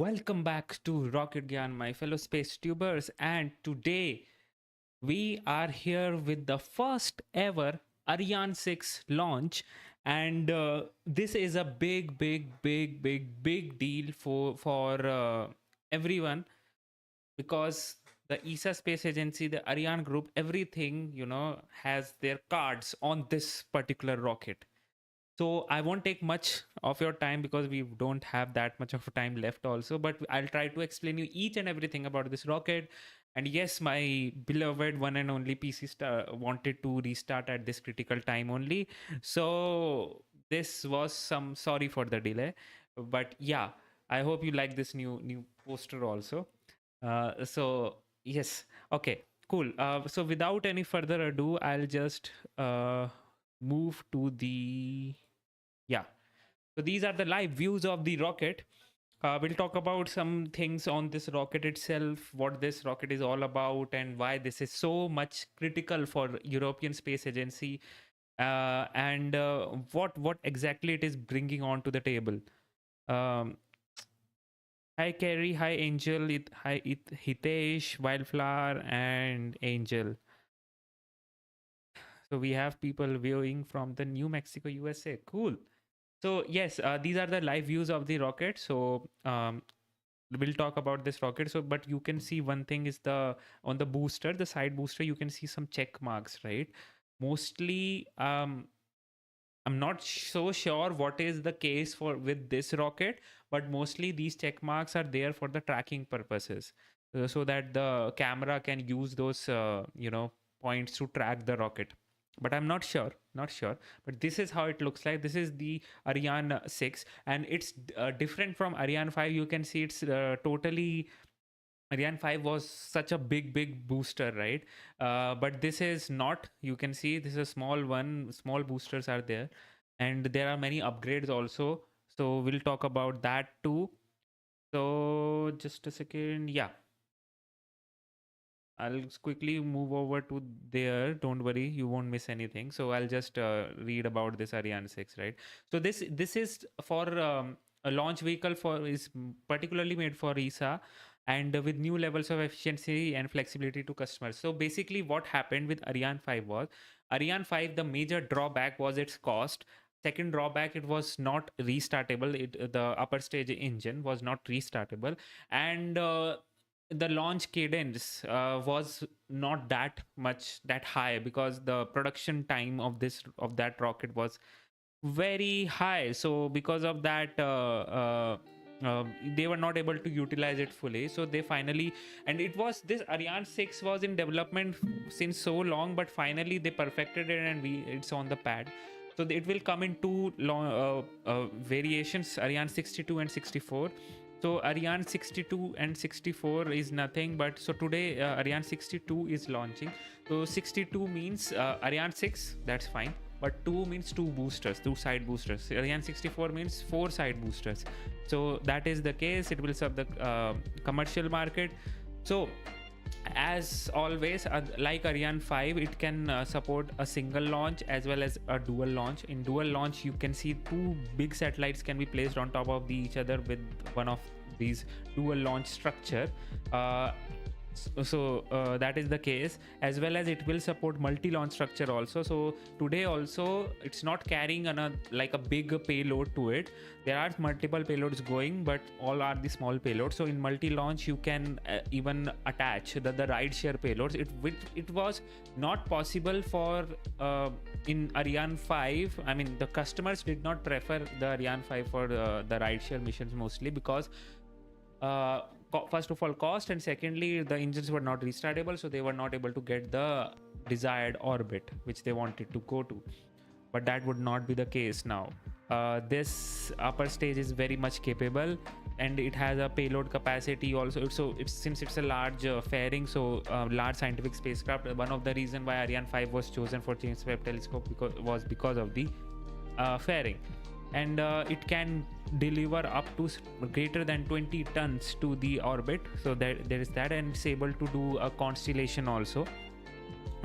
Welcome back to Rocket Gyan, my fellow space tubers, and today we are here with the first ever Ariane 6 launch, and this is a big deal for everyone because the ESA Space Agency, the Ariane Group, everything has their cards on this particular rocket. So I won't take much of your time because we don't have that much of time left also, but I'll try to explain you each and everything about this rocket. And yes, my beloved one and only PC wanted to restart at this critical time only. So this was sorry for the delay, but yeah, I hope you like this new poster also. So yes, okay, cool. So without any further ado, I'll just move to the yeah. So these are the live views of the rocket. We'll talk about some things on this rocket itself, what this rocket is all about, and why this is so much critical for European Space Agency, and what exactly it is bringing onto the table. Um, Hi Carrie, hi Angel, Hitesh, Wildflower, and Angel. So we have people viewing from the New Mexico, USA. Cool. So yes, these are the live views of the rocket. So we'll talk about this rocket. So but you can see one thing is on the booster, the side booster, you can see some check marks, right? Mostly I'm not so sure what is the case for with this rocket, but mostly these check marks are there for the tracking purposes, so that the camera can use those points to track the rocket. But I'm not sure, but this is how it looks like. This is the Ariane 6, and it's different from Ariane 5. You can see it's totally Ariane 5 was such a big booster, right? But this is not. You can see this is a small one. Small boosters are there, and there are many upgrades also. So we'll talk about that too. So just a second. Yeah, I'll quickly move over to there. Don't worry, you won't miss anything. So I'll just read about this Ariane 6, right? So this is for a launch vehicle for is particularly made for ESA, and with new levels of efficiency and flexibility to customers. So basically, what happened with Ariane 5 was Ariane 5. The major drawback was its cost. Second drawback, it was not restartable. The upper stage engine was not restartable, and the launch cadence was not that high because the production time of that rocket was very high. So because of that they were not able to utilize it fully. So they finally, and it was this Ariane 6 was in development since so long, but finally they perfected it, and it's on the pad. So it will come in two long variations, Ariane 62 and 64. So Ariane 62 and 64 is nothing but, so today Ariane 62 is launching. So 62 means Ariane 6, that's fine, but 2 means 2 boosters, 2 side boosters. Ariane 64 means 4 side boosters. So that is the case. It will serve the commercial market. So as always, like Ariane 5, it can support a single launch as well as a dual launch. In dual launch, you can see 2 big satellites can be placed on top of each other with one of these dual launch structure. That is the case, as well as it will support multi-launch structure also. So today also it's not carrying like a big payload to it. There are multiple payloads going, but all are the small payloads. So in multi-launch you can even attach the ride share payloads. It was not possible for in Ariane 5. I mean, the customers did not prefer the Ariane 5 for the ride share missions, mostly because first of all cost, and secondly the engines were not restartable, so they were not able to get the desired orbit which they wanted to go to. But that would not be the case now. This upper stage is very much capable, and it has a payload capacity also. So it's since it's a large fairing, so large scientific spacecraft. One of the reason why Ariane 5 was chosen for James Webb Telescope was because of the fairing, and it can deliver up to greater than 20 tons to the orbit. So there is that, and it's able to do a constellation also,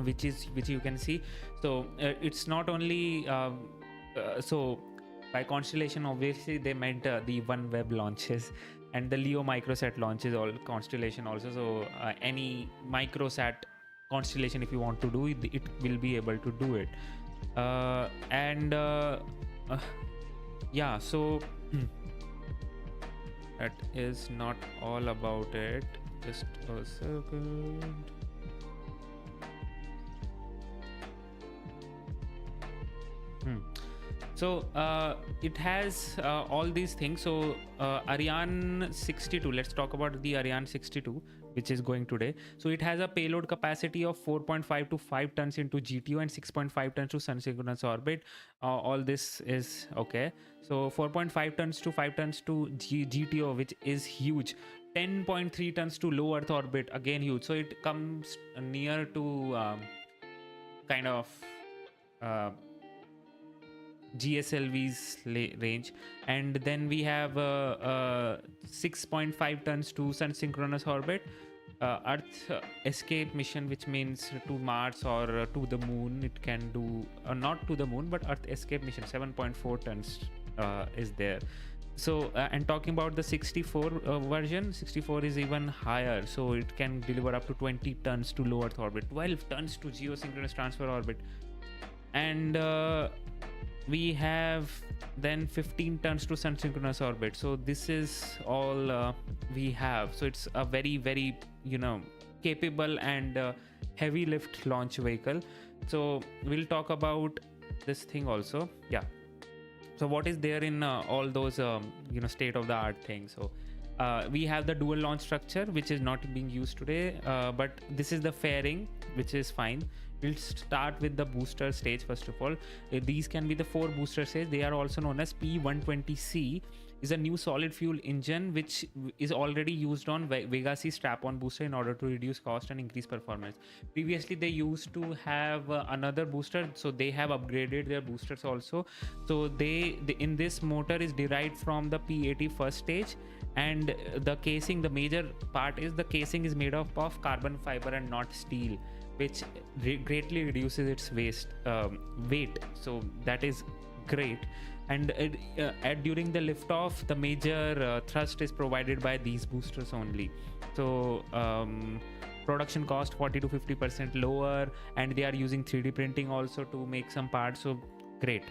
which you can see. So it's not only so by constellation obviously they meant the OneWeb launches, and the Leo microsat launch is all constellation also. So any microsat constellation, if you want to do it, it will be able to do it. Yeah, so that is not all about it. Just a second. So it has all these things. So Ariane 62, let's talk about the Ariane 62, which is going today. So it has a payload capacity of 4.5 to 5 tons into GTO and 6.5 tons to sun synchronous orbit. All this is okay. So 4.5 tons to 5 tons to GTO, which is huge. 10.3 tons to low Earth orbit, again huge. So it comes near to kind of GSLV's range. And then we have 6.5 tons to sun synchronous orbit, Earth escape mission, which means to Mars or to the moon. It can do not to the moon, but Earth escape mission. 7.4 tons is there. So and talking about the 64 version, 64 is even higher, so it can deliver up to 20 tons to low Earth orbit, 12 tons to geosynchronous transfer orbit, and we have then 15 tons to sun synchronous orbit. So this is all we have. So it's a very, very, you know, capable and heavy lift launch vehicle. So we'll talk about this thing also. Yeah. So what is there in all those you know, state of the art things? So we have the dual launch structure, which is not being used today, but this is the fairing, which is fine. We'll start with the booster stage first of all. These can be the 4 booster stage. They are also known as P120C. Is a new solid fuel engine which is already used on Vega C strap-on booster in order to reduce cost and increase performance. Previously they used to have another booster, so they have upgraded their boosters also. So they in this motor is derived from the P80 first stage, and the casing, the major part is the casing is made up of carbon fiber and not steel, which greatly reduces its weight. So that is great. And during the liftoff, the major thrust is provided by these boosters only. So production cost 40 to 50% lower, and they are using 3D printing also to make some parts. So great.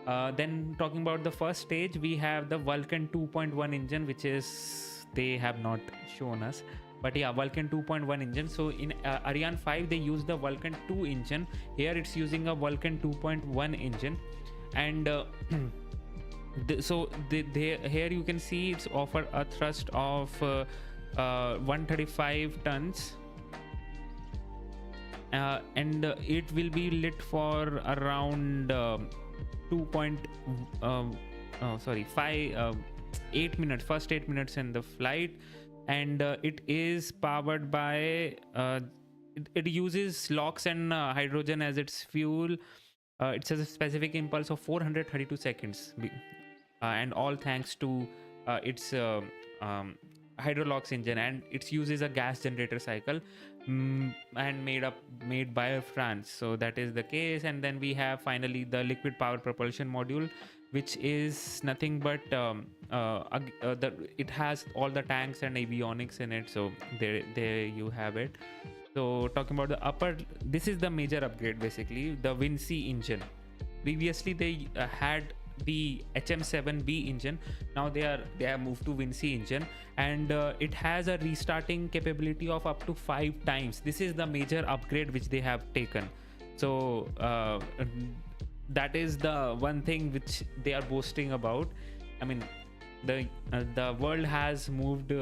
Then talking about the first stage, we have the Vulcan 2.1 engine, which is, they have not shown us, but yeah, Vulcan 2.1 engine. So in Ariane 5 they use the Vulcan 2 engine. Here it's using a Vulcan 2.1 engine, and here you can see it's offer a thrust of 135 tons, and it will be lit for around 8 minutes, first 8 minutes in the flight. And it is powered by it uses LOX and hydrogen as its fuel. It has a specific impulse of 432 seconds, and all thanks to its hydrolox engine, and it uses a gas generator cycle and made by France. So that is the case. And then we have finally the liquid power propulsion module, which is nothing but it has all the tanks and avionics in it. So there you have it. So talking about the upper, this is the major upgrade basically, the Vinci engine. Previously they had the HM7B engine. Now they have moved to Vinci engine, and it has a restarting capability of up to 5 times. This is the major upgrade which they have taken. So that is the one thing which they are boasting about. I mean, the world has moved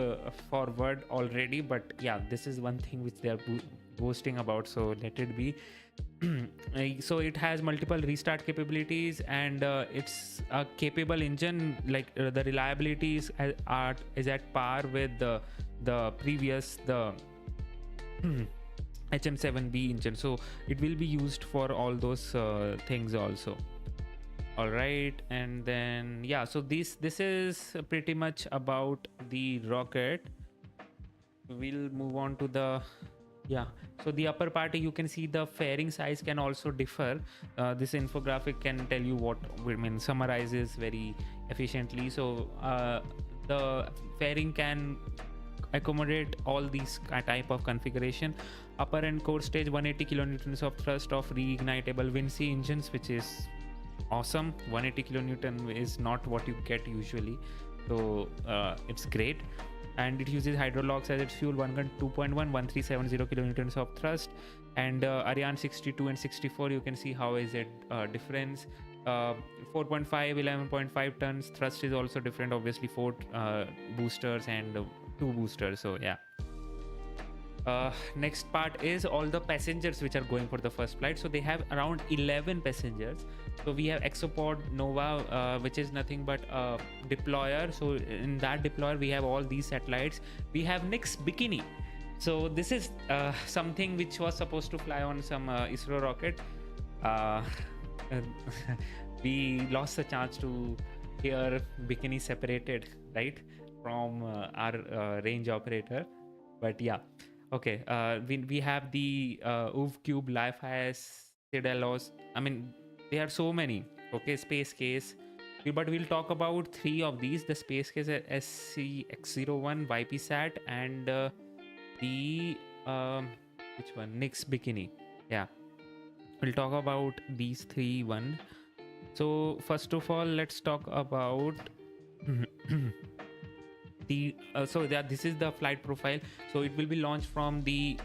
forward already, but yeah, this is one thing which they are boasting about, so let it be. So it has multiple restart capabilities, and it's a capable engine. Like the reliability is at par with the previous HM7B engine, so it will be used for all those things also. All right, and then yeah, so this is pretty much about the rocket. We'll move on to the so the upper part, you can see the fairing size can also differ. This infographic can tell you what, I mean, summarizes very efficiently. So the fairing can accommodate all these type of configuration. Upper and core stage 180 kilonewtons of thrust of reignitable Vinci engines, which is awesome. 180 kilonewton is not what you get usually, so it's great. And it uses hydrolox as its fuel. One gun 2.1 1370 kilonewtons of thrust. And Ariane 62 and 64, you can see how is it difference. 4.5 11.5 tons. Thrust is also different, obviously 4 boosters and 2 boosters, so yeah. Next part is all the passengers which are going for the first flight. So they have around 11 passengers. So we have Exopod Nova, which is nothing but a deployer. So in that deployer we have all these satellites. We have Nix Bikini. So this is something which was supposed to fly on some ISRO rocket. We lost the chance to hear Bikini separated, right, from our range operator. But yeah. Okay, we have the UV Cube, Life-IS, Cidelos. I mean, there are so many. Okay, Space Case. But we'll talk about 3 of these: the Space Case SCX-01, YPSat, and the which one? Nix Bikini. Yeah, we'll talk about these 3 one. So first of all, let's talk about the this is the flight profile. So it will be launched from the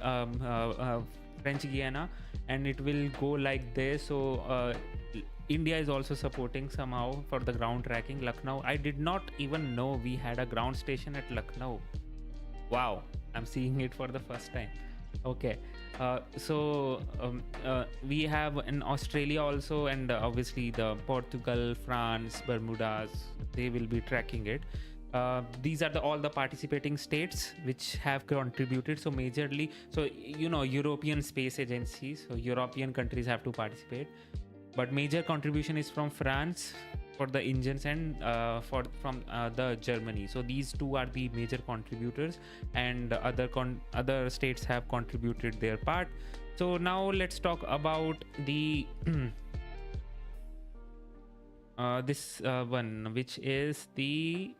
French Guiana, and it will go like this. So India is also supporting somehow for the ground tracking. Lucknow, I did not even know we had a ground station at Lucknow. Wow, I'm seeing it for the first time. Okay, we have in Australia also, and obviously the Portugal, France, Bermudas, they will be tracking it. These are all the participating states which have contributed. So majorly, so European Space Agency, so European countries have to participate, but major contribution is from France for the engines, and from the Germany. So these 2 are the major contributors, and other states have contributed their part. So now let's talk about the this one, which is the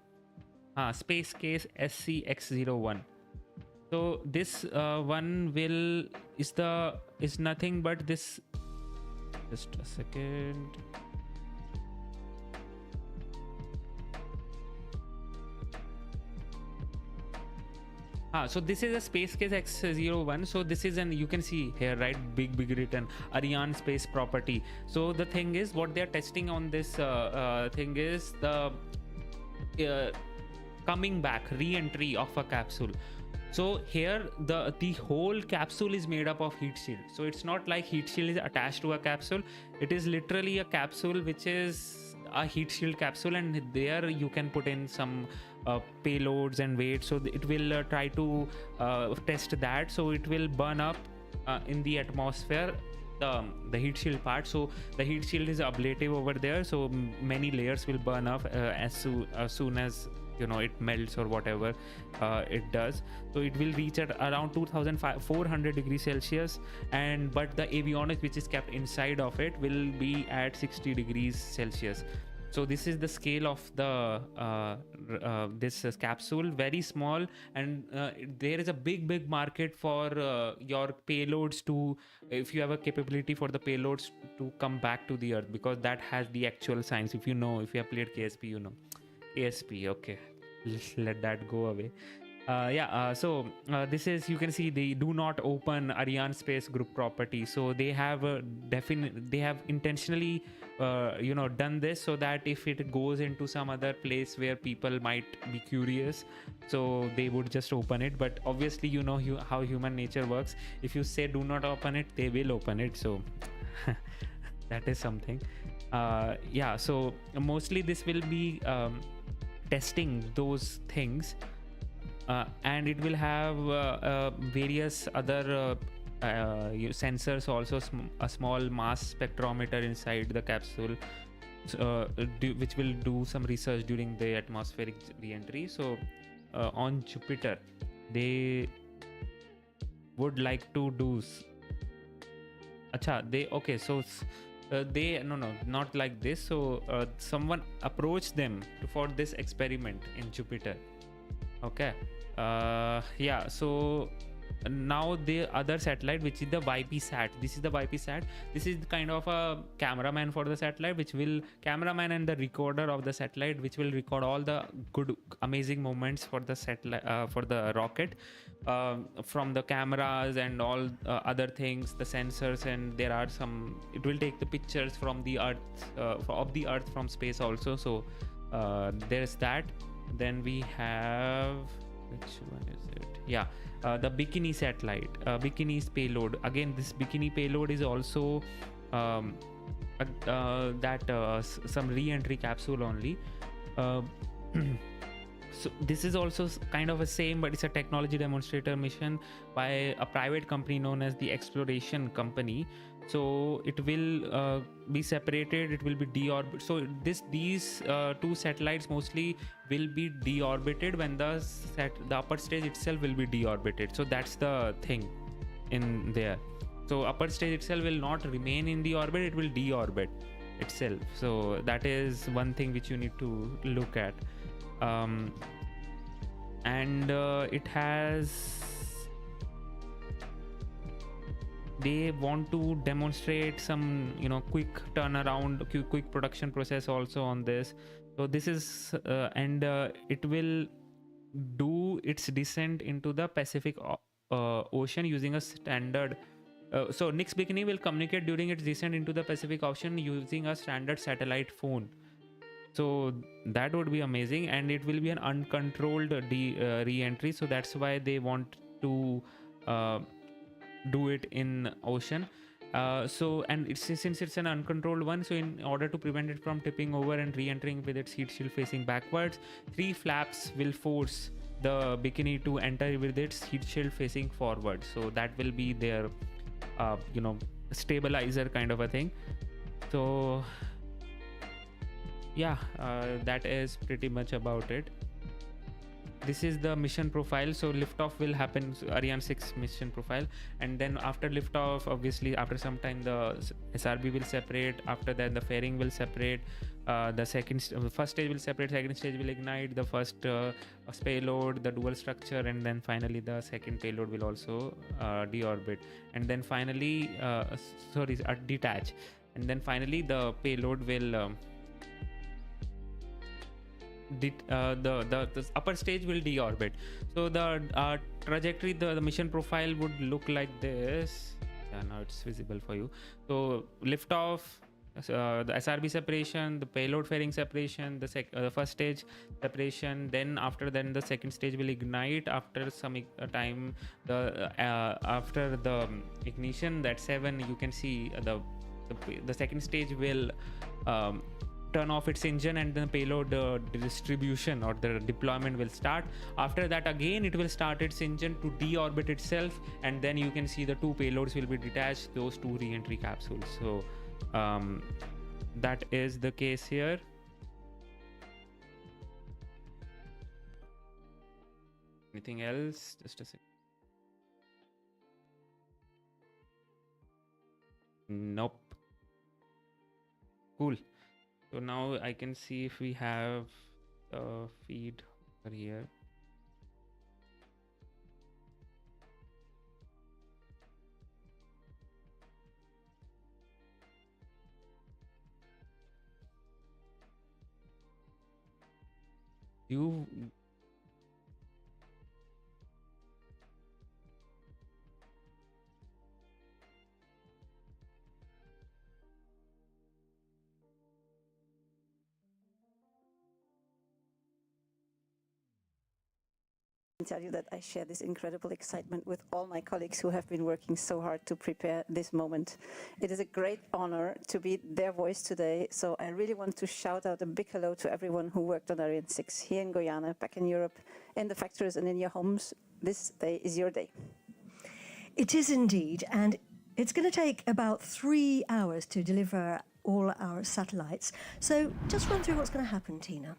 Space Case SCX-01. So this one is nothing but this. Just a second. So this is a Space Case X-01. So this is you can see here, right, big written Arianespace property. So the thing is, what they are testing on this thing is the coming back, re-entry of a capsule. So here the whole capsule is made up of heat shield. So it's not like heat shield is attached to a capsule. It is literally a capsule which is a heat shield capsule, and there you can put in some payloads and weight. So it will try to test that. So it will burn up in the atmosphere the heat shield part. So the heat shield is ablative over there, so many layers will burn off as soon as it melts or whatever it does. So it will reach at around 2400 degrees Celsius, but the avionics which is kept inside of it will be at 60 degrees Celsius. So this is the scale of the this capsule, very small, and there is a big market for your payloads to, if you have a capability for the payloads to come back to the Earth, because that has the actual science. If you have played KSP, KSP, okay, let that go away. So this is, you can see, the do not open Arianespace group property. So they have they have intentionally done this so that if it goes into some other place where people might be curious, so they would just open it. But obviously how human nature works. If you say do not open it, they will open it. So that is something. So mostly this will be testing those things, and it will have various other sensors also, a small mass spectrometer inside the capsule, which will do some research during the atmospheric re-entry. So on Jupiter they would like to do they no, not like this. So someone approached them for this experiment in Jupiter. Okay. Yeah, so now the other satellite, which is the YP-SAT, this is the YP-SAT. This is kind of a cameraman for the satellite, which will cameraman and the recorder of the satellite, which will record all the good amazing moments for the satellite, for the rocket, from the cameras and all other things, the sensors, and there are some, it will take the pictures from the earth, of the earth from space also. So there's that. Then we have, which one is it? Yeah, the Bikini satellite, Bikini's payload. Again, this Bikini payload is also some re-entry capsule only. So this is also kind of a same, but it's a technology demonstrator mission by a private company known as the Exploration Company. So it will be separated, it will be deorbited. So these two satellites mostly will be deorbited when the upper stage itself will be deorbited. So that's the thing in there. So upper stage itself will not remain in the orbit, it will deorbit itself. So that is one thing which you need to look at. And it has, they want to demonstrate some, you know, quick turnaround, quick production process also on this. So this is and it will do its descent into the Pacific Ocean using a standard so Nix Bikini will communicate during its descent into the Pacific Ocean using a standard satellite phone. So that would be amazing, and it will be an uncontrolled re-entry. So that's why they want to do it in ocean. So, and since it's an uncontrolled one, so in order to prevent it from tipping over and re-entering with its heat shield facing backwards, 3 flaps will force the Bikini to enter with its heat shield facing forward. So that will be their you know, stabilizer kind of a thing. So yeah, that is pretty much about it. This is the mission profile. So liftoff will happen, Ariane 6 mission profile, and then after liftoff, obviously after some time the SRB will separate. After that the fairing will separate. The first stage will separate, second stage will ignite, the first payload, the dual structure, and then finally the second payload will also deorbit, and then finally detach, and then finally the payload will the upper stage will deorbit. So the trajectory, the mission profile would look like this. Yeah, now it's visible for you. So liftoff, the SRB separation, the payload fairing separation, the first stage separation, then after then the second stage will ignite after some time. After the ignition, that 7, you can see the second stage will turn off its engine, and then payload distribution or the deployment will start. After that again it will start its engine to deorbit itself, and then you can see the 2 payloads will be detached, those 2 re-entry capsules. So that is the case here. Anything else? Just a second. Nope. Cool. So now I can see if we have a feed over here. Tell you that I share this incredible excitement with all my colleagues who have been working so hard to prepare this moment. It is a great honor to be their voice today, so I really want to shout out a big hello to everyone who worked on Ariane 6 here in Guyana, back in Europe, in the factories and in your homes. This day is your day. It is indeed, and it's going to take about 3 hours to deliver all our satellites. So just run through what's going to happen, Tina.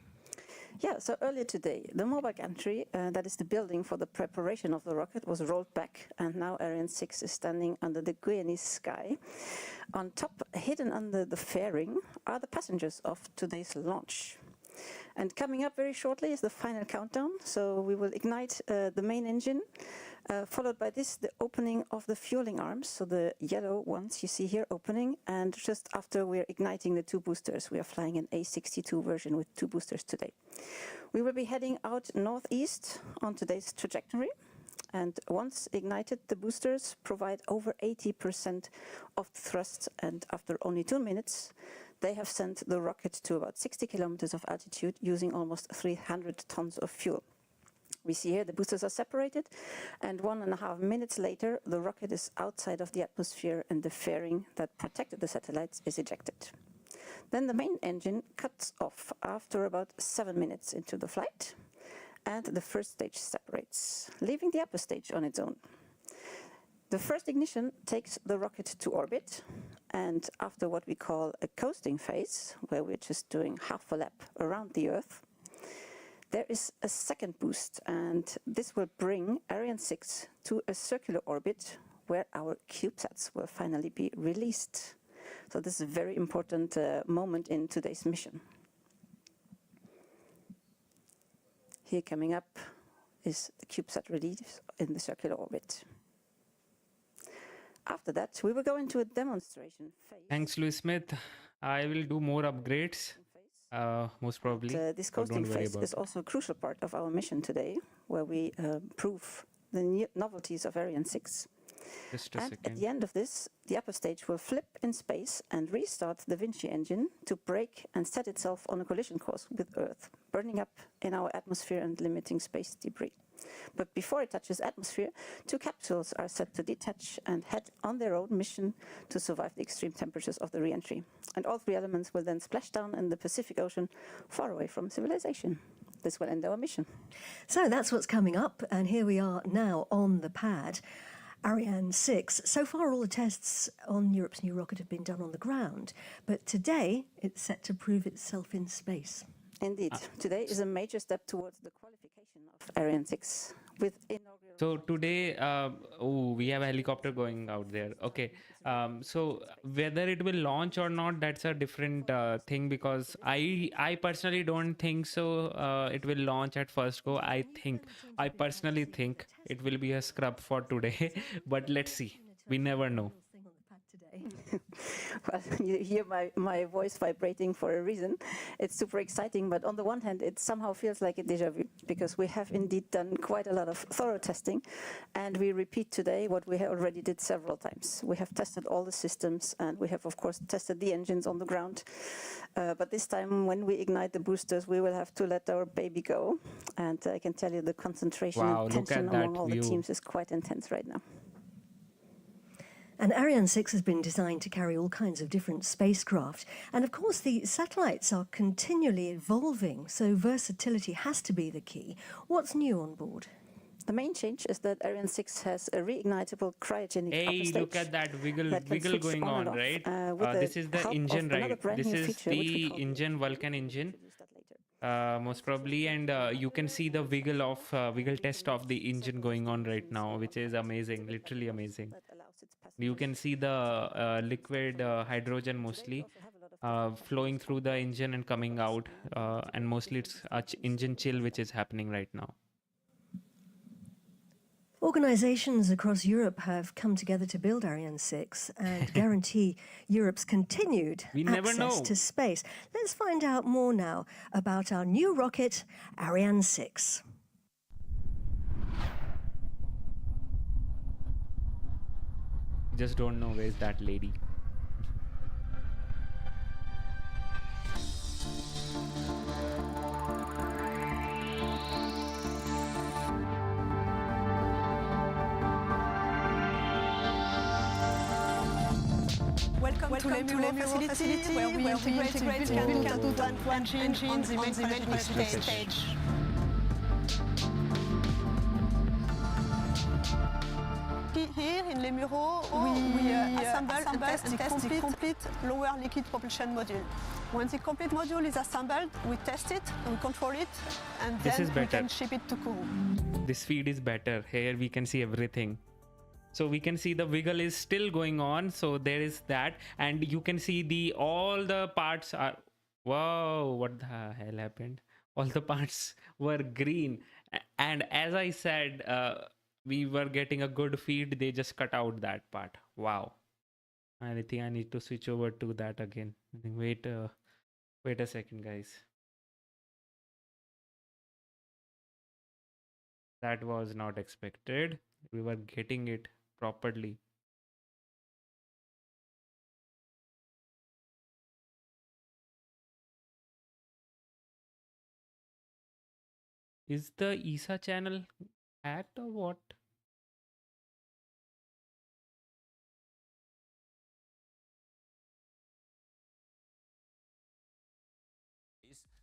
Yeah, so earlier today, the mobile gantry, that is the building for the preparation of the rocket, was rolled back, and now Ariane 6 is standing under the Guyanese sky. On top, hidden under the fairing, are the passengers of today's launch. And coming up very shortly is the final countdown, so we will ignite the main engine, followed by this, the opening of the fueling arms, so the yellow ones you see here opening, and just after we're igniting the 2 boosters. We are flying an A62 version with 2 boosters today. We will be heading out northeast on today's trajectory, and once ignited, the boosters provide over 80% of the thrust, and after only 2 minutes, they have sent the rocket to about 60 kilometers of altitude using almost 300 tons of fuel. We see here the boosters are separated, and 1.5 minutes later, the rocket is outside of the atmosphere and the fairing that protected the satellites is ejected. Then the main engine cuts off after about 7 minutes into the flight, and the first stage separates, leaving the upper stage on its own. The first ignition takes the rocket to orbit, and after what we call a coasting phase, where we're just doing half a lap around the Earth, there is a second boost, and this will bring Ariane 6 to a circular orbit where our CubeSats will finally be released. So this is a very important moment in today's mission. Here coming up is the CubeSat release in the circular orbit. After that, we will go into a demonstration phase. Thanks, Louis Smith. I will do more upgrades, most probably. This so coasting don't worry phase about is also a crucial part of our mission today, where we prove the novelties of Ariane 6. Just a And second. at the end of this, the upper stage will flip in space and restart the Vinci engine to brake and set itself on a collision course with Earth, burning up in our atmosphere and limiting space debris. But before it touches atmosphere, 2 capsules are set to detach and head on their own mission to survive the extreme temperatures of the re-entry. And all 3 elements will then splash down in the Pacific Ocean, far away from civilization. This will end our mission. So that's what's coming up, and here we are now on the pad. Ariane 6. So far, all the tests on Europe's new rocket have been done on the ground, but today it's set to prove itself in space. Indeed, today is a major step towards the qualification of Ariane 6 with inaugural. So today, we have a helicopter going out there. Okay. So whether it will launch or not, that's a different thing, because I personally don't think so. It will launch at first go. I personally think it will be a scrub for today, but let's see. We never know. Well, you hear my voice vibrating for a reason. It's super exciting, but on the one hand, it somehow feels like a déjà vu, because we have indeed done quite a lot of thorough testing, and we repeat today what we already did several times. We have tested all the systems, and we have, of course, tested the engines on the ground. But this time, when we ignite the boosters, we will have to let our baby go. And I can tell you the concentration and tension among all the teams is quite intense right now. And Ariane 6 has been designed to carry all kinds of different spacecraft. And of course, the satellites are continually evolving, so versatility has to be the key. What's new on board? The main change is that Ariane 6 has a reignitable cryogenic upper stage. Look at that wiggle going on, right? This is the engine, right? This is the engine, Vulcan engine, most probably, and you can see the wiggle test of the engine going on right now, which is amazing, literally amazing. You can see the liquid hydrogen mostly flowing through the engine and coming out, and mostly it's engine chill which is happening right now. Organisations across Europe have come together to build Ariane 6 and guarantee Europe's continued access to space. Let's find out more now about our new rocket, Ariane 6. Just don't know where's that lady. Welcome to the facility where we integrate the engines on the main stage. Here in Les Mureaux, we assemble and test the complete lower liquid propulsion module. When the complete module is assembled, we test it, we control it, and then we can ship it to Kourou. This feed is better. Here we can see everything. So we can see the wiggle is still going on. So there is that, and you can see all the parts are. Whoa! What the hell happened? All the parts were green, and as I said, we were getting a good feed. They just cut out that part. Wow! I think I need to switch over to that again. Wait a second, guys. That was not expected. We were getting it properly. Is the ESA channel hacked or what?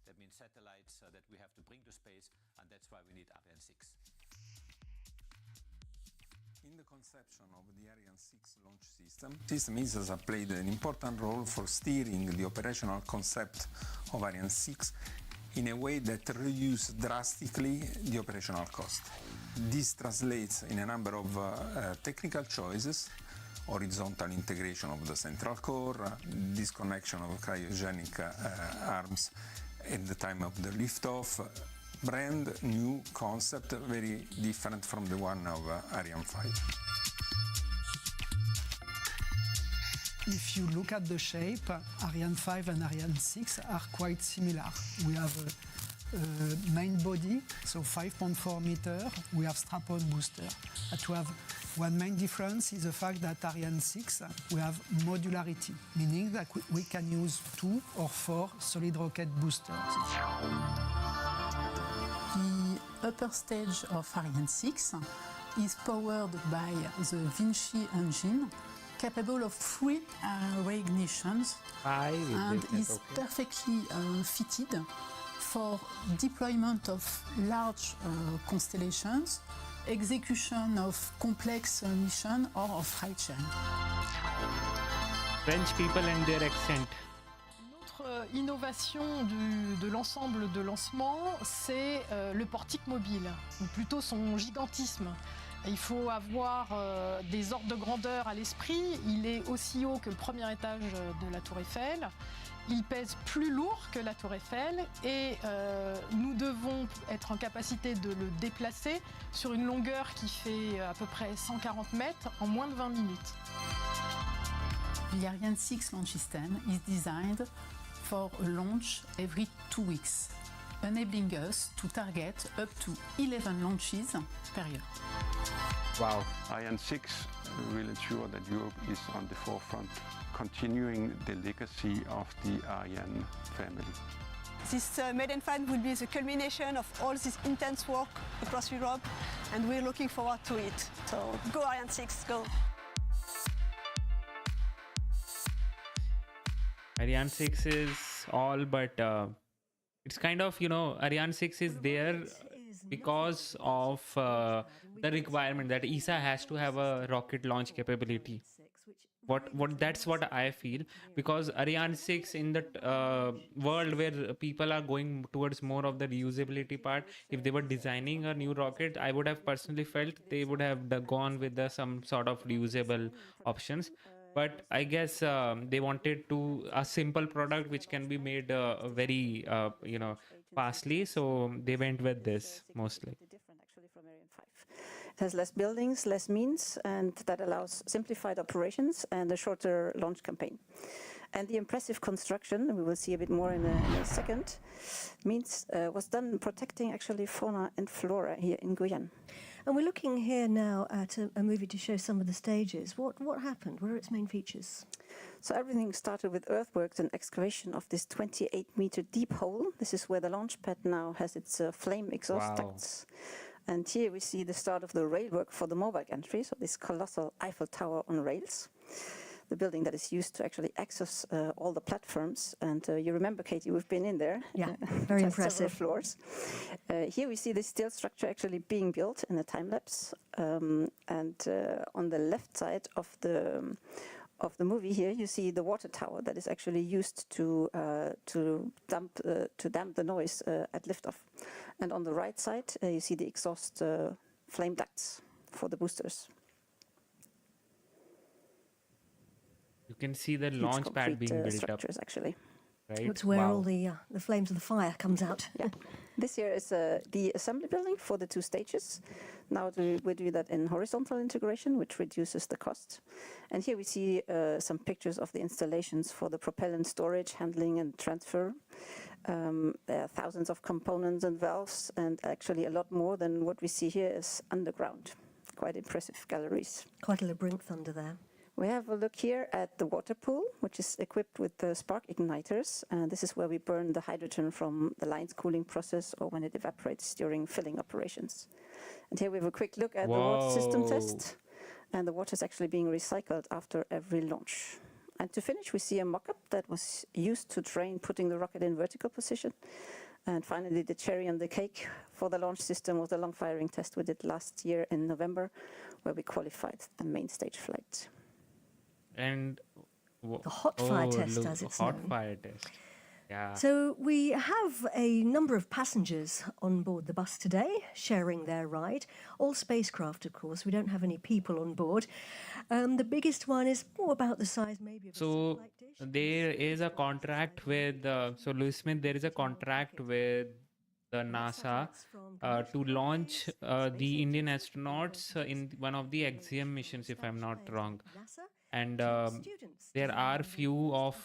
That means satellites that we have to bring to space, and that's why we need Ariane 6. In the conception of the Ariane 6 launch system, ESA has played an important role for steering the operational concept of Ariane 6 in a way that reduces drastically the operational cost. This translates in a number of technical choices: horizontal integration of the central core, disconnection of cryogenic arms at the time of the liftoff, brand new concept, very different from the one of Ariane 5. If you look at the shape, Ariane 5 and Ariane 6 are quite similar. We have a main body, so 5.4 meter. We have strap-on booster. But we have one main difference is the fact that Ariane 6, we have modularity, meaning that we can use 2 or 4 solid rocket boosters. The upper stage of Ariane 6 is powered by the Vinci engine, capable of 3 reignitions, and is perfectly fitted for deployment of large constellations, execution of complex missions or of freight sharing. French people and their accent. L'autre innovation de l'ensemble de lancement, c'est le portique mobile, ou plutôt son gigantisme. Il faut avoir des ordres de grandeur à l'esprit. Il est aussi haut que le premier étage de la Tour Eiffel. Il pèse plus lourd que la Tour Eiffel et nous devons être en capacité de le déplacer sur une longueur qui fait à peu près 140 mètres en moins de 20 minutes. The Ariane 6 launch system is designed for a launch every 2 weeks, enabling us to target up to 11 launches per year. Wow. Ariane 6 will ensure that Europe is on the forefront, continuing the legacy of the Ariane family. This maiden flight will be the culmination of all this intense work across Europe, and we're looking forward to it. So go Ariane 6, go! Ariane 6 is all, but it's kind of, Ariane 6 is there because of the requirement that ESA has to have a rocket launch capability. That's what I feel, because Ariane 6 in the world where people are going towards more of the reusability part, if they were designing a new rocket, I would have personally felt they would have gone with some sort of reusable options. But I guess they wanted a simple product which can be made very, fastly. So they went with this mostly. It has less buildings, less means, and that allows simplified operations and a shorter launch campaign. And the impressive construction, we will see a bit more in a second, was done protecting actually fauna and flora here in Guyana. And we're looking here now at a movie to show some of the stages. What happened? What are its main features? So everything started with earthworks and excavation of this 28-meter deep hole. This is where the launch pad now has its flame exhaust ducts. And here we see the start of the rail work for the mobile gantry, so this colossal Eiffel Tower on rails. the building that is used to actually access all the platforms. And you remember, Katie, we've been in there. Yeah, very impressive. Several floors. Here we see the steel structure actually being built in a time lapse. And on the left side of the movie here, you see the water tower that is actually used to damp the noise at liftoff. And on the right side, you see the exhaust flame ducts for the boosters. You can see the launch pad being built up. Actually. Right? It's where all the flames of the fire comes out. Yeah. This here is the assembly building for the 2 stages. Now we do that in horizontal integration, which reduces the cost. And here we see some pictures of the installations for the propellant storage, handling and transfer. There are thousands of components and valves, and actually a lot more than what we see here is underground. Quite impressive galleries. Quite a labyrinth under there. We have a look here at the water pool, which is equipped with the spark igniters. This is where we burn the hydrogen from the line's cooling process or when it evaporates during filling operations. And here we have a quick look at the water system test. And the water is actually being recycled after every launch. And to finish, we see a mock-up that was used to train putting the rocket in vertical position. And finally, the cherry on the cake for the launch system was the long firing test we did last year in November, where we qualified the main stage flight. And the hot fire test, as it's known. Hot fire test. Yeah. So we have a number of passengers on board the bus today, sharing their ride. All spacecraft, of course. We don't have any people on board. The biggest one is about the size, maybe. Of a satellite dish. There is a contract with. So Louis Smith, there is a contract with the NASA to launch the Indian astronauts in one of the Axiom missions, if I'm not wrong. And there are few of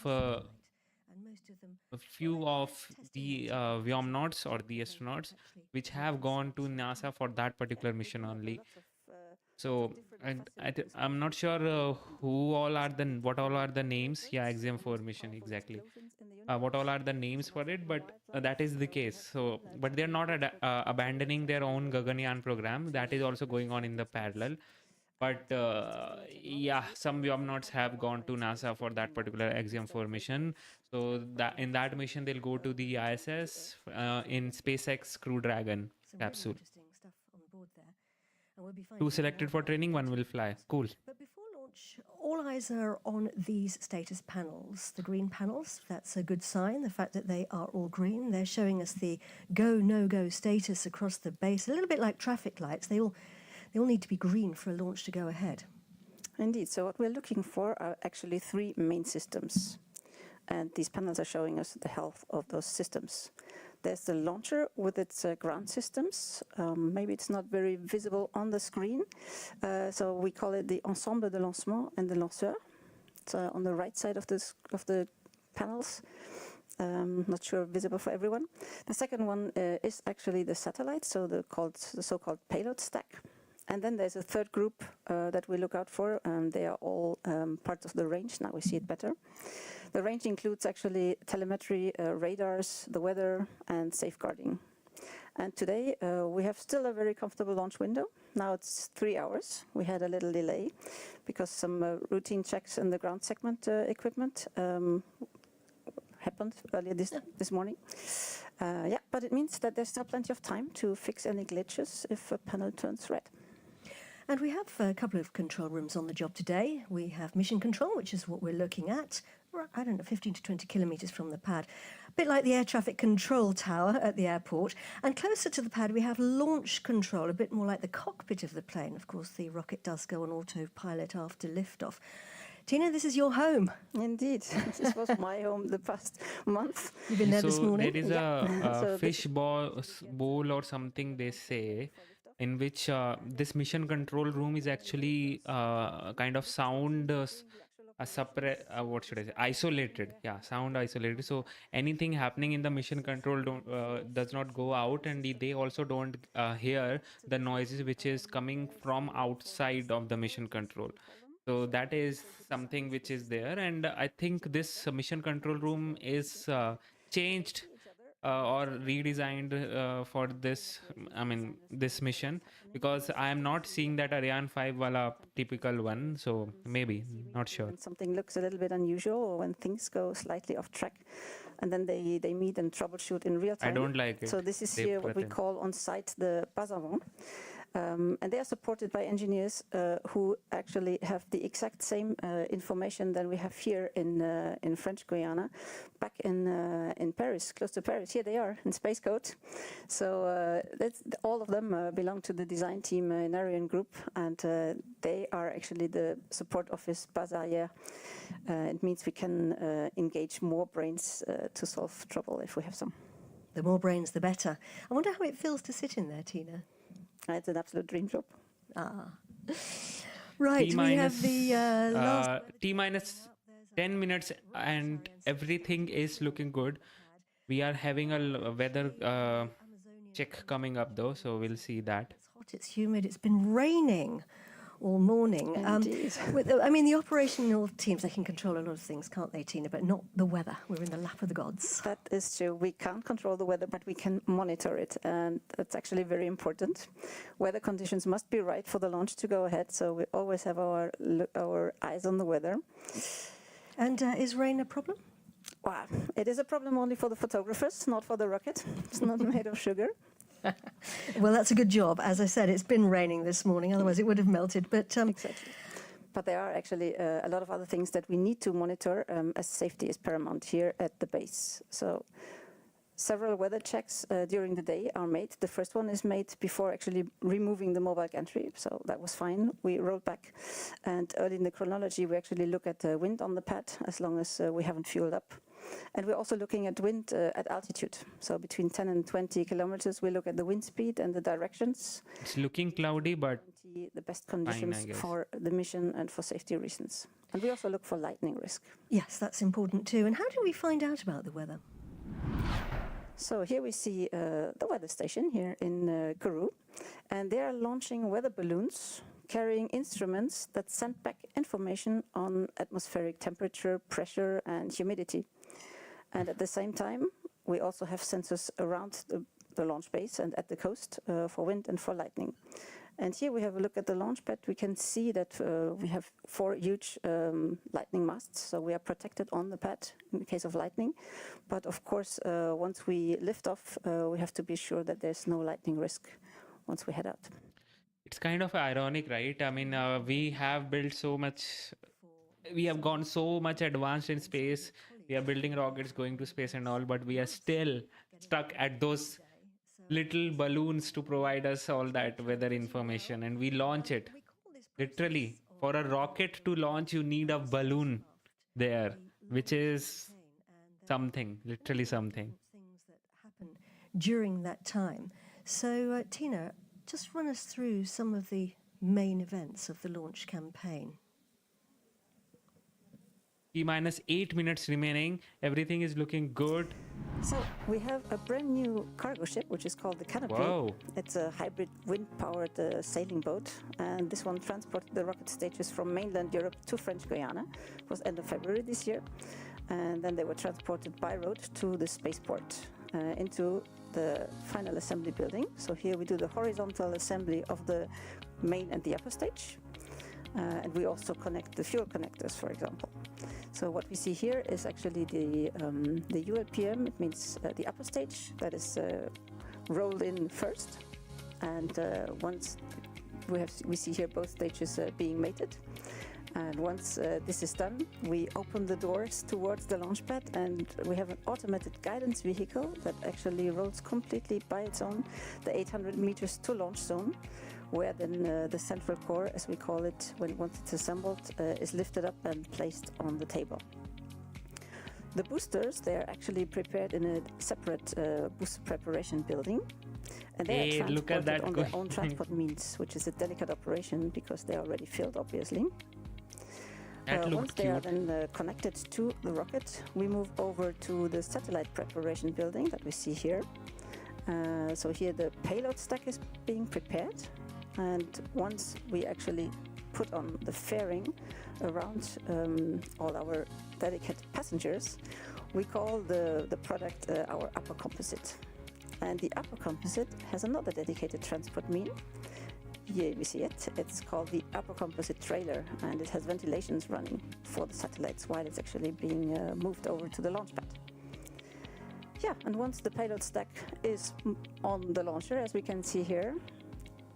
the Vyomnauts or the astronauts which have gone to NASA for that particular mission only. So I'm not sure what all are the names. Yeah, Axiom 4 mission, exactly. What all are the names for it, but that is the case. So, but they're not abandoning their own Gaganyaan program. That is also going on in the parallel. But yeah, some Vyomnauts have gone to NASA for that particular Axiom 4 mission. So that in that mission, they'll go to the ISS in SpaceX Crew Dragon capsule. Two selected for training, one will fly. Cool. But before launch, all eyes are on these status panels. The green panels, that's a good sign. The fact that they are all green, they're showing us the go, no-go status across the base. A little bit like traffic lights. They all need to be green for a launch to go ahead. Indeed. So what we're looking for are actually 3 main systems. And these panels are showing us the health of those systems. There's the launcher with its ground systems. Maybe it's not very visible on the screen. So we call it the ensemble de lancement and the lanceur. It's on the right side of the panels. Not sure visible for everyone. The second one is actually the satellite, so the so-called payload stack. And then there's a third group that we look out for, and they are all part of the range. Now we see it better. The range includes actually telemetry, radars, the weather, and safeguarding. And today we have still a very comfortable launch window. Now it's 3 hours. We had a little delay because some routine checks in the ground segment equipment happened earlier this morning. Yeah, but it means that there's still plenty of time to fix any glitches if a panel turns red. And we have a couple of control rooms on the job today. We have mission control, which is what we're looking at. I don't know, 15 to 20 kilometres from the pad. A bit like the air traffic control tower at the airport. And closer to the pad, we have launch control, a bit more like the cockpit of the plane. Of course, the rocket does go on autopilot after liftoff. Tina, this is your home. Indeed. This was my home the past month. You've been there this morning? There is a fish bowl or something, they say, in which this mission control room is actually kind of sound what should I say, isolated. Yeah, sound isolated. So anything happening in the mission control does not go out, and they also don't hear the noises which is coming from outside of the mission control. So that is something which is there, and I think this mission control room is changed or redesigned for this, this mission, because I am not seeing that Ariane 5 wala typical one. So maybe, not sure. When something looks a little bit unusual, or when things go slightly off track, and then they meet and troubleshoot in real time. I don't like it. So this is here what we call on site the bas avant. And they are supported by engineers who actually have the exact same information than we have here in French Guiana, back in Paris, close to Paris. Here they are in Spaceport. So all of them belong to the design team in Ariane Group, and they are actually the support office base arrière. It means we can engage more brains to solve trouble if we have some. The more brains, the better. I wonder how it feels to sit in there, Tina. It's an absolute dream job. Right, we have the last... T-minus 10 minutes and everything is looking good. We are having a weather check coming up though, so we'll see that. It's hot, it's humid, it's been raining all morning. The operational teams, they can control a lot of things, can't they, Tina? But not the weather. We're in the lap of the gods. That is true. We can't control the weather, but we can monitor it, and that's actually very important. Weather conditions must be right for the launch to go ahead, so we always have our eyes on the weather. And is rain a problem? Well, it is a problem only for the photographers, not for the rocket. It's not made of sugar. Well, that's a good job. As I said, it's been raining this morning, otherwise it would have melted. But Exactly. But there are actually a lot of other things that we need to monitor, as safety is paramount here at the base. So several weather checks during the day are made. The first one is made before actually removing the mobile gantry, so that was fine. We rolled back, and early in the chronology we actually look at the wind on the pad as long as we haven't fueled up. And we're also looking at wind at altitude. So between 10 and 20 kilometers, we look at the wind speed and the directions. It's looking cloudy, but the best conditions for the mission and for safety reasons. And we also look for lightning risk. Yes, that's important too. And how do we find out about the weather? So here we see the weather station here in Kourou. And they are launching weather balloons carrying instruments that send back information on atmospheric temperature, pressure, and humidity. And at the same time, we also have sensors around the launch base and at the coast for wind and for lightning. And here we have a look at the launch pad. We can see that we have 4 huge lightning masts, so we are protected on the pad in the case of lightning. But of course, once we lift off, we have to be sure that there's no lightning risk once we head out. It's kind of ironic, right? I mean, we have built so much, we have gone so much advanced in space. We are building rockets, going to space and all, but we are still stuck at those little balloons to provide us all that weather information, and we launch it. Literally, for a rocket to launch, you need a balloon there, which is something, literally something. Things that happen during that time. So, Tina, just run us through some of the main events of the launch campaign. T-minus 8 minutes remaining. Everything is looking good. So we have a brand new cargo ship, which is called the Canopy. Whoa. It's a hybrid wind-powered sailing boat, and this one transported the rocket stages from mainland Europe to French Guiana. It was end of February this year, and then they were transported by road to the spaceport into the final assembly building. So here we do the horizontal assembly of the main and the upper stage. And we also connect the fuel connectors, for example. So what we see here is actually the ULPM. It means the upper stage that is rolled in first, and once we see here both stages being mated. And once this is done, we open the doors towards the launch pad, and we have an automated guidance vehicle that actually rolls completely by its own the 800 meters to launch zone, where then the central core, as we call it, once it's assembled, is lifted up and placed on the table. The boosters, they are actually prepared in a separate booster preparation building. And they are transported on their own transport means, which is a delicate operation because they are already filled, obviously. Once they are then connected to the rocket, we move over to the satellite preparation building that we see here. So here the payload stack is being prepared. And once we actually put on the fairing around all our delicate passengers, We call the product our upper composite. And the upper composite has another dedicated transport mean. Here we see it. It's called the upper composite trailer, and it has ventilations running for the satellites while it's actually being moved over to the launch pad. Yeah, and once the payload stack is on the launcher, as we can see here,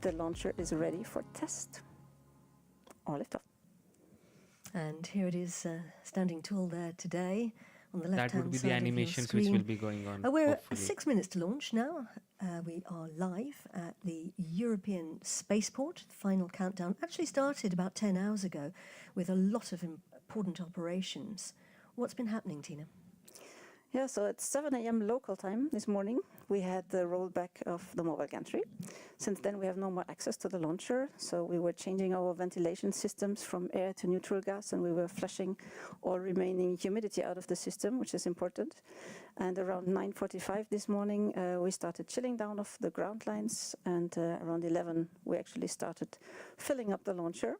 the launcher is ready for test or liftoff. And here it is, standing tall there today on the left-hand side. That would be the animations which will be going on. We're hopefully. 6 minutes to launch now. We are live at the European Spaceport. The final countdown actually started about 10 hours ago with a lot of important operations. What's been happening, Tina? Yeah, so at 7 a.m. local time this morning, we had the rollback of the mobile gantry. Since then, we have no more access to the launcher, so we were changing our ventilation systems from air to neutral gas, and we were flushing all remaining humidity out of the system, which is important. And around 9:45 this morning, we started chilling down off the ground lines, and around 11, we actually started filling up the launcher.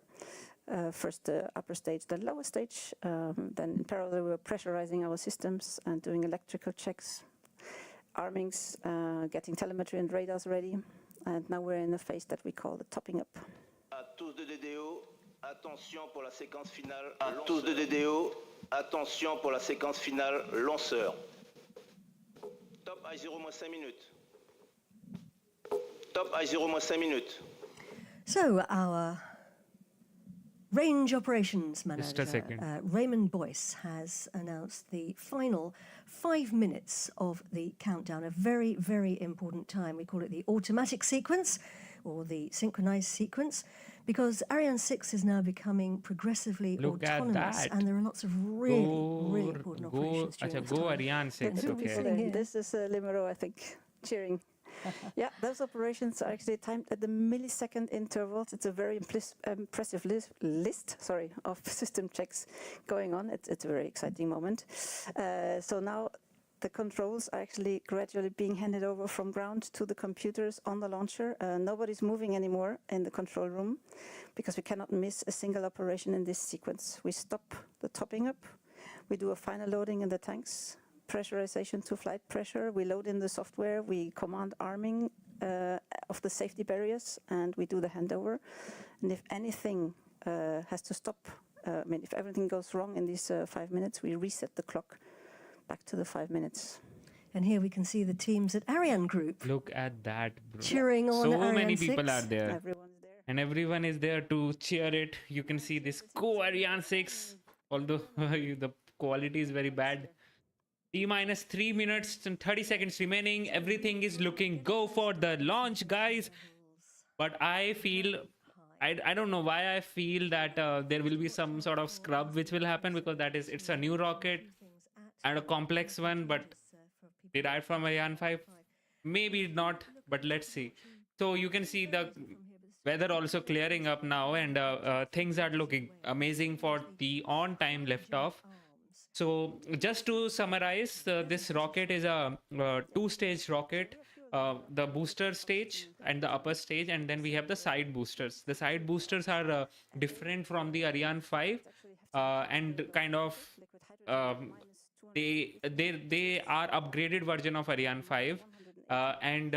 First the upper stage, then lower stage. Then in parallel we were pressurizing our systems and doing electrical checks, armings, getting telemetry and radars ready. And now we're in a phase that we call the topping up. À tous de DDO, attention pour la séquence finale. À tous de DDO, attention pour la séquence finale lanceur. Top I0 moins 5 minutes. Top I0 moins 5 minutes. So our Range Operations Manager, Just a second. Raymond Boyce, has announced the final 5 minutes of the countdown, a very, very important time. We call it the automatic sequence or the synchronized sequence, because Ariane 6 is now becoming progressively autonomous, and there are lots of really important operations during this go time. Ariane 6, okay. This is Limero, I think, cheering. Yeah, those operations are actually timed at the millisecond intervals. It's a very impressive list of system checks going on. It's a very exciting moment. So now the controls are actually gradually being handed over from ground to the computers on the launcher. Nobody's moving anymore in the control room because we cannot miss a single operation in this sequence. We stop the topping up. We do a final loading in the tanks. Pressurization to flight pressure, we load in the software, we command arming of the safety barriers, and we do the handover. And if anything has to stop, if everything goes wrong in these 5 minutes, we reset the clock back to the 5 minutes. And here we can see the teams at Ariane Group. Look at that, bro. Cheering on so Ariane many 6. people are there. Everyone's there. And everyone is there to cheer it. You can see this Go Ariane 6, although the quality is very bad. T-minus 3 minutes and 30 seconds remaining. Everything is looking go for the launch, guys. But I feel, I don't know why I feel that there will be some sort of scrub which will happen, because it's a new rocket and a complex one, but derived from Ariane 5. Maybe not, but let's see. So you can see the weather also clearing up now, and things are looking amazing for the on-time liftoff. So just to summarize, this rocket is a two-stage rocket, the booster stage and the upper stage, and then we have the side boosters. The side boosters are different from the Ariane 5 and kind of they are upgraded version of Ariane 5 and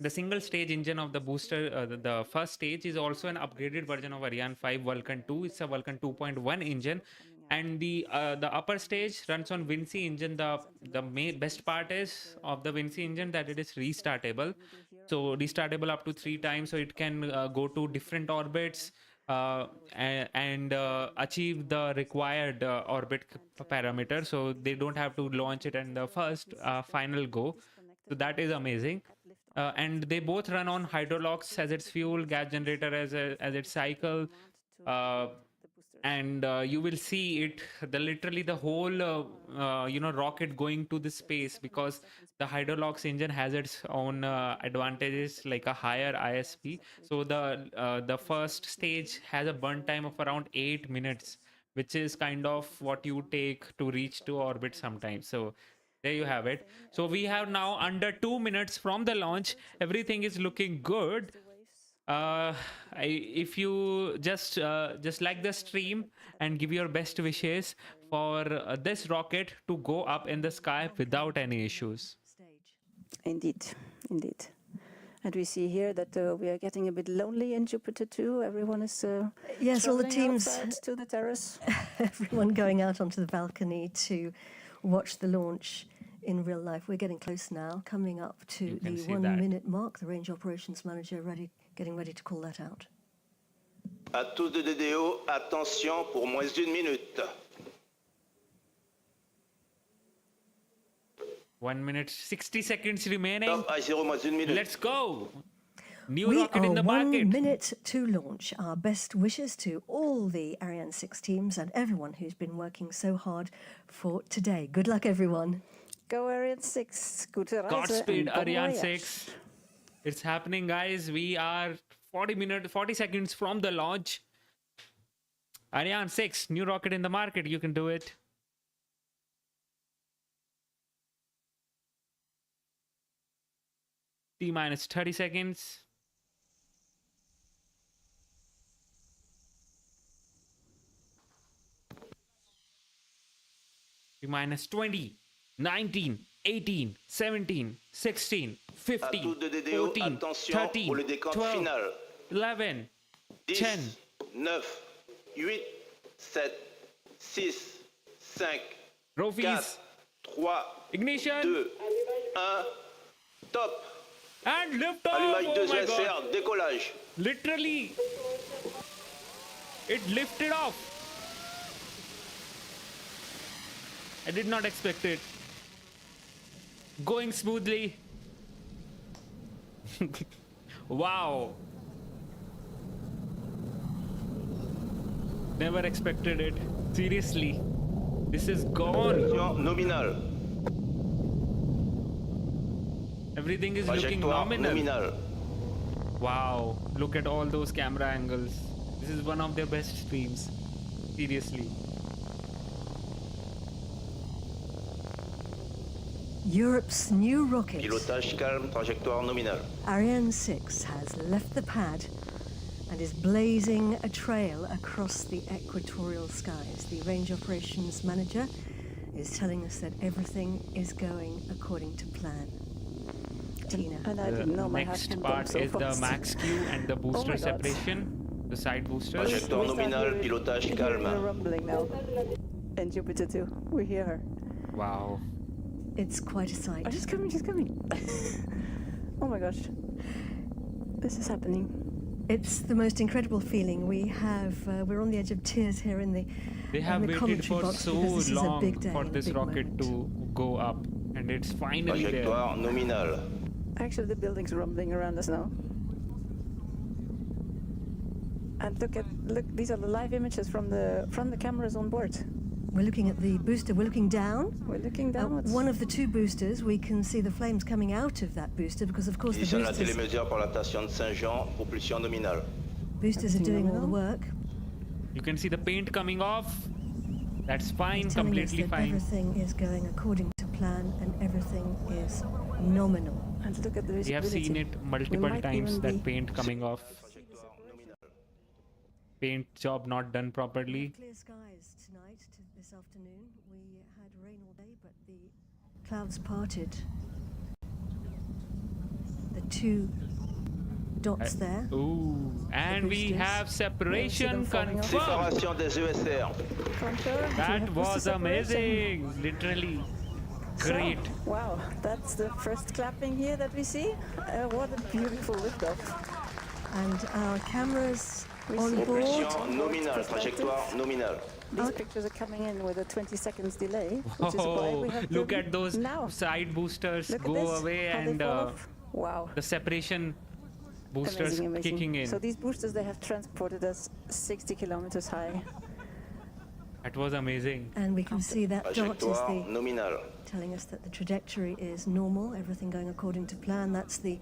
the single stage engine of the booster, the first stage, is also an upgraded version of Ariane 5 Vulcan 2. It's a Vulcan 2.1 engine, and the upper stage runs on Vinci engine. The best part is of the Vinci engine that it is restartable. So restartable up to 3 times, so it can go to different orbits and achieve the required orbit parameter. So they don't have to launch it in the first final go. So that is amazing. And they both run on hydrolox as its fuel, gas generator as its cycle, and you will see it literally the whole rocket going to the space, because the hydrolox engine has its own advantages, like a higher ISP. So the first stage has a burn time of around 8 minutes, which is kind of what you take to reach to orbit sometimes. So there you have it. So we have now under 2 minutes from the launch. Everything is looking good. If you just like the stream and give your best wishes for this rocket to go up in the sky without any issues. Indeed, indeed. And we see here that we are getting a bit lonely in Jupiter too. Everyone is yes, all the teams to the terrace. Everyone going out onto the balcony to watch the launch in real life. We're getting close now, coming up to the 1 minute mark. The range operations manager getting ready to call that out. À tous de DDO, attention pour moins d'1 minute. 1 minute, 60 seconds remaining. Top I0 moins 1 minute. Let's go. New we rocket in the are market. 1 minute to launch. Our best wishes to all the Ariane 6 teams and everyone who's been working so hard for today. Good luck, everyone. Go Ariane 6. Gute Reise. Godspeed, Ariane 6. It's happening, guys. We are 40 seconds from the launch. Ariane 6, new rocket in the market. You can do it. T-minus 30 seconds. T-minus 20, 19, 18, 17, 16, 15, 14, 13, 12, 11, 10, 9, 8, 7, 6, 5, Trophies. 4, 3, Ignition. 2, 1, top. And liftoff. Allumage de Oh my GSR, God. décollage. Literally, it lifted off. I did not expect it. Going smoothly. Wow. Never expected it. Seriously. This is gone. Nominal. Everything is looking nominal. Wow. Look at all those camera angles. This is one of their best streams. Seriously. Europe's new rocket, Pilotage calme, trajectoire nominale. Ariane 6, has left the pad and is blazing a trail across the equatorial skies. The range operations manager is telling us that everything is going according to plan. Tina. And I didn't know my next part is the max Q and the booster separation, the side boosters. Trajectoire nominale, pilotage calme. We're rumbling now. And Jupiter too. We hear her. Wow. It's quite a sight. Oh, she's coming, she's coming. Oh my gosh. This is happening. It's the most incredible feeling. We're on the edge of tears here in the They have waited for so long for this rocket moment. to go up, and it's finally there. Trajectoire nominale. Actually, the building's rumbling around us now. And look, these are the live images from the cameras on board. We're looking at the booster. We're looking down. We're looking downwards. One of the two boosters, we can see the flames coming out of that booster because, of course, the Position la boosters, télémesure pour l'attention de Saint-Jean, propulsion nominale. boosters are doing all the work. You can see the paint coming off. That's fine, Telling us completely that fine. everything is going according to plan and everything is nominal. And look at the We have visibility. seen it multiple might times, even that be- paint coming off. Paint job not done properly. Clear skies tonight, this afternoon. We had rain all day, but the clouds parted. The two dots there. Ooh, and we boosters. have separation falling off. confirmed. Séparation des ESR. Confirmed. We That have was booster separation. amazing. Literally great. So, wow, that's the first clapping here that we see. What a beautiful liftoff. And our cameras on board. Propulsion nominale, trajectoire nominale. These pictures are coming in with a 20 seconds delay, which is why Oh, we have look them at those now. side boosters Look at go this, away, how they and fall off. Wow. the separation boosters Amazing, amazing. kicking in. So these boosters, they have transported us 60 kilometers high. That was amazing. And we can see that dot is Trajectoire the nominale. telling us that the trajectory is normal, everything going according to plan. That's the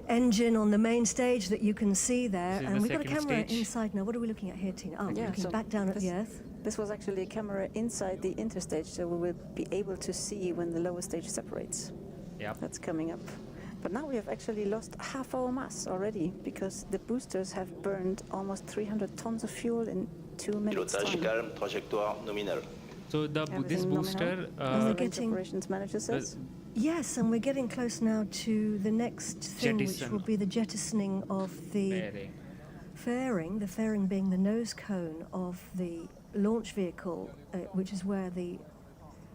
engine on the main stage that you can see there. This is And the we've got a second camera stage. inside now. What are we looking at here, Tina? Oh, we're looking so back down at the this- Earth. This was actually a camera inside the interstage, so we will be able to see when the lower stage separates. Yep. That's coming up. But now we have actually lost half our mass already because the boosters have burned almost 300 tons of fuel in 2 minutes Pilotage time. calme, trajectoire nominale. So this booster, operations manager says. Yes, and we're getting close now to the next thing, which will be the jettisoning of the fairing. The fairing being the nose cone of the launch vehicle, which is where the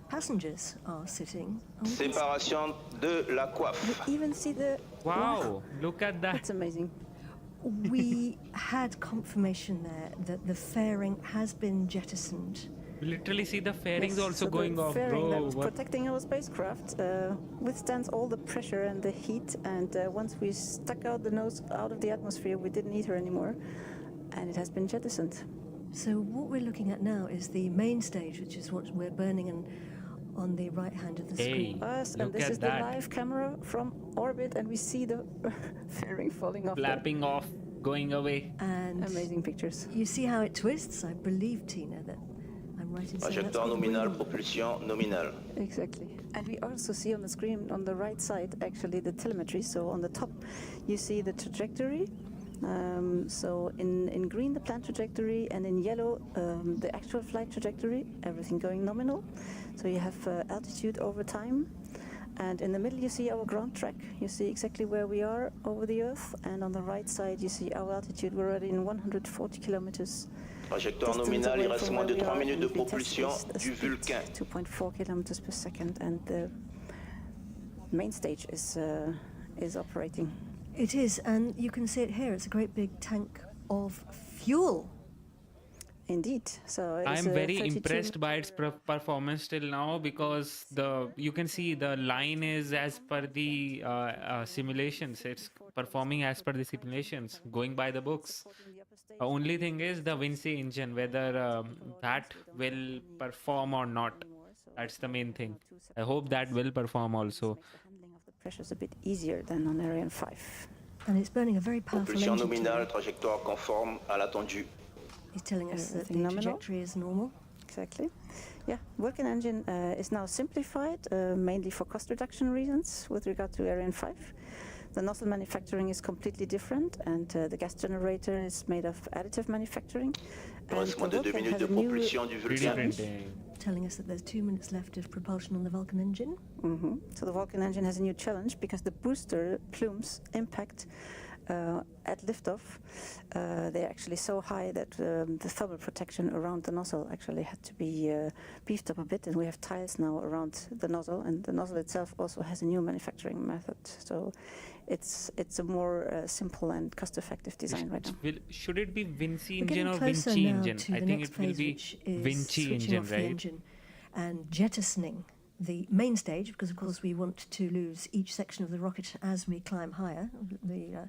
passengers are sitting. Séparation de la coiffe. You even see the... Wow, look at that. That's amazing. We had confirmation there that the fairing has been jettisoned. We literally see the fairings also so going off, fairing bro. That's protecting our spacecraft withstands all the pressure and the heat, and once we stuck out the nose out of the atmosphere, we didn't need her anymore, and it has been jettisoned. So what we're looking at now is the main stage, which is what we're burning on the right hand of the screen. And this is the live camera from orbit, and we see the fairing falling off. Flapping off, going away. And amazing pictures. You see how it twists? I believe, Tina, that I'm right in saying that's Trajectoire nominale, propulsion nominale. Exactly. And we also see on the screen on the right side actually the telemetry. So on the top you see the trajectory. So in green the planned trajectory, and in yellow the actual flight trajectory, everything going nominal. So you have altitude over time, and in the middle you see our ground track. You see exactly where we are over the Earth, and on the right side you see our altitude. We're already in 140 kilometers. Trajectoire nominale, il reste moins de 3 minutes de propulsion du Vulcain. 2.4 kilometers per second, and the main stage is operating. It is, and you can see it here. It's a great big tank of fuel. Indeed. So I'm very impressed by its performance till now, because you can see the line is as per the simulations. It's performing as per the simulations, going by the books. Only thing is the Vinci engine, whether that will perform or not. That's the main thing. I hope that will perform also. Pressure is a bit easier than on Ariane 5. And it's burning a very powerful Propulsion engine. nominale, trajectoire conforme à l'attendu. He's telling us that the trajectory is normal. Exactly. Yeah, Vulcan engine is now simplified, mainly for cost reduction reasons with regard to Ariane 5. The nozzle manufacturing is completely different, and the gas generator is made of additive manufacturing. And the Vulcan has a new telling us that there's 2 minutes left of propulsion on the Vulcan engine. So the Vulcan engine has a new challenge because the booster plumes impact at liftoff. They're actually so high that the thermal protection around the nozzle actually had to be beefed up a bit, and we have tiles now around the nozzle, and the nozzle itself also has a new manufacturing method. So it's a more simple and cost-effective design right now. Should it be Vinci engine or Vinci engine? I think it will be Vinci engine, right? Engine and jettisoning the main stage, because of course we want to lose each section of the rocket as we climb higher. The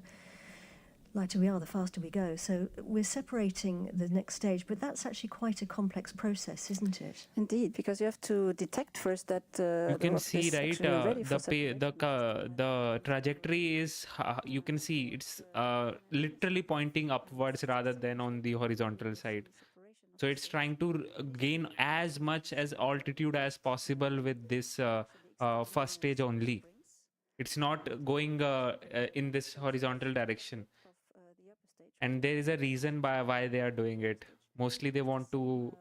lighter we are, the faster we go. So we're separating the next stage, but that's actually quite a complex process, isn't it? Indeed, because you have to detect first that you can see, right, the trajectory is, you can see it's literally pointing upwards rather than on the horizontal side. So it's trying to gain as much as altitude as possible with this first stage only. It's not going in this horizontal direction. And there is a reason why they are doing it. Mostly they want to,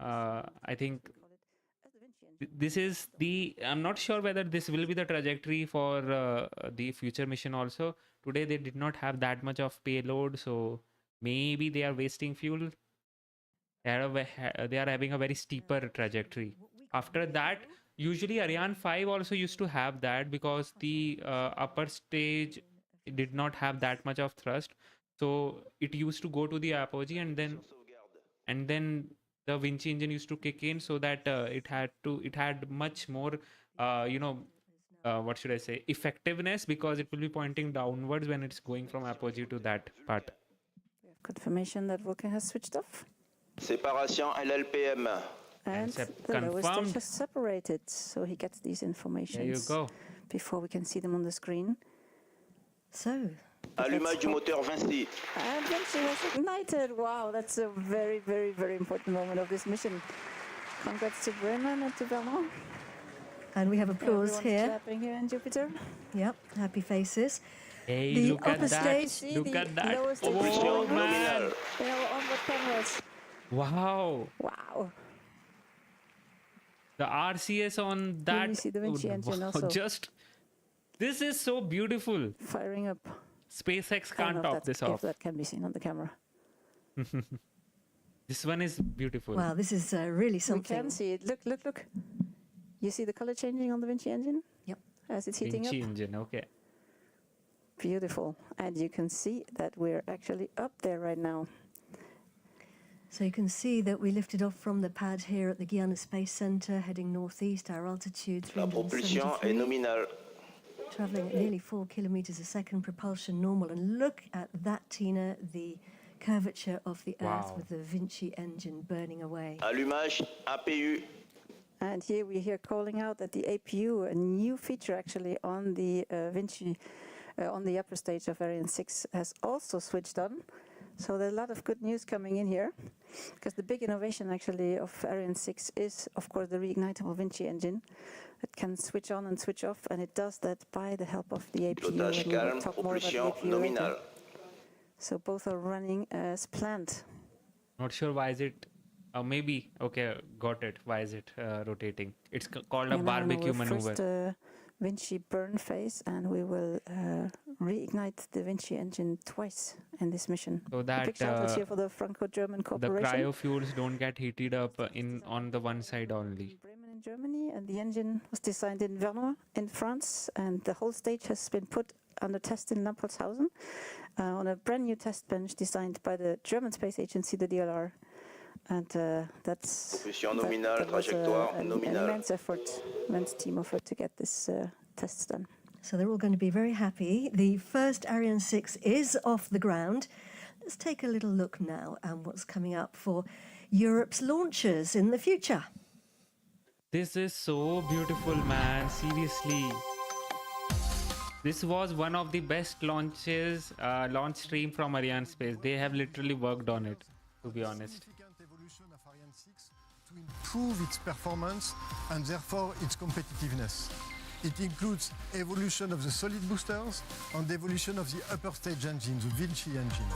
I think, this is the, I'm not sure whether this will be the trajectory for the future mission also. Today they did not have that much of payload, so maybe they are wasting fuel. They are having a very steeper trajectory. After that, usually Ariane 5 also used to have that, because the upper stage did not have that much of thrust. So it used to go to the apogee, and then the Vinci engine used to kick in, so that it had much more, what should I say, effectiveness, because it will be pointing downwards when it's going from apogee to that part. We have confirmation that Vulcan has switched off. Séparation LLPM. And the lowest stage has separated, so he gets these informations. There you go. Before we can see them on the screen. So. Allumage du moteur Vinci. And Vinci has ignited. Wow, that's a very, very, very important moment of this mission. Congrats to Brennan and to Bernard. And we have applause here. Clapping here in Jupiter. Yep, happy faces. Hey, the look at that. stage, Look at that. Oh, man. In our onboard cameras. Wow. Wow. The RCS on that. Here we see the Vinci engine also. This is so beautiful. Firing up. SpaceX can't top this off. If that can be seen on the camera. This one is beautiful. Wow, this is really something. We can see it. Look. You see the color changing on the Vinci engine? Yep. As it's heating up? Vinci engine, okay. Beautiful. And you can see that we're actually up there right now. So you can see that we lifted off from the pad here at the Guiana Space Center, heading northeast, our altitude 373. Traveling at nearly 4 kilometers a second, propulsion normal. And look at that, Tina, the curvature of the Earth with the Vinci engine burning away. Allumage APU. And here we hear calling out that the APU, a new feature actually on the Vinci, on the upper stage of Ariane 6, has also switched on. So there's a lot of good news coming in here, because the big innovation actually of Ariane 6 is, of course, the reignitable Vinci engine. It can switch on and switch off, and it does that by the help of the APU. Pilotage calme, propulsion nominale. So both are running as planned. Not sure why is it, maybe, okay, got it. Why is it rotating? It's called a barbecue maneuver. First, Vinci burn phase, and we will reignite the Vinci engine twice in this mission. So that big shout out here for the Franco-German cooperation. The cryofuels don't get heated up on the one side only. Bremen in Germany, and the engine was designed in Vernois in France, and the whole stage has been put under test in Lampertshausen on a brand new test bench designed by the German space agency, the DLR. And that's an immense effort, immense team effort to get this tests done. So they're all going to be very happy. The first Ariane 6 is off the ground. Let's take a little look now at what's coming up for Europe's launches in the future. This is so beautiful, man. Seriously. This was one of the best launches, launch stream from Arianespace. They have literally worked on it, to be honest. To improve its performance and therefore its competitiveness. It includes evolution of the solid boosters and evolution of the upper stage engine, the Vinci engine.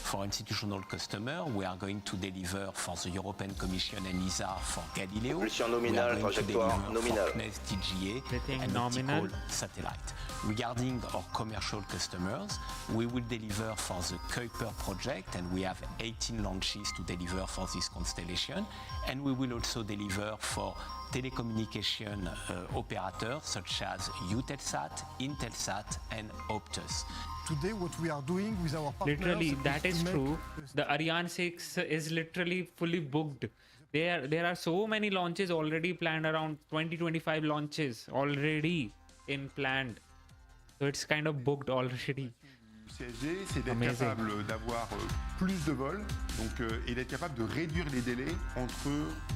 For institutional customer, we are going to deliver for the European Commission and ESA for Galileo. Propulsion nominale, trajectoire nominale. TGA and optical satellite. Regarding our commercial customers, we will deliver for the Kuiper project, and we have 18 launches to deliver for this constellation. And we will also deliver for telecommunication operators such as Eutelsat, Intelsat, and Optus. Today, what we are doing with our partners... Literally, that is true. The Ariane 6 is literally fully booked. There are so many launches already planned, around 20-25 launches already planned. So it's kind of booked already. CSG, c'est d'être capable d'avoir plus de vols et d'être capable de réduire les délais entre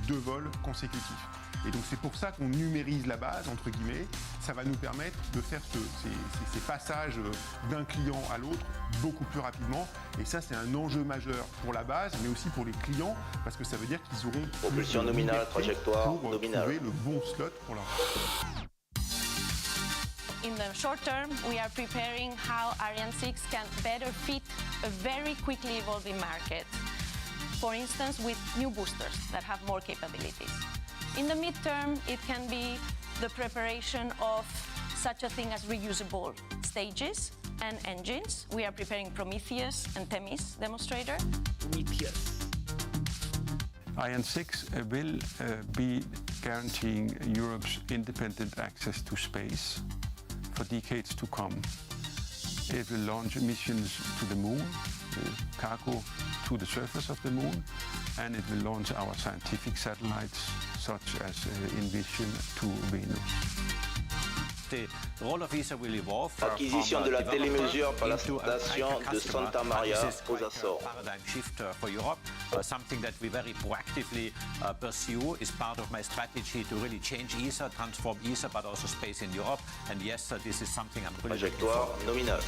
deux vols consécutifs. Et donc c'est pour ça qu'on numérise la base, entre guillemets. Ça va nous permettre de faire ces passages d'un client à l'autre beaucoup plus rapidement. Et ça, c'est un enjeu majeur pour la base, mais aussi pour les clients, parce que ça veut dire qu'ils auront propulsion nominale, trajectoire nominale. Trouver le bon slot pour leur... In the short term, we are preparing how Ariane 6 can better fit a very quickly evolving market. For instance, with new boosters that have more capabilities. In the midterm, it can be the preparation of such a thing as reusable stages and engines. We are preparing Prometheus and Themis demonstrator. Prometheus. Ariane 6 will be guaranteeing Europe's independent access to space for decades to come. It will launch missions to the moon, cargo to the surface of the moon, and it will launch our scientific satellites, such as Envision to Venus. The role of ESA will evolve. Acquisition de la télémesure par la station de Santa Maria aux Açores. Paradigm shift for Europe, something that we very proactively pursue is part of my strategy to really change ESA, transform ESA, but also space in Europe. And yes, this is something I'm really looking trajectoire forward. nominale.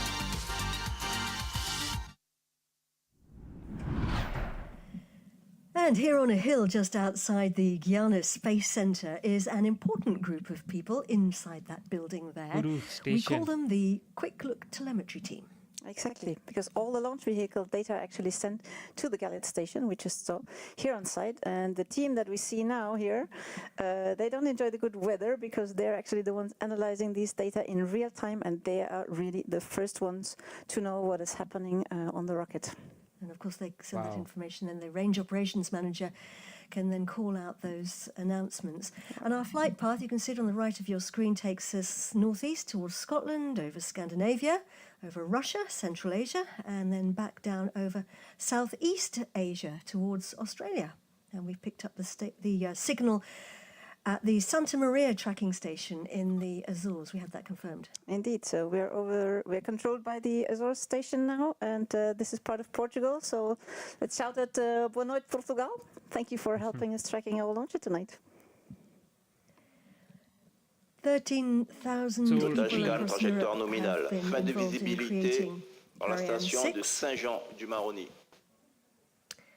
And here on a hill just outside the Guiana Space Center is an important group of people inside that building there. We call them the Quick Look Telemetry Team. Exactly, because all the launch vehicle data are actually sent to the Galliot station, which is so here on site. And the team that we see now here, they don't enjoy the good weather because they're actually the ones analyzing these data in real time, and they are really the first ones to know what is happening on the rocket. And of course, they send that information, and the range operations manager can then call out those announcements. And our flight path, you can see it on the right of your screen, takes us northeast towards Scotland, over Scandinavia, over Russia, Central Asia, and then back down over Southeast Asia towards Australia. And we've picked up the signal at the Santa Maria tracking station in the Azores. We have that confirmed. Indeed. So we're controlled by the Azores station now, and this is part of Portugal. So let's shout at Boa noite, Portugal. Thank you for helping us tracking our launcher tonight. 13,000 people across trajectoire nominale. Fin de involved in visibilité creating par la Ariane station de 6. Saint-Jean-du-Maroni.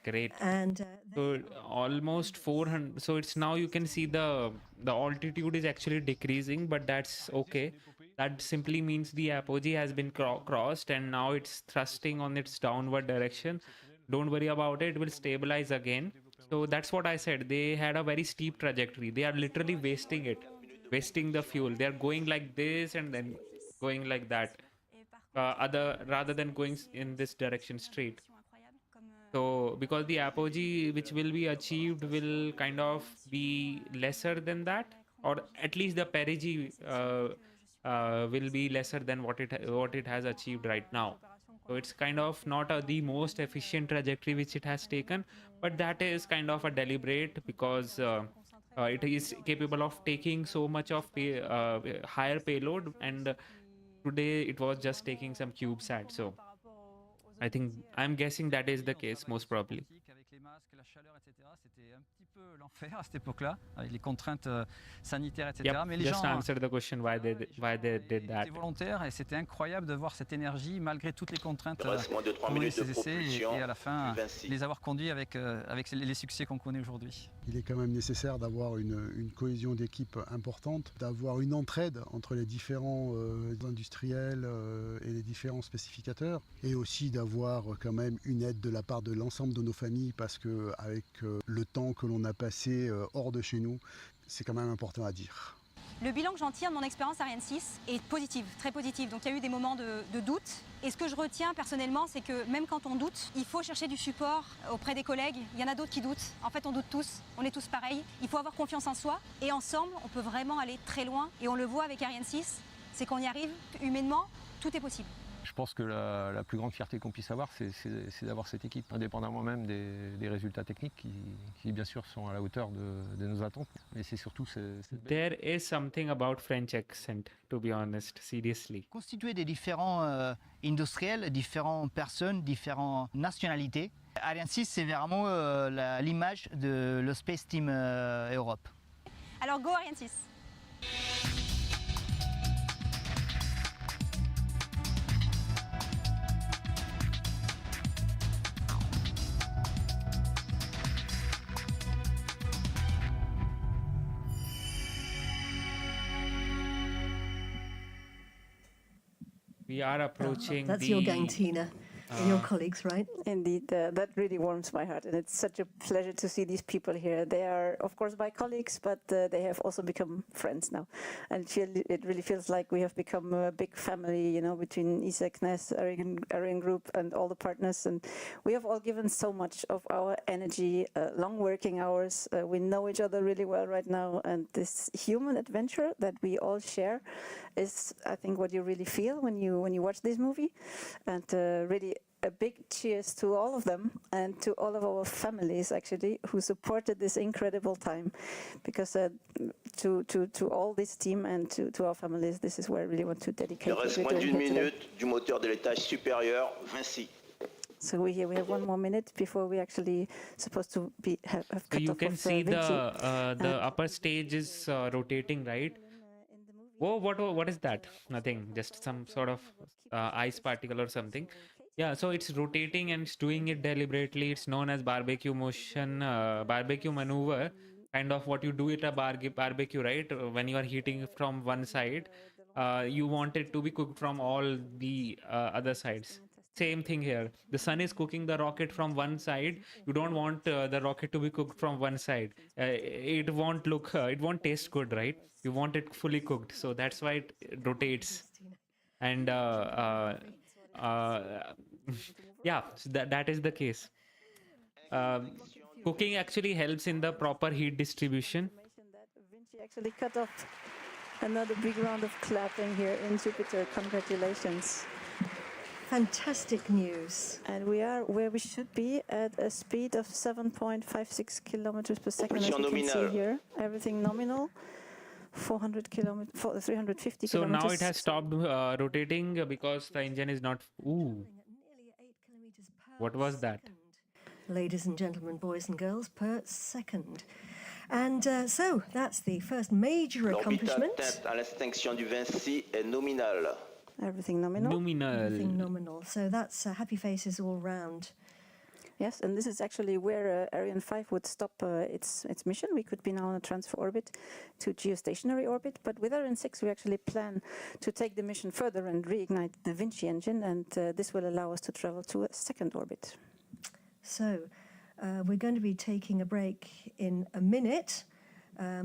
Great. And so almost 400. So it's now you can see the altitude is actually decreasing, but that's okay. That simply means the apogee has been crossed, and now it's thrusting on its downward direction. Don't worry about it. It will stabilize again. So that's what I said. They had a very steep trajectory. They are literally wasting it, wasting the fuel. They are going like this and then going like that, rather than going in this direction straight. So because the apogee which will be achieved will kind of be lesser than that, or at least the perigee will be lesser than what it has achieved right now. So it's kind of not the most efficient trajectory which it has taken, but that is kind of a deliberate, because it is capable of taking so much of higher payload, and today it was just taking some CubeSat. So I'm guessing that is the case, most probably. L'enfer à cette époque-là, avec les contraintes sanitaires, etc. Yep, mais les just gens answer the question why they did that. étaient volontaires, et c'était incroyable de voir cette énergie malgré toutes les contraintes Moins de 3 pour mener minutes de ces essais, propulsion, et à la fin Vinci. les avoir conduits avec les succès qu'on connaît aujourd'hui. Il est quand même nécessaire d'avoir une cohésion d'équipe importante, d'avoir une entraide entre les différents industriels et les différents spécificateurs, et aussi d'avoir quand même une aide de la part de l'ensemble de nos familles, parce que avec le temps que l'on a passé hors de chez nous, c'est quand même important à dire. Le bilan que j'en tire de mon expérience Ariane 6 est positif, très positif. Donc il y a eu des moments de doute. Et ce que je retiens personnellement, c'est que même quand on doute, il faut chercher du support auprès des collègues. Il y en a d'autres qui doutent. En fait, on doute tous. On est tous pareils. Il faut avoir confiance en soi. Et ensemble, on peut vraiment aller très loin. Et on le voit avec Ariane 6, c'est qu'on y arrive humainement, tout est possible. Je pense que la plus grande fierté qu'on puisse avoir, c'est d'avoir cette équipe, indépendamment même des résultats techniques qui bien sûr sont à la hauteur de nos attentes. Mais c'est surtout... There is something about French accent, to be honest, seriously. Constitué des différents industriels, différentes personnes, différentes nationalités. Ariane 6, c'est vraiment l'image de le Space Team Europe. Alors go Ariane 6. We are approaching That's your gang, Tina. And your colleagues, right? Indeed, that really warms my heart, and it's such a pleasure to see these people here. They are, of course, my colleagues, but they have also become friends now, and it really feels like we have become a big family, you know, between ISEC, NES, Ariane Group, and all the partners, and we have all given so much of our energy, long working hours. We know each other really well right now, and this human adventure that we all share is, I think, what you really feel when you watch this movie, and really. A big cheers to all of them and to all of our families, actually, who supported this incredible time. Because to all this team and to our families, this is where I really want to dedicate. Il reste moins d'une minute du moteur de l'étage supérieur, Vinci. So we have 1 more minute before we actually supposed to have cut So you off can of, see Vinci. the upper stage is rotating, right? Whoa, what is that? Nothing, just some sort of ice particle or something. Yeah, so it's rotating and it's doing it deliberately. It's known as barbecue motion, barbecue maneuver, kind of what you do at a barbecue, right? When you are heating from one side, you want it to be cooked from all the other sides. Same thing here. The sun is cooking the rocket from one side. You don't want the rocket to be cooked from one side. It won't look, it won't taste good, right? You want it fully cooked. So that's why it rotates. And yeah, so that is the case. Cooking actually helps in the proper heat distribution. Vinci actually cut off another big round of clapping here in Jupiter. Congratulations. Fantastic news. And we are where we should be at a speed of 7.56 kilometers per second, as you can see here. Everything nominal. 400 kilometers, 350 so kilometers. So now it has stopped rotating because the engine is not... Ooh. What was that? Ladies and gentlemen, boys and girls, per second. And so that's the first major accomplishment. L'orbite à l'extinction du Vinci est nominale. Everything nominal. Everything nominal. So that's happy faces all round. Yes, and this is actually where Ariane 5 would stop its mission. We could be now on a transfer orbit to geostationary orbit, but with Ariane 6 we actually plan to take the mission further and reignite the Vinci engine, and this will allow us to travel to a second orbit. So we're going to be taking a break in a minute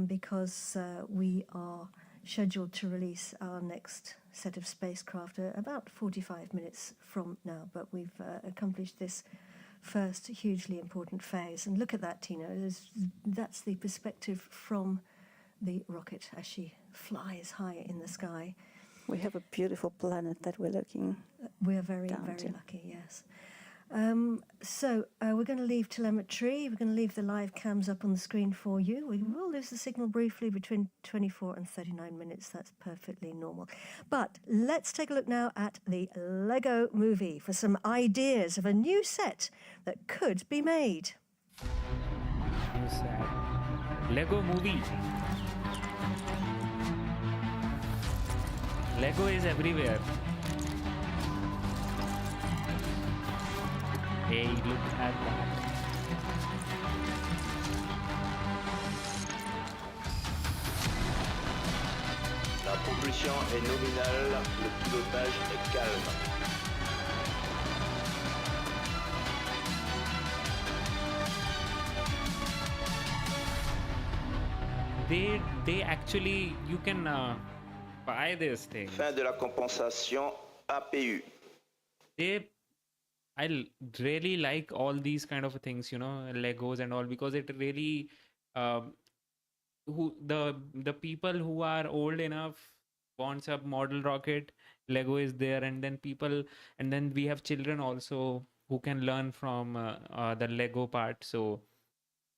because we are scheduled to release our next set of spacecraft about 45 minutes from now, but we've accomplished this first hugely important phase. And look at that, Tina. That's the perspective from the rocket as she flies high in the sky. We have a beautiful planet that we're looking. We're very, very lucky, yes. So we're going to leave telemetry. We're going to leave the live cams up on the screen for you. We will lose the signal briefly between 24 and 39 minutes. That's perfectly normal. But let's take a look now at the Lego movie for some ideas of a new set that could be made. New set. Lego movie. Lego is everywhere. Hey, look at that. La propulsion est nominale, le pilotage est calme. They actually, you can buy this thing. Fin de la compensation APU. I really like all these kind of things, you know, Legos and all, because it really, the people who are old enough wants a model rocket, Lego is there, and then we have children also who can learn from the Lego part. So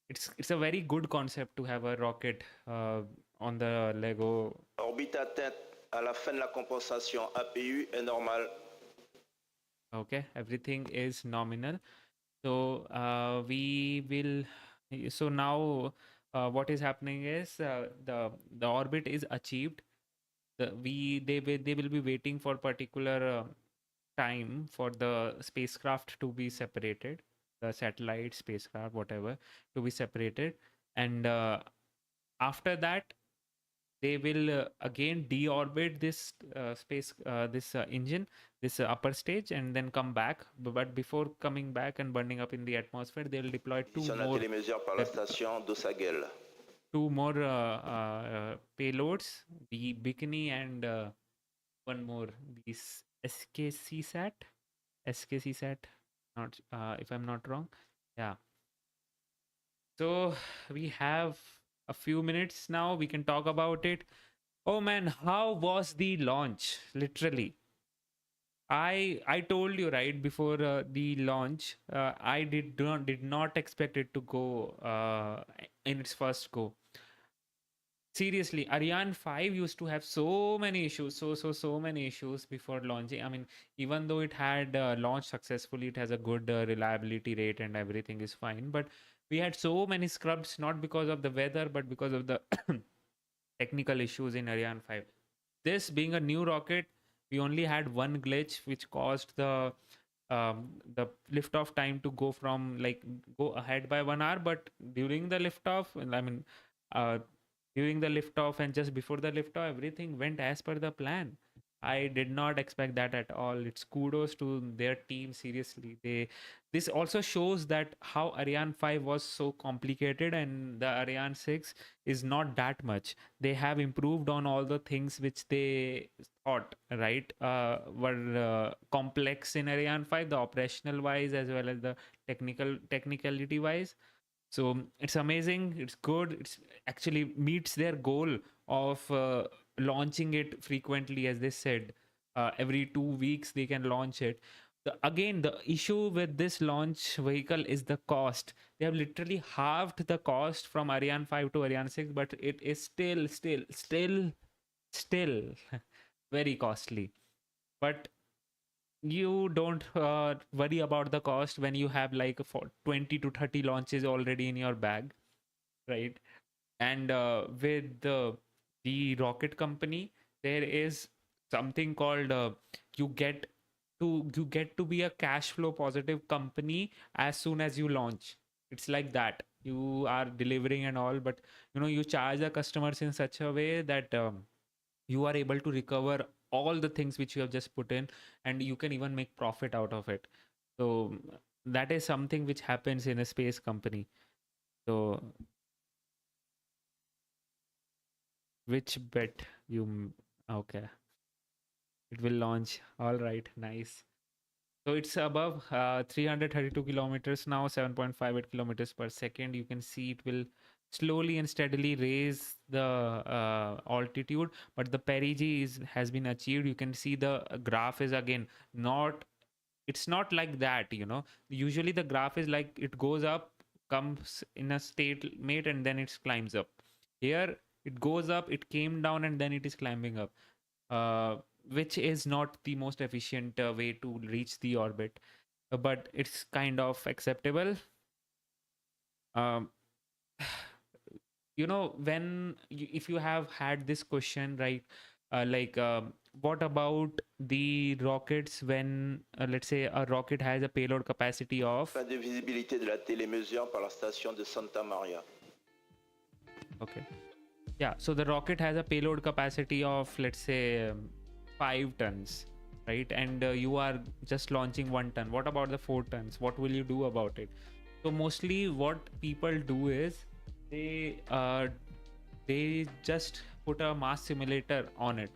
it's a very good concept to have a rocket on the Lego. Orbite atteinte à la fin de la compensation APU est normale. Okay, everything is nominal. So we will. So now what is happening is the orbit is achieved. They will be waiting for particular time for the spacecraft to be separated, the satellite, spacecraft, whatever, to be separated, and after that they will again deorbit this engine, this upper stage, and then come back. But before coming back and burning up in the atmosphere, they will deploy two more payloads, the Bikini and one more, this SKC sat, not if I'm not wrong. Yeah. So we have a few minutes now. We can talk about it. Oh man, how was the launch? Literally, I told you right before the launch, I did not expect it to go in its first go. Seriously, Ariane 5 used to have so many issues, so many issues before launching. I mean, even though it had launched successfully, it has a good reliability rate and everything is fine. But we had so many scrubs, not because of the weather, but because of the technical issues in Ariane 5. This being a new rocket, we only had one glitch which caused the liftoff time to go ahead by 1 hour. But during the liftoff, I mean, during the liftoff and just before the liftoff, everything went as per the plan. I did not expect that at all. It's kudos to their team. Seriously, this also shows that how Ariane 5 was so complicated and the Ariane 6 is not that much. They have improved on all the things which they thought were complex in Ariane 5, the operational wise as well as the technicality wise. So it's amazing. It's good. It's actually meets their goal of launching it frequently, as they said. Every 2 weeks they can launch it. Again, the issue with this launch vehicle is the cost. They have literally halved the cost from Ariane 5 to Ariane 6, but it is still very costly. But you don't worry about the cost when you have like 20 to 30 launches already in your bag, right? And with the rocket company, there is something called you get to be a cash flow positive company as soon as you launch. It's like that. You are delivering and all, but you charge the customers in such a way that you are able to recover all the things which you have just put in, and you can even make profit out of it. So that is something which happens in a space company. So which bet you okay, it will launch. All right, nice. So it's above 332 kilometers now, 7.58 kilometers per second. You can see it will slowly and steadily raise the altitude, but the perigee has been achieved. You can see the graph is again it's not like that. Usually the graph is like it goes up, comes in a stalemate, and then it climbs up. Here it goes up, it came down, and then it is climbing up, which is not the most efficient way to reach the orbit, but it's kind of acceptable. If you have had this question, right, what about the rockets when let's say a rocket has a payload capacity of Fin de visibilité de la télémesure par la station de Santa Maria. Okay, yeah, so the rocket has a payload capacity of, let's say, 5 tons, right? And you are just launching 1 ton. What about the 4 tons? What will you do about it? So mostly what people do is they just put a mass simulator on it,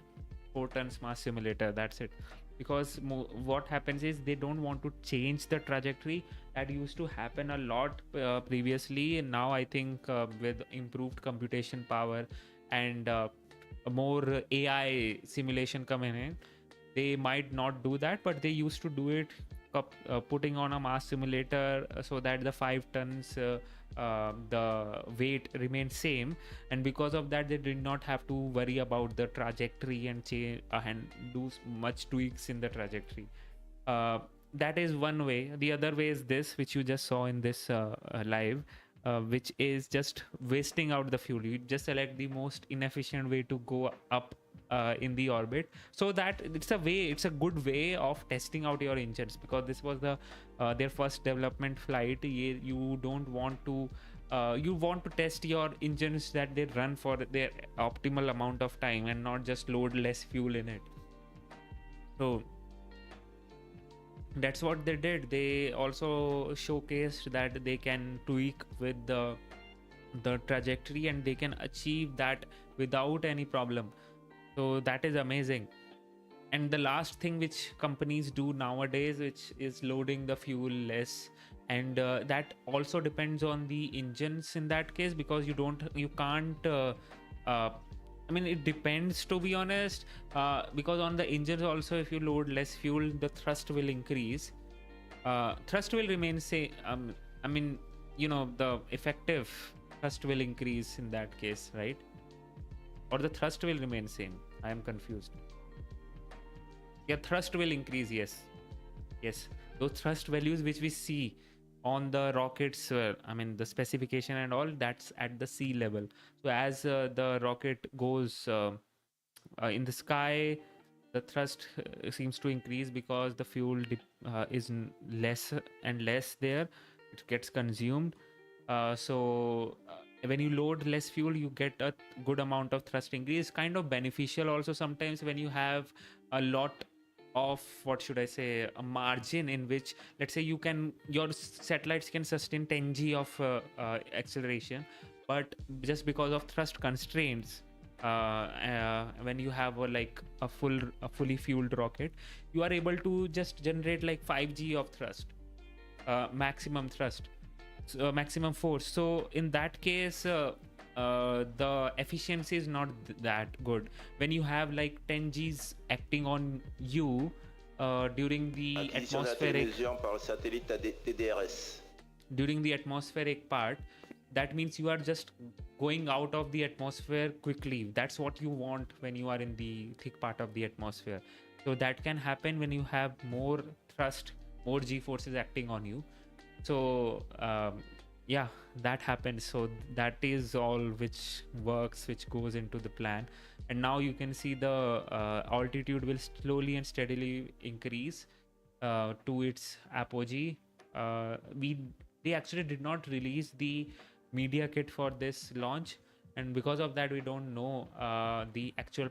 4 tons mass simulator, that's it. Because what happens is they don't want to change the trajectory. That used to happen a lot previously, and now I think with improved computation power and more AI simulation coming in, they might not do that, but they used to do it putting on a mass simulator so that the 5 tons the weight remains same, and because of that they did not have to worry about the trajectory and change and do much tweaks in the trajectory. That is one way. The other way is this, which you just saw in this live, which is just wasting out the fuel. You just select the most inefficient way to go up in the orbit, so that it's a good way of testing out your engines, because this was their first development flight. You don't want to you want to test your engines that they run for their optimal amount of time and not just load less fuel in it. So that's what they did. They also showcased that they can tweak with the trajectory, and they can achieve that without any problem. So that is amazing. And the last thing which companies do nowadays, which is loading the fuel less, and that also depends on the engines in that case, because you can't I mean, it depends, to be honest, because on the engines also, if you load less fuel, the thrust will increase. Thrust will remain same. I mean, the effective thrust will increase in that case, right? Or the thrust will remain same. I am confused. Yeah, thrust will increase. Yes. Those thrust values which we see on the rockets, I mean the specification and all, that's at the sea level. So as the rocket goes in the sky, the thrust seems to increase because the fuel is less and less there. It gets consumed. So when you load less fuel, you get a good amount of thrust increase. It's kind of beneficial also sometimes when you have a lot of, what should I say, a margin in which, let's say, your satellites can sustain 10 g of acceleration, but just because of thrust constraints, when you have a fully fueled rocket, you are able to just generate like 5 g of thrust, maximum thrust, maximum force. So in that case, the efficiency is not that good when you have like 10 Gs acting on you during the atmospheric part. That means you are just going out of the atmosphere quickly. That's what you want when you are in the thick part of the atmosphere. So that can happen when you have more thrust, more G forces acting on you. So yeah, that happens. So that is all which works, which goes into the plan. And now you can see the altitude will slowly and steadily increase to its apogee. They actually did not release the media kit for this launch, and because of that we don't know the actual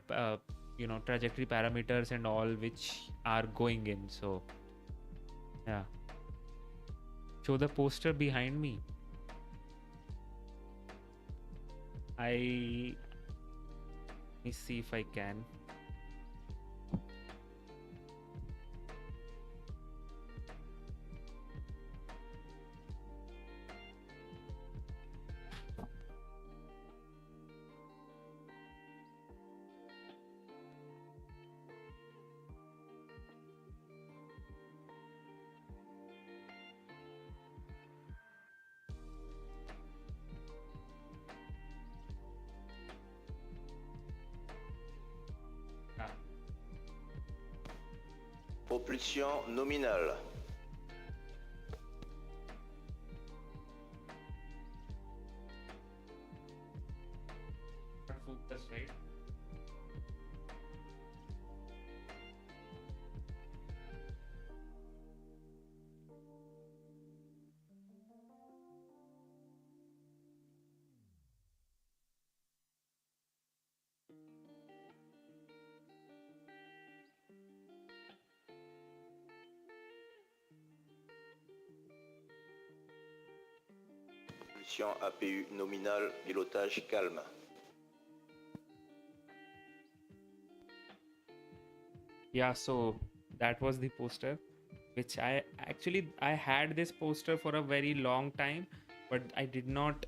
trajectory parameters and all which are going in. So yeah, show the poster behind me. Let me see if I can. Propulsion nominale. Focus, right? Propulsion APU nominale, pilotage calme. Yeah, so that was the poster, which I had this poster for a very long time, but I did not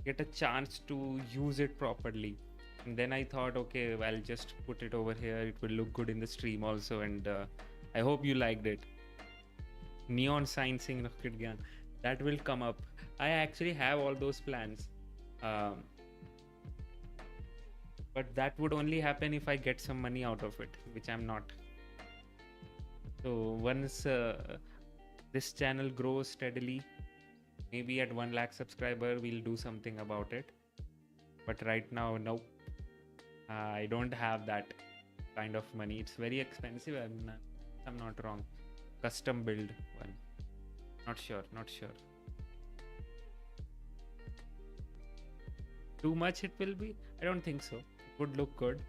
get a chance to use it properly. And then I thought, okay, well, I'll just put it over here. It will look good in the stream also, and I hope you liked it. Neon sign saying Rocket Gyan. That will come up. I actually have all those plans. But that would only happen if I get some money out of it, which I'm not. So once this channel grows steadily, maybe at 1 lakh subscriber, we'll do something about it. But right now, no. I don't have that kind of money. It's very expensive. I'm not wrong. Custom build one. Not sure. Too much it will be? I don't think so. It would look good.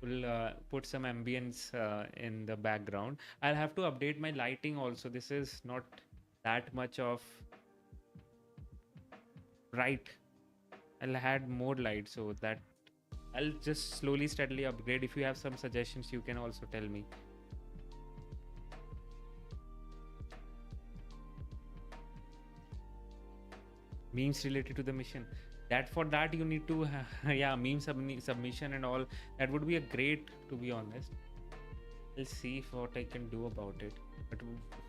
We'll put some ambience in the background. I'll have to update my lighting also. This is not that much of bright. I'll add more light so that I'll just slowly, steadily upgrade. If you have some suggestions, you can also tell me. Memes related to the mission. For that you need to yeah, meme submission and all. That would be a great, to be honest. I'll see what I can do about it. But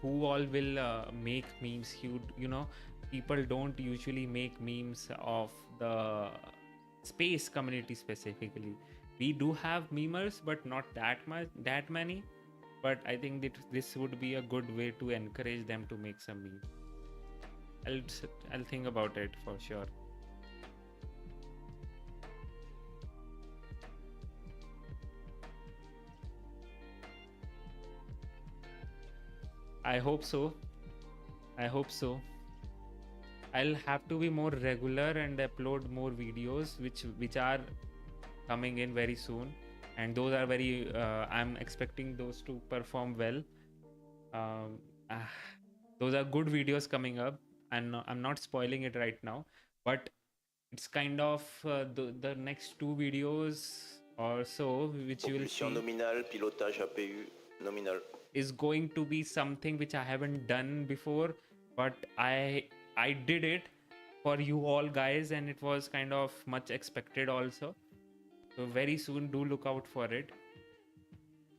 who all will make memes? You know, people don't usually make memes of the space community specifically. We do have memers, but not that many. But I think that this would be a good way to encourage them to make some memes. I'll think about it for sure. I hope so. I'll have to be more regular and upload more videos which are coming in very soon, and those are very I'm expecting those to perform well. Those are good videos coming up, and I'm not spoiling it right now, but it's kind of the next 2 videos or so which you will see nominal, pilotage APU nominal is going to be something which I haven't done before, but I did it for you all guys, and it was kind of much expected also. So very soon, do look out for it.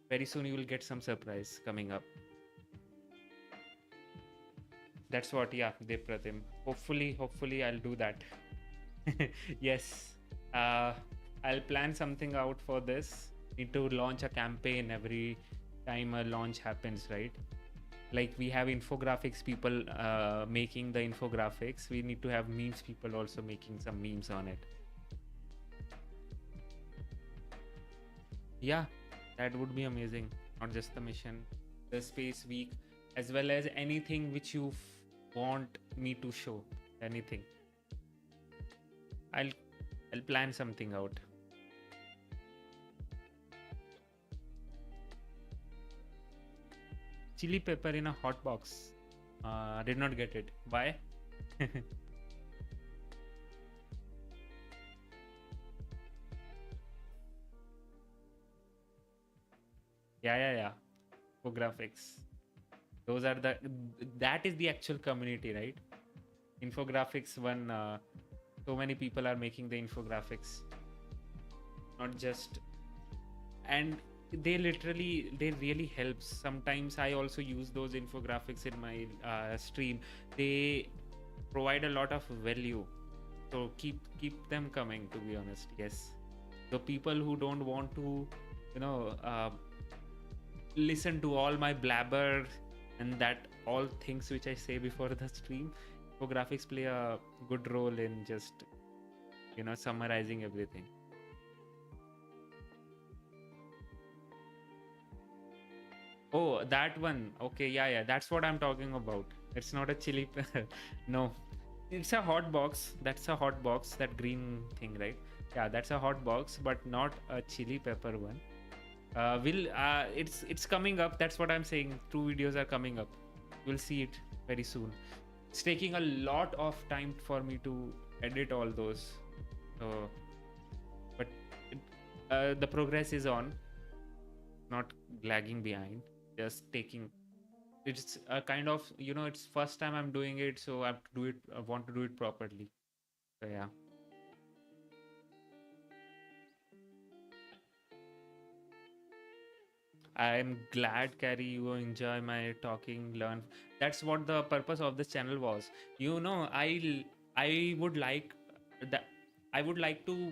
Very soon you will get some surprise coming up. That's what, yeah, Depratim. Hopefully I'll do that. Yes. I'll plan something out for this. Need to launch a campaign every time a launch happens, right? Like we have infographics people making the infographics. We need to have memes people also making some memes on it. Yeah, that would be amazing. Not just the mission, the space week, as well as anything which you want me to show. Anything. I'll plan something out. Chili pepper in a hot box. Did not get it. Why? Yeah. Infographics. Those are that is the actual community, right? Infographics one. So many people are making the infographics. Not just, and they really help. Sometimes I also use those infographics in my stream. They provide a lot of value, so keep them coming, to be honest. Yes, the people who don't want to listen to all my blabber and that all things which I say before the stream, infographics play a good role in just summarizing everything. Oh, that one. Okay, yeah, that's what I'm talking about. It's not a chili pepper. No, it's a hot box. That's a hot box, that green thing, right? Yeah, that's a hot box, but not a chili pepper one. It's coming up. That's what I'm saying. 2 videos are coming up. We'll see it very soon. It's taking a lot of time for me to edit all those. But the progress is on. Not lagging behind. Just taking. It's a kind of it's first time I'm doing it, so I have to do it. I want to do it properly. So yeah. I'm glad, Carrie, you enjoy my talking, learn. That's what the purpose of this channel was. I would like that. I would like to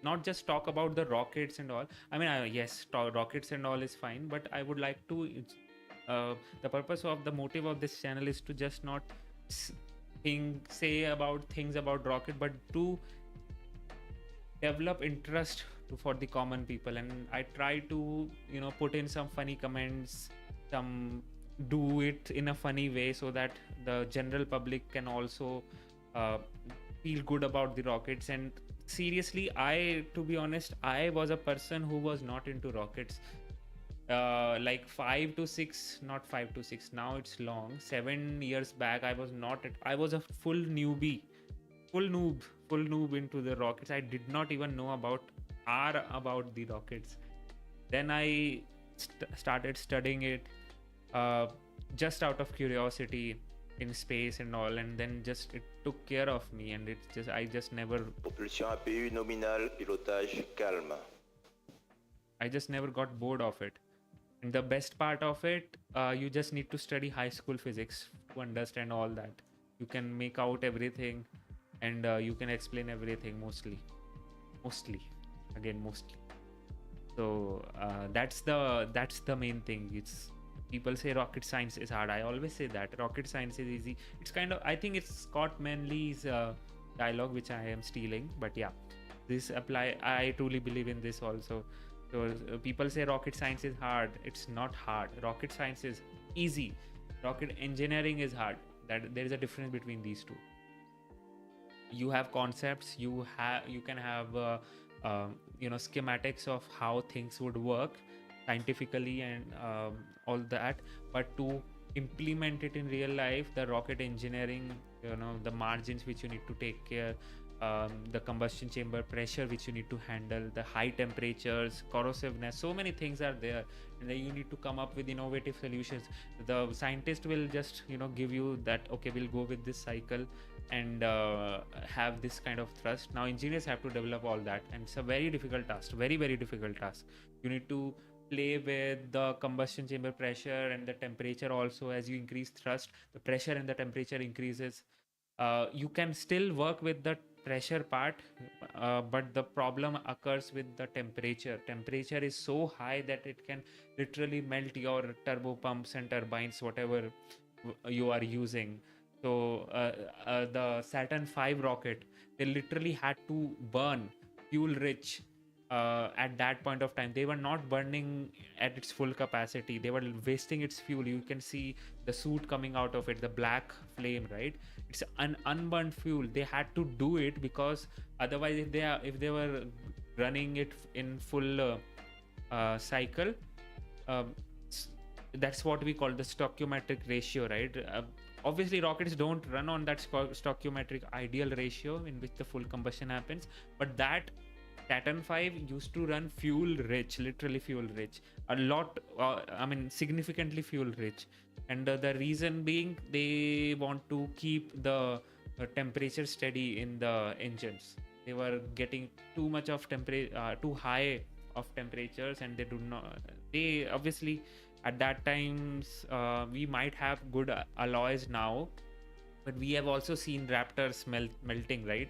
not just talk about the rockets and all. I mean, yes, rockets and all is fine, but I would like to. The purpose of the motive of this channel is to just not say about things about rocket, but to develop interest for the common people. And I try to put in some funny comments, do it in a funny way, so that the general public can also feel good about the rockets. And seriously, to be honest, I was a person who was not into rockets. Like 5 to 6, not 5 to 6, now it's long, 7 years back, I was a full noob into the rockets. I did not even know about the rockets. Then I started studying it just out of curiosity in space and all, and then just it took care of me, and I just never. Propulsion APU nominal, pilotage calme. I just never got bored of it. And the best part of it, you just need to study high school physics to understand all that. You can make out everything, and you can explain everything mostly. So that's the main thing. It's people say rocket science is hard. I always say that rocket science is easy. It's kind of, I think it's Scott Manley's dialogue which I am stealing, but yeah, this apply. I truly believe in this also. So people say rocket science is hard. It's not hard. Rocket science is easy. Rocket engineering is hard. That there is a difference between these two. you have concepts, you can have schematics of how things would work scientifically and all that, but to implement it in real life, the rocket engineering, the margins which you need to take care, the combustion chamber pressure which you need to handle, the high temperatures, corrosiveness, so many things are there, and then you need to come up with innovative solutions. The scientist will just give you that, okay, we'll go with this cycle and have this kind of thrust. Now engineers have to develop all that, and it's a very difficult task, very, very difficult task. You need to play with the combustion chamber pressure and the temperature also. As you increase thrust, the pressure and the temperature increases. You can still work with the pressure part, but the problem occurs with the temperature. Temperature is so high that it can literally melt your turbo pumps and turbines, whatever you are using. So the Saturn V rocket, they literally had to burn fuel rich at that point of time. They were not burning at its full capacity, they were wasting its fuel. You can see the soot coming out of it, the black flame, right? It's an unburned fuel. They had to do it because otherwise if they were running it in full cycle, that's what we call the stoichiometric ratio, right? Obviously rockets don't run on that stoichiometric ideal ratio in which the full combustion happens, but that Saturn V used to run fuel rich, literally fuel rich, a lot, significantly fuel rich. And the reason being, they want to keep the temperature steady in the engines. They were getting too much of too high of temperatures, and they obviously at that times, we might have good alloys now, but we have also seen Raptors melting, right?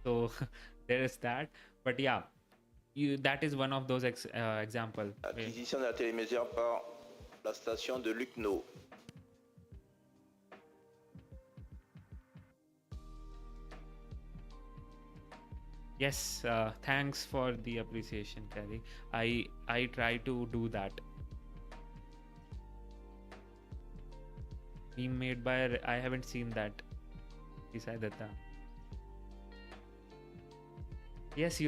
So there is that. But yeah, that is one of those examples. Acquisition de la télémézure par la station de Lucknow. Yes, thanks for the appreciation, Kelly. I try to do that. Being made by, I haven't seen that. Datta. Yes,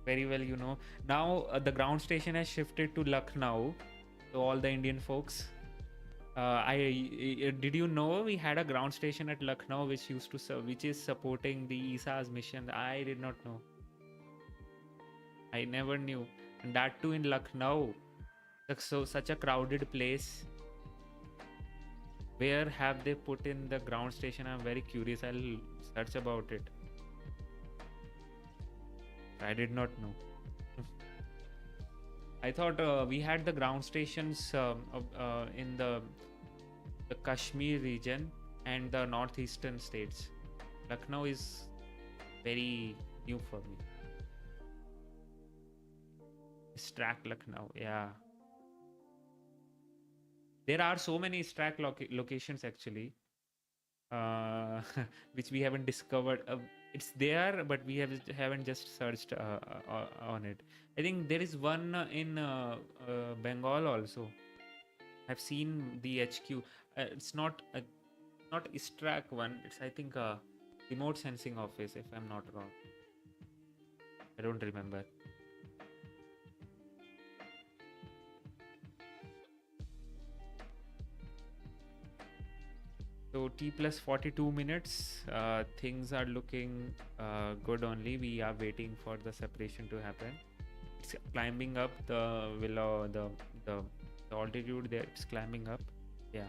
very well, Now the ground station has shifted to Lucknow. So all the Indian folks, did you know we had a ground station at Lucknow which is supporting the ESA's mission? I did not know. I never knew, and that too in Lucknow. So such a crowded place. Where have they put in the ground station? I'm very curious. I'll search about it. I did not know. I thought we had the ground stations in the Kashmir region and the northeastern states. Lucknow is very new for me. Strack Lucknow, yeah. There are so many Strack locations actually, which we haven't discovered. It's there, but we haven't just searched on it. I think there is one in Bengal also. I've seen the HQ. It's not Strack one. It's, I think, a remote sensing office, if I'm not wrong. I don't remember. So T plus 42 minutes, things are looking good only. We are waiting for the separation to happen. It's climbing up the willow, the altitude there, it's climbing up. Yeah.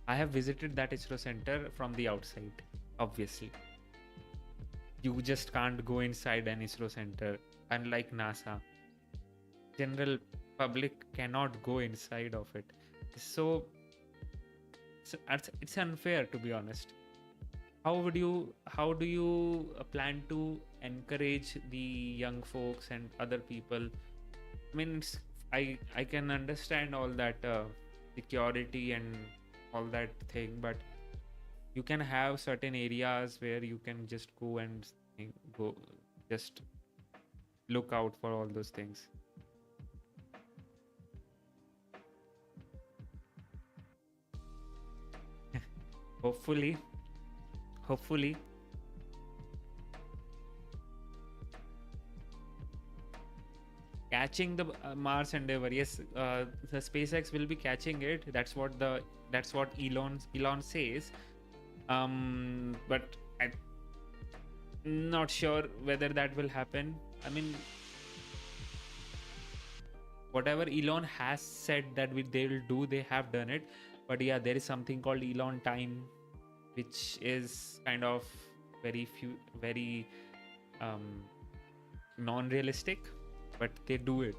I have visited that ISRO center from the outside, obviously. You just can't go inside an ISRO center, unlike NASA. General public cannot go inside of it. So it's unfair, to be honest. How do you plan to encourage the young folks and other people? I mean, I can understand all that security and all that thing, but you can have certain areas where you can just go and just look out for all those things. Hopefully hopefully. Catching the Mars endeavor, yes, the SpaceX will be catching it. That's what Elon says. But I'm not sure whether that will happen. I mean, whatever Elon has said that they will do, they have done it. But yeah, there is something called Elon time, which is kind of very non-realistic, but they do it.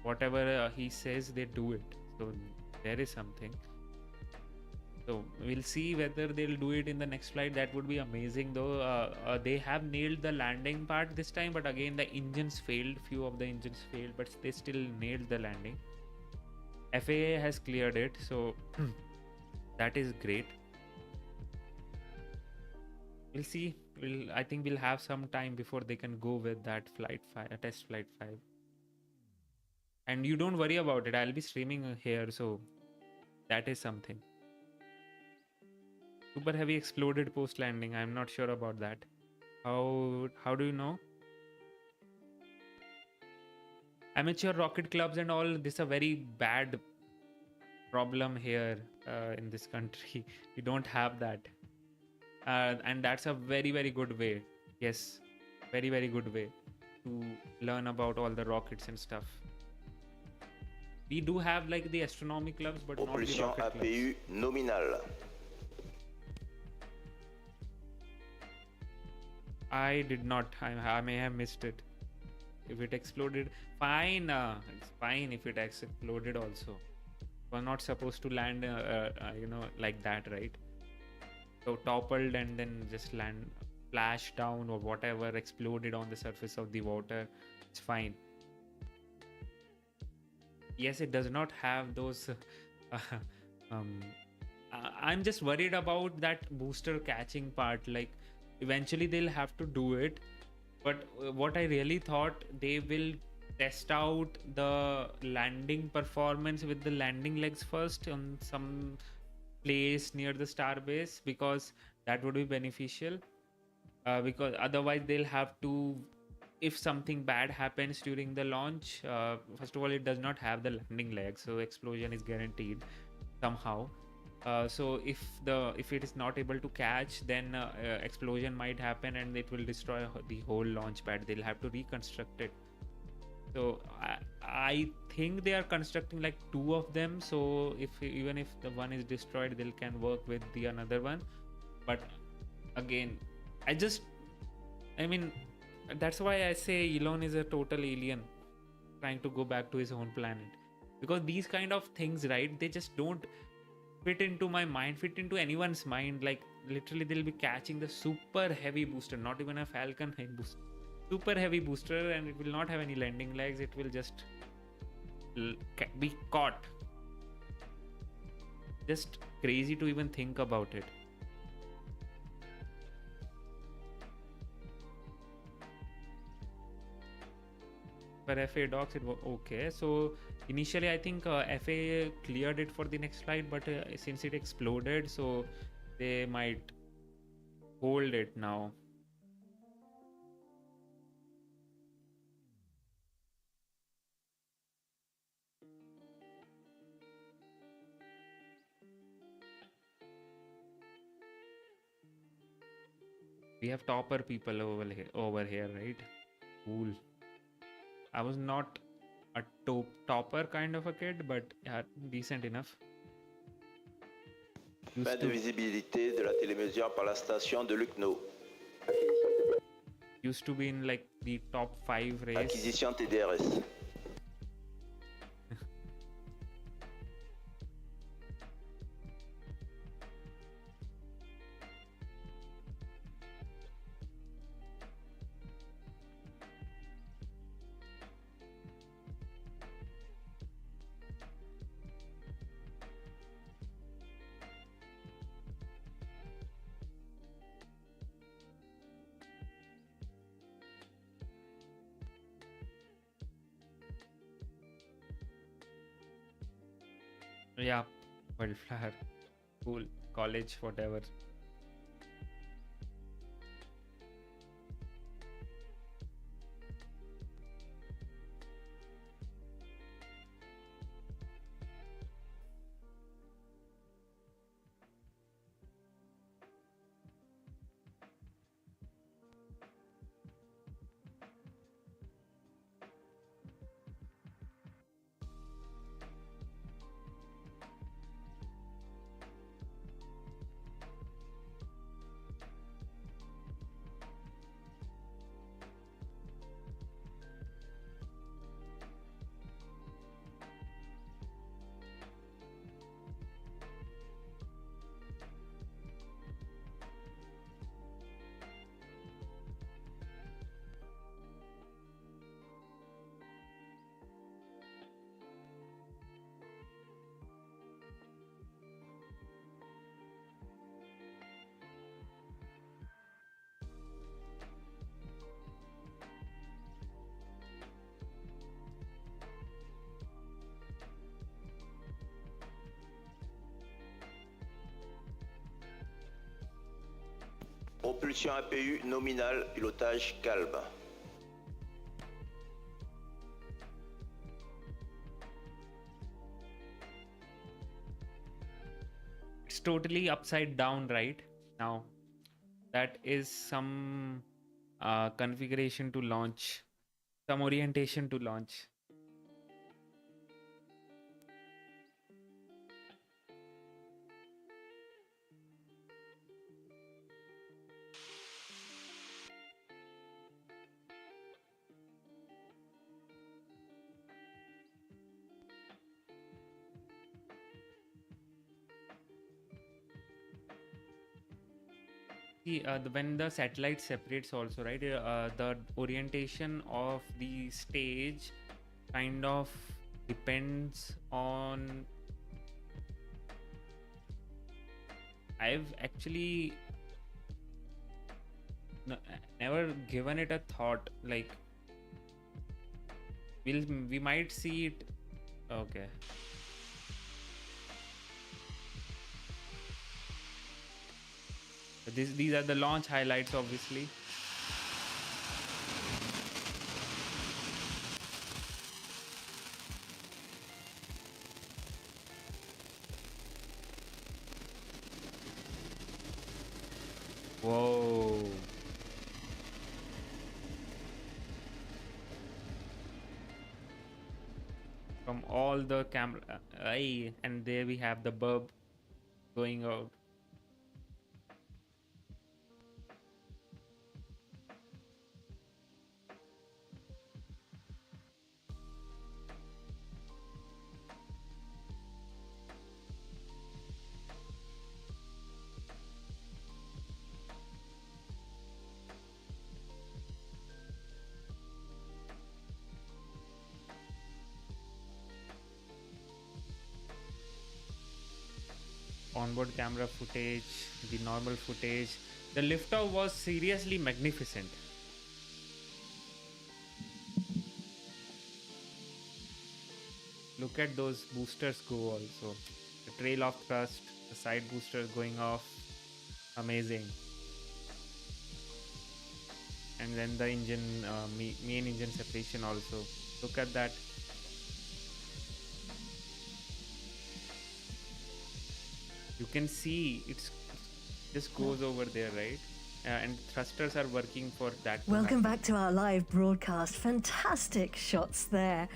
Whatever he says, they do it. So there is something. So we'll see whether they'll do it in the next flight. That would be amazing though. They have nailed the landing part this time, but again the engines failed. Few of the engines failed, but they still nailed the landing. FAA has cleared it, so that is great. We'll see. I think we'll have some time before they can go with that test flight 5. And you don't worry about it. I'll be streaming here, so that is something. Super Heavy exploded post landing. I'm not sure about that. How do you know? Amateur rocket clubs and all, this is a very bad problem here in this country. We don't have that. And that's a very good way. Yes, very good way to learn about all the rockets and stuff. We do have like the astronomy clubs, but not the rocket APU clubs. nominal. I did not. I may have missed it. If it exploded, fine. It's fine if it exploded also. We're not supposed to land, like that, right? So toppled and then just flashed down or whatever, exploded on the surface of the water. It's fine. Yes, it does not have those. I'm just worried about that booster catching part. Like, eventually they'll have to do it. But what I really thought, they will test out the landing performance with the landing legs first on some place near the starbase, because that would be beneficial. Because otherwise they'll have to, if something bad happens during the launch, first of all, it does not have the landing legs, so explosion is guaranteed somehow. So if it is not able to catch, then explosion might happen and it will destroy the whole launch pad. They'll have to reconstruct it. So I think they are constructing like 2 of them. So even if the one is destroyed, they can work with the another one. But again, I mean, that's why I say Elon is a total alien trying to go back to his own planet. Because these kind of things, right, they just don't fit into my mind, fit into anyone's mind. Like literally they'll be catching the super heavy booster, not even a Falcon heavy booster, super heavy booster, and it will not have any landing legs. It will just be caught. Just crazy to even think about it. For FAA docs, it was okay. So initially I think FAA cleared it for the next flight, but since it exploded, so they might hold it now. We have topper people over here, right? Cool. I was not a topper kind of a kid, but yeah, decent enough. Fin de visibilité de la télémesure par la station de Lucknow. Used to be in like the top 5 race. Acquisition TDRS. Yeah, wildflower, cool, college, whatever. Propulsion APU nominale, pilotage calme. It's totally upside down right now. That is some configuration to launch, some orientation to launch. When the satellite separates also, right, the orientation of the stage kind of depends on, I've actually never given it a thought, like we might see it. Okay. These are the launch highlights, obviously. Whoa. From all the camera, and there we have the bulb going out. Onboard camera footage, the normal footage. The liftoff was seriously magnificent. Look at those boosters go also. The trail of thrust, the side boosters going off. Amazing. And then the engine, main engine separation also. Look at that. You can see it just goes over there, right? And thrusters are working for that. Welcome back to our live broadcast. Fantastic shots there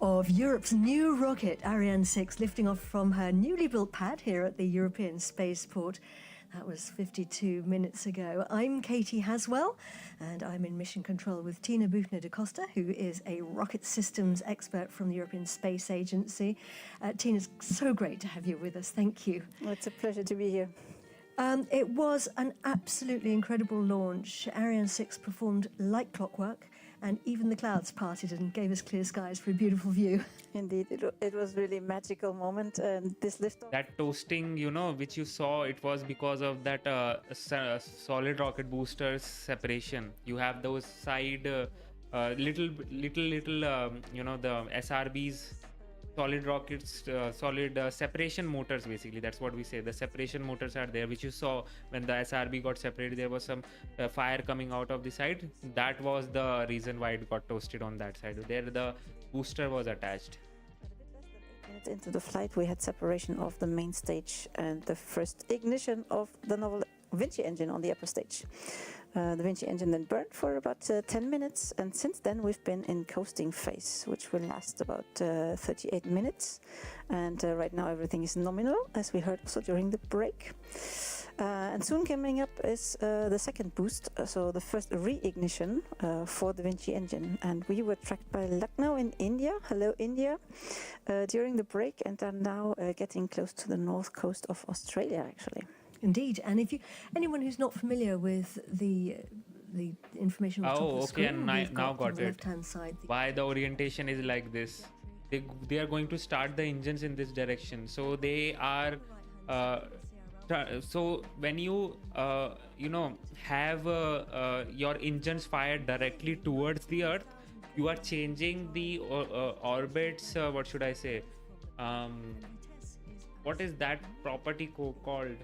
of Europe's new rocket, Ariane 6, lifting off from her newly built pad here at the European Spaceport. That was 52 minutes ago. I'm Katie Haswell, and I'm in mission control with Tina Buchner da Costa, who is a rocket systems expert from the European Space Agency. Tina, it's so great to have you with us. Thank you. Well, it's a pleasure to be here. It was an absolutely incredible launch. Ariane 6 performed like clockwork, and even the clouds parted and gave us clear skies for a beautiful view. Indeed, it was really a magical moment. And this liftoff, that toasting, which you saw, it was because of that solid rocket boosters separation. You have those side little the SRBs, solid rockets, solid separation motors, basically. That's what we say. The separation motors are there, which you saw when the SRB got separated. There was some fire coming out of the side. That was the reason why it got toasted on that side. There the booster was attached. minutes into the flight, we had separation of the main stage and the first ignition of the novel Vinci engine on the upper stage. The Vinci engine then burned for about 10 minutes, and since then we've been in coasting phase, which will last about 38 minutes. And right now everything is nominal, as we heard also during the break. And soon coming up is the second boost, so the first re-ignition for the Vinci engine. And we were tracked by Lucknow in India, hello India, during the break, and are now getting close to the north coast of Australia, actually. Indeed, and if anyone who's not familiar with the information on top of the screen, and now got it. Left-hand side. Why the orientation is like this? They are going to start the engines in this direction, so they are. So when you have your engines fired directly towards the Earth, you are changing the orbits. What should I say? What is that property called?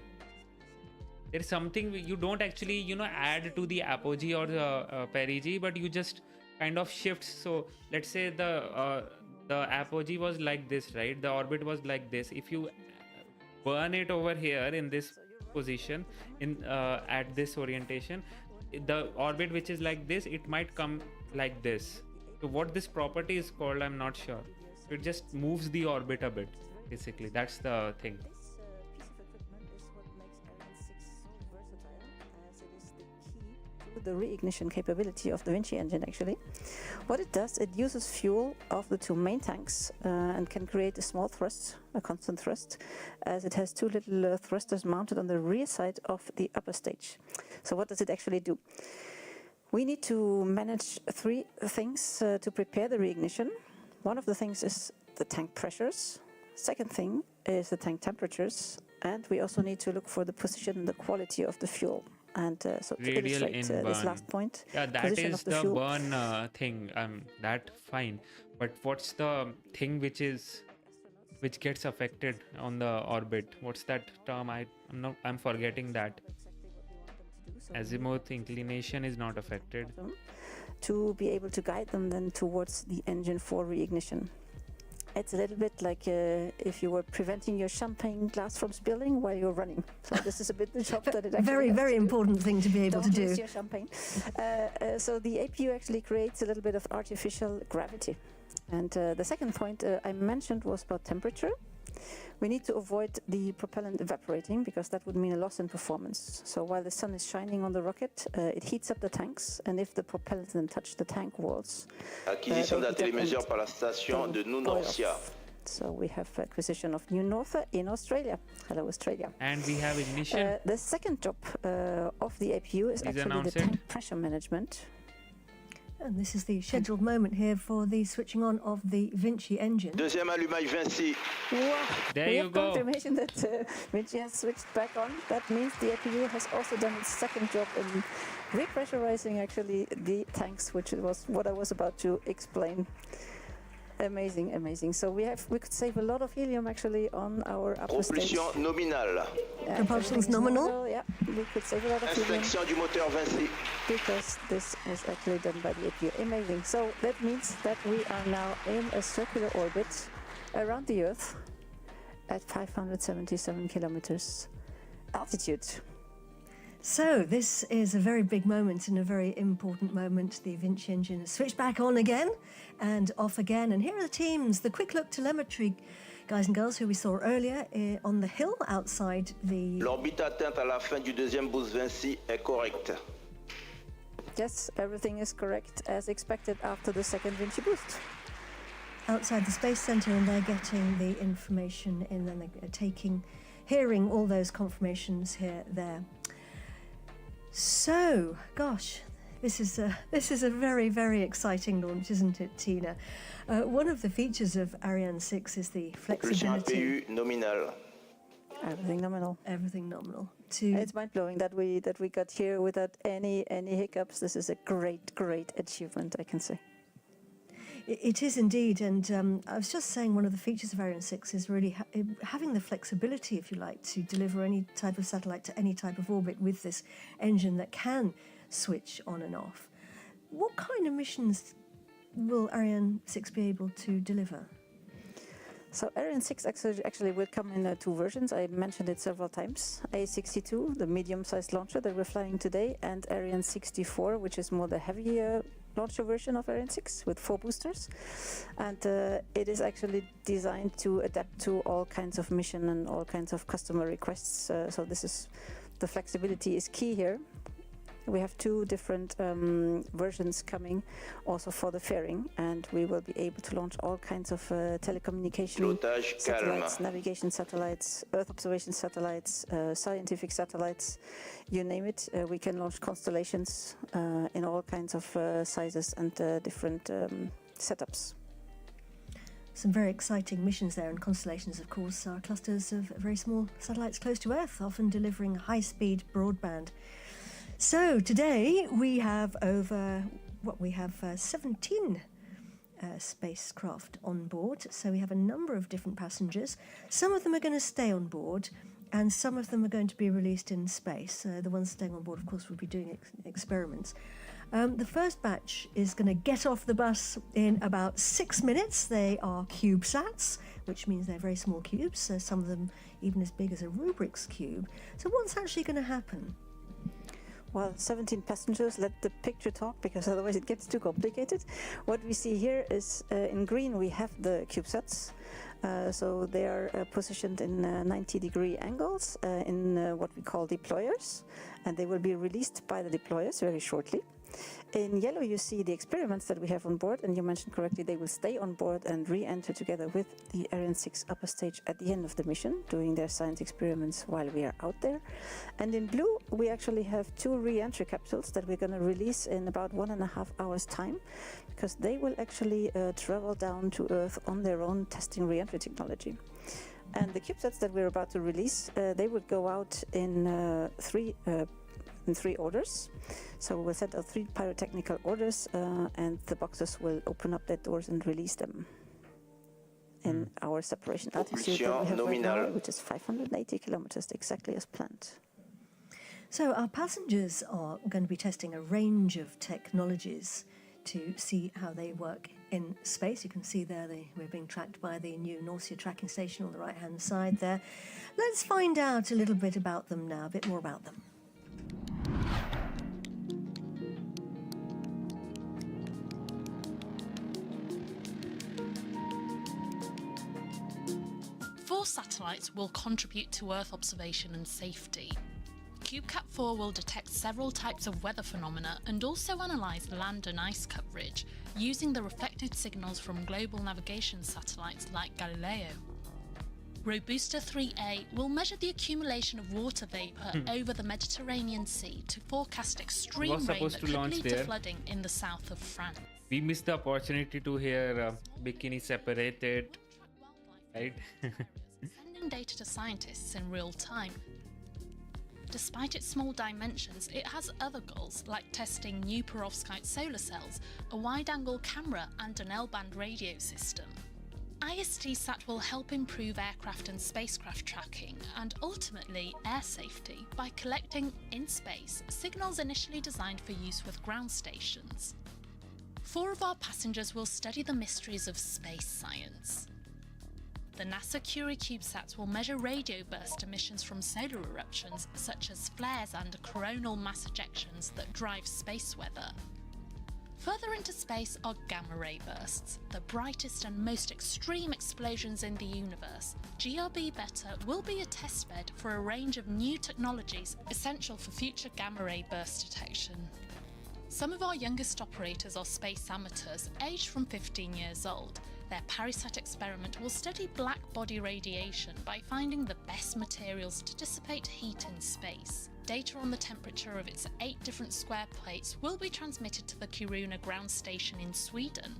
There's something you don't actually, add to the apogee or the perigee, but you just kind of shift. So let's say the apogee was like this, right? The orbit was like this. If you burn it over here in this position, at this orientation, the orbit which is like this, it might come like this. So what this property is called, I'm not sure. It just moves the orbit a bit, basically. That's the thing. The reignition capability of the Vinci engine, actually. What it does, it uses fuel of the two main tanks and can create a small thrust, a constant thrust, as it has two little thrusters mounted on the rear side of the upper stage. So what does it actually do? We need to manage three things to prepare the reignition. One of the things is the tank pressures. Second thing is the tank temperatures. And we also need to look for the position and the quality of the fuel. And so to illustrate this last point, yeah, that is the burn thing. That fine. But what's the thing which gets affected on the orbit? What's that term? I'm forgetting that. Azimuth inclination is not affected. To be able to guide them then towards the engine for reignition. It's a little bit like if you were preventing your champagne glass from spilling while you're running. So this is a bit the job that it actually very important thing to be able to do. Don't lose your champagne. So the APU actually creates a little bit of artificial gravity. And the second point I mentioned was about temperature. We need to avoid the propellant evaporating because that would mean a loss in performance. So while the sun is shining on the rocket, it heats up the tanks, and if the propellant then touch the tank walls, acquisition de la télémesure par la station de Nunorcia. So we have acquisition of New Northa in Australia. Hello, Australia. And we have ignition. The second job of the APU is actually the tank pressure management. And this is the scheduled moment here for the switching on of the Vinci engine. Deuxième allumage Vinci. Wow. There you go. Confirmation that Vinci has switched back on. That means the APU has also done its second job in repressurizing actually the tanks, which was what I was about to explain. Amazing, amazing. So we could save a lot of helium actually on our upper stage. Propulsion nominale. Propulsion's nominal. Yeah, we could save a lot of helium. Inspection du moteur Vinci. Because this is actually done by the APU. Amazing. So that means that we are now in a circular orbit around the Earth at 577 kilometers altitude. So this is a very big moment and a very important moment. The Vinci engine is switched back on again and off again. And here are the teams. The quick look telemetry guys and girls who we saw earlier on the hill outside the... L'orbite atteinte à la fin du deuxième boost Vinci est correcte. Yes, everything is correct as expected after the second Vinci boost. Outside the Space Center, and they're getting the information in, and they're hearing all those confirmations there. So, gosh, this is a very, very exciting launch, isn't it, Tina? One of the features of Ariane 6 is the flexibility. APU nominal. Everything nominal. Everything nominal. It's mind-blowing that we got here without any hiccups. This is a great achievement, I can say. It is indeed, and I was just saying one of the features of Ariane 6 is really having the flexibility, if you like, to deliver any type of satellite to any type of orbit with this engine that can switch on and off. What kind of missions will Ariane 6 be able to deliver? So Ariane 6 actually will come in two versions. I mentioned it several times. A62, the medium-sized launcher that we're flying today, and Ariane 64, which is more the heavier launcher version of Ariane 6 with 4 boosters. And it is actually designed to adapt to all kinds of mission and all kinds of customer requests. So the flexibility is key here. We have 2 different versions coming also for the fairing, and we will be able to launch all kinds of telecommunication satellites, navigation satellites, Earth observation satellites, scientific satellites, you name it. We can launch constellations in all kinds of sizes and different setups. Some very exciting missions there, and constellations, of course, are clusters of very small satellites close to Earth, often delivering high-speed broadband. So today we have 17 spacecraft on board. So we have a number of different passengers. Some of them are going to stay on board, and some of them are going to be released in space. The ones staying on board, of course, will be doing experiments. The first batch is going to get off the bus in about 6 minutes. They are CubeSats, which means they're very small cubes, some of them even as big as a Rubik's Cube. So what's actually going to happen? Well, 17 passengers, let the picture talk, because otherwise it gets too complicated. What we see here is, in green we have the CubeSats. So they are positioned in 90-degree angles in what we call deployers, and they will be released by the deployers very shortly. In yellow you see the experiments that we have on board, and you mentioned correctly they will stay on board and re-enter together with the Ariane 6 upper stage at the end of the mission, doing their science experiments while we are out there. And in blue we actually have 2 re-entry capsules that we're going to release in about 1.5 hours time, because they will actually travel down to Earth on their own, testing re-entry technology. And the CubeSats that we're about to release, they would go out in three orders. So we'll set out 3 pyrotechnical orders, and the boxes will open up their doors and release them in our separation altitude that we have right now, which is 580 kilometers, exactly as planned. So our passengers are going to be testing a range of technologies to see how they work in space. You can see there we're being tracked by the new Norcia tracking station on the right-hand side there. Let's find out a little bit about them now, a bit more about them. 4 satellites will contribute to Earth observation and safety. CubeCat-4 will detect several types of weather phenomena and also analyse land and ice coverage using the reflected signals from global navigation satellites like Galileo. Robusta 3A will measure the accumulation of water vapour over the Mediterranean Sea to forecast extreme rain that could lead to flooding in the south of France. We missed the opportunity to hear bikini separated, right? Sending data to scientists in real time. Despite its small dimensions, it has other goals like testing new perovskite solar cells, a wide-angle camera and an L-band radio system. IST-SAT will help improve aircraft and spacecraft tracking and ultimately air safety by collecting, in space, signals initially designed for use with ground stations. 4 of our passengers will study the mysteries of space science. The NASA Curie CubeSats will measure radio burst emissions from solar eruptions such as flares and coronal mass ejections that drive space weather. Further into space are gamma ray bursts, the brightest and most extreme explosions in the universe. GRB Beta will be a testbed for a range of new technologies essential for future gamma ray burst detection. Some of our youngest operators are space amateurs, aged from 15 years old. Their PariSat experiment will study black body radiation by finding the best materials to dissipate heat in space. Data on the temperature of its 8 different square plates will be transmitted to the Kiruna ground station in Sweden.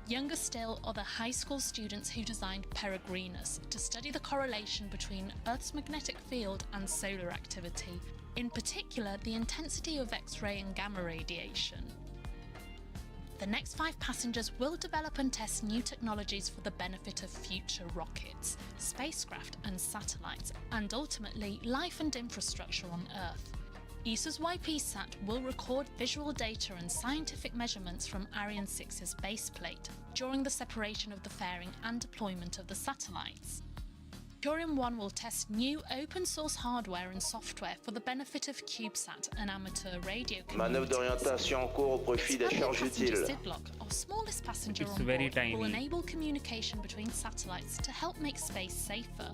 Younger still are the high school students who designed Peregrinus to study the correlation between Earth's magnetic field and solar activity, in particular the intensity of X-ray and gamma radiation. The next 5 passengers will develop and test new technologies for the benefit of future rockets, spacecraft and satellites, and ultimately life and infrastructure on Earth. ESA's YP-SAT will record visual data and scientific measurements from Ariane 6's baseplate during the separation of the fairing and deployment of the satellites. Curium-1 will test new open-source hardware and software for the benefit of CubeSat and amateur radio Manœuvre d'orientation en cours au profit des charges utiles. Sidlock, our smallest passenger on board, will enable communication between satellites to help make space safer.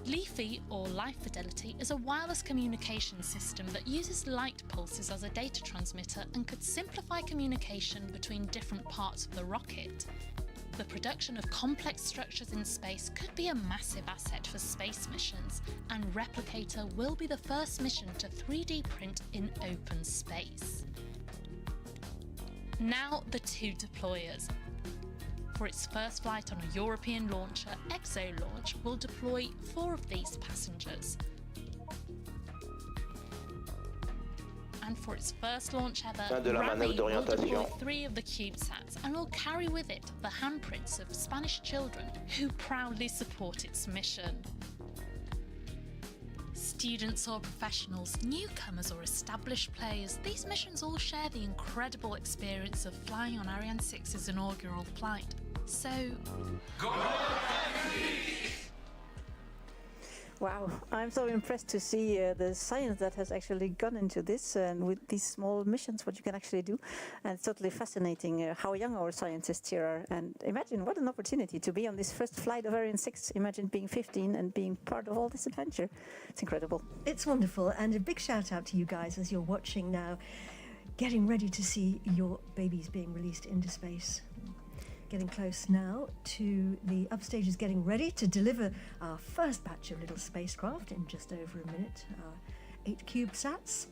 LiFi, or Life Fidelity, is a wireless communication system that uses light pulses as a data transmitter and could simplify communication between different parts of the rocket. The production of complex structures in space could be a massive asset for space missions, and Replicator will be the first mission to 3D print in open space. Now the 2 deployers. For its first flight on a European launcher, ExoLaunch will deploy 4 of these passengers. And for its first launch ever, Ravi will deploy 3 of the CubeSats and will carry with it the handprints of Spanish children who proudly support its mission. students or professionals, newcomers or established players, these missions all share the incredible experience of flying on Ariane 6's inaugural flight. So, go! Wow, I'm so impressed to see the science that has actually gone into this and with these small missions, what you can actually do. And it's totally fascinating how young our scientists here are. And imagine what an opportunity to be on this first flight of Ariane 6. Imagine being 15 and being part of all this adventure. It's incredible. It's wonderful. And a big shout out to you guys as you're watching now, getting ready to see your babies being released into space. Getting close now to the upstages getting ready to deliver our first batch of little spacecraft in just over a minute, our 8 CubeSats.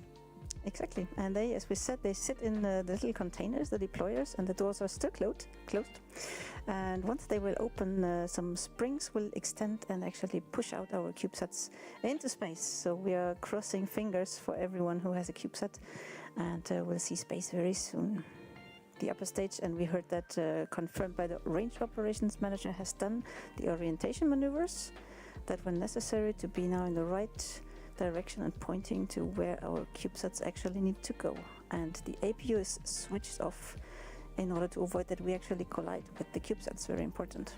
Exactly, and they, as we said, they sit in the little containers, the deployers, and the doors are still closed. And once they will open, some springs will extend and actually push out our CubeSats into space. So we are crossing fingers for everyone who has a CubeSat, and we'll see space very soon. The upper stage, and we heard that confirmed by the range operations manager, has done the orientation maneuvers that were necessary to be now in the right direction and pointing to where our CubeSats actually need to go. And the APU is switched off in order to avoid that we actually collide with the CubeSats. Very important.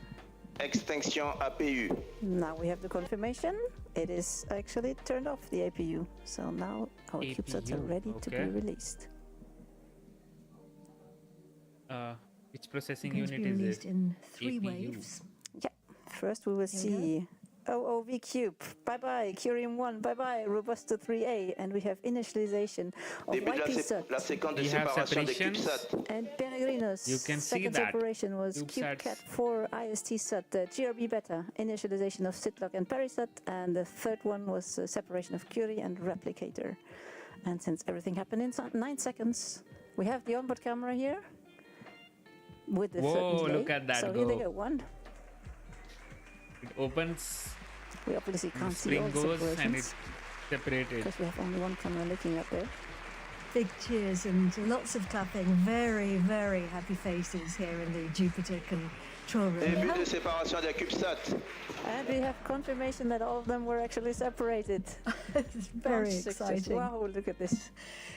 Extinction APU. Now we have the confirmation. It is actually turned off, the APU. So now our CubeSats are ready to be released. Which processing unit is released it? in 3 APU. waves. Yeah, first we will see OOV Cube. Bye-bye, Curium 1. Bye-bye, Robusto 3A. And we have initialization of Début de YPSat. la séquence de séparation des CubeSats. And Peregrinos. You can see Second that. separation was CubeSats. CubeCat 4 IST Sat, GRB Beta. Initialization of SITLOC and Perisat. And the third one was separation of Curie and Replicator. And since everything happened in 9 seconds, we have the onboard camera here. With the Whoa, delay. look at that So go. here they go, one. It opens, We obviously the can't see all spring the goes, and separations it's separated. because we have only one camera looking up there. Big cheers and lots of clapping. Very, very happy faces here in the Jupiter control room. Début de séparation des CubeSats. And we have confirmation that all of them were actually separated. It's very Launch success. exciting. Wow, look at this.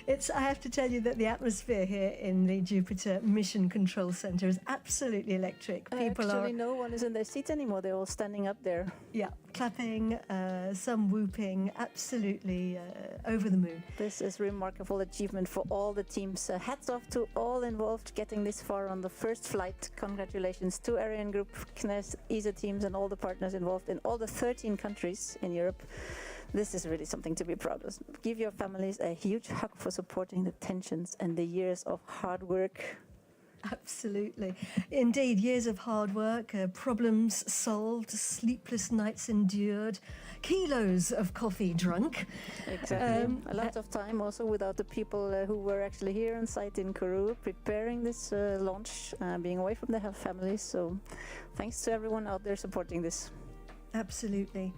I have to tell you that the atmosphere here in the Jupiter Mission Control Center is absolutely electric. People Actually, are, no one is in their seats anymore. They're all standing up there. yeah, clapping, some whooping, absolutely over the moon. This is remarkable achievement for all the teams. Hats off to all involved getting this far on the first flight. Congratulations to Ariane Group, CNES, ESA teams, and all the partners involved in all the 13 countries in Europe. This is really something to be proud of. Give your families a huge hug for supporting the tensions and the years of hard work. Absolutely. Indeed, years of hard work, problems solved, sleepless nights endured, kilos of coffee drunk. Exactly. A lot of time also without the people who were actually here on site in Kourou preparing this launch, being away from their families. So thanks to everyone out there supporting this. Absolutely.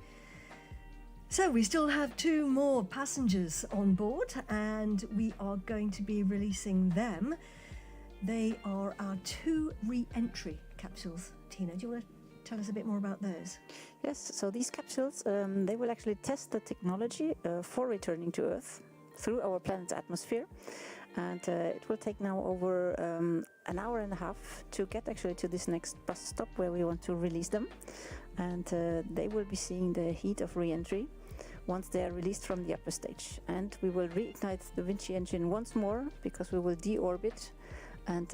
So we still have 2 more passengers on board and we are going to be releasing them. They are our 2 re-entry capsules. Tina, do you want to tell us a bit more about those? Yes, so these capsules, they will actually test the technology for returning to Earth through our planet's atmosphere. And it will take now over an hour and a half to get actually to this next bus stop where we want to release them. And they will be seeing the heat of re-entry once they are released from the upper stage. And we will reignite the Vinci engine once more because we will deorbit and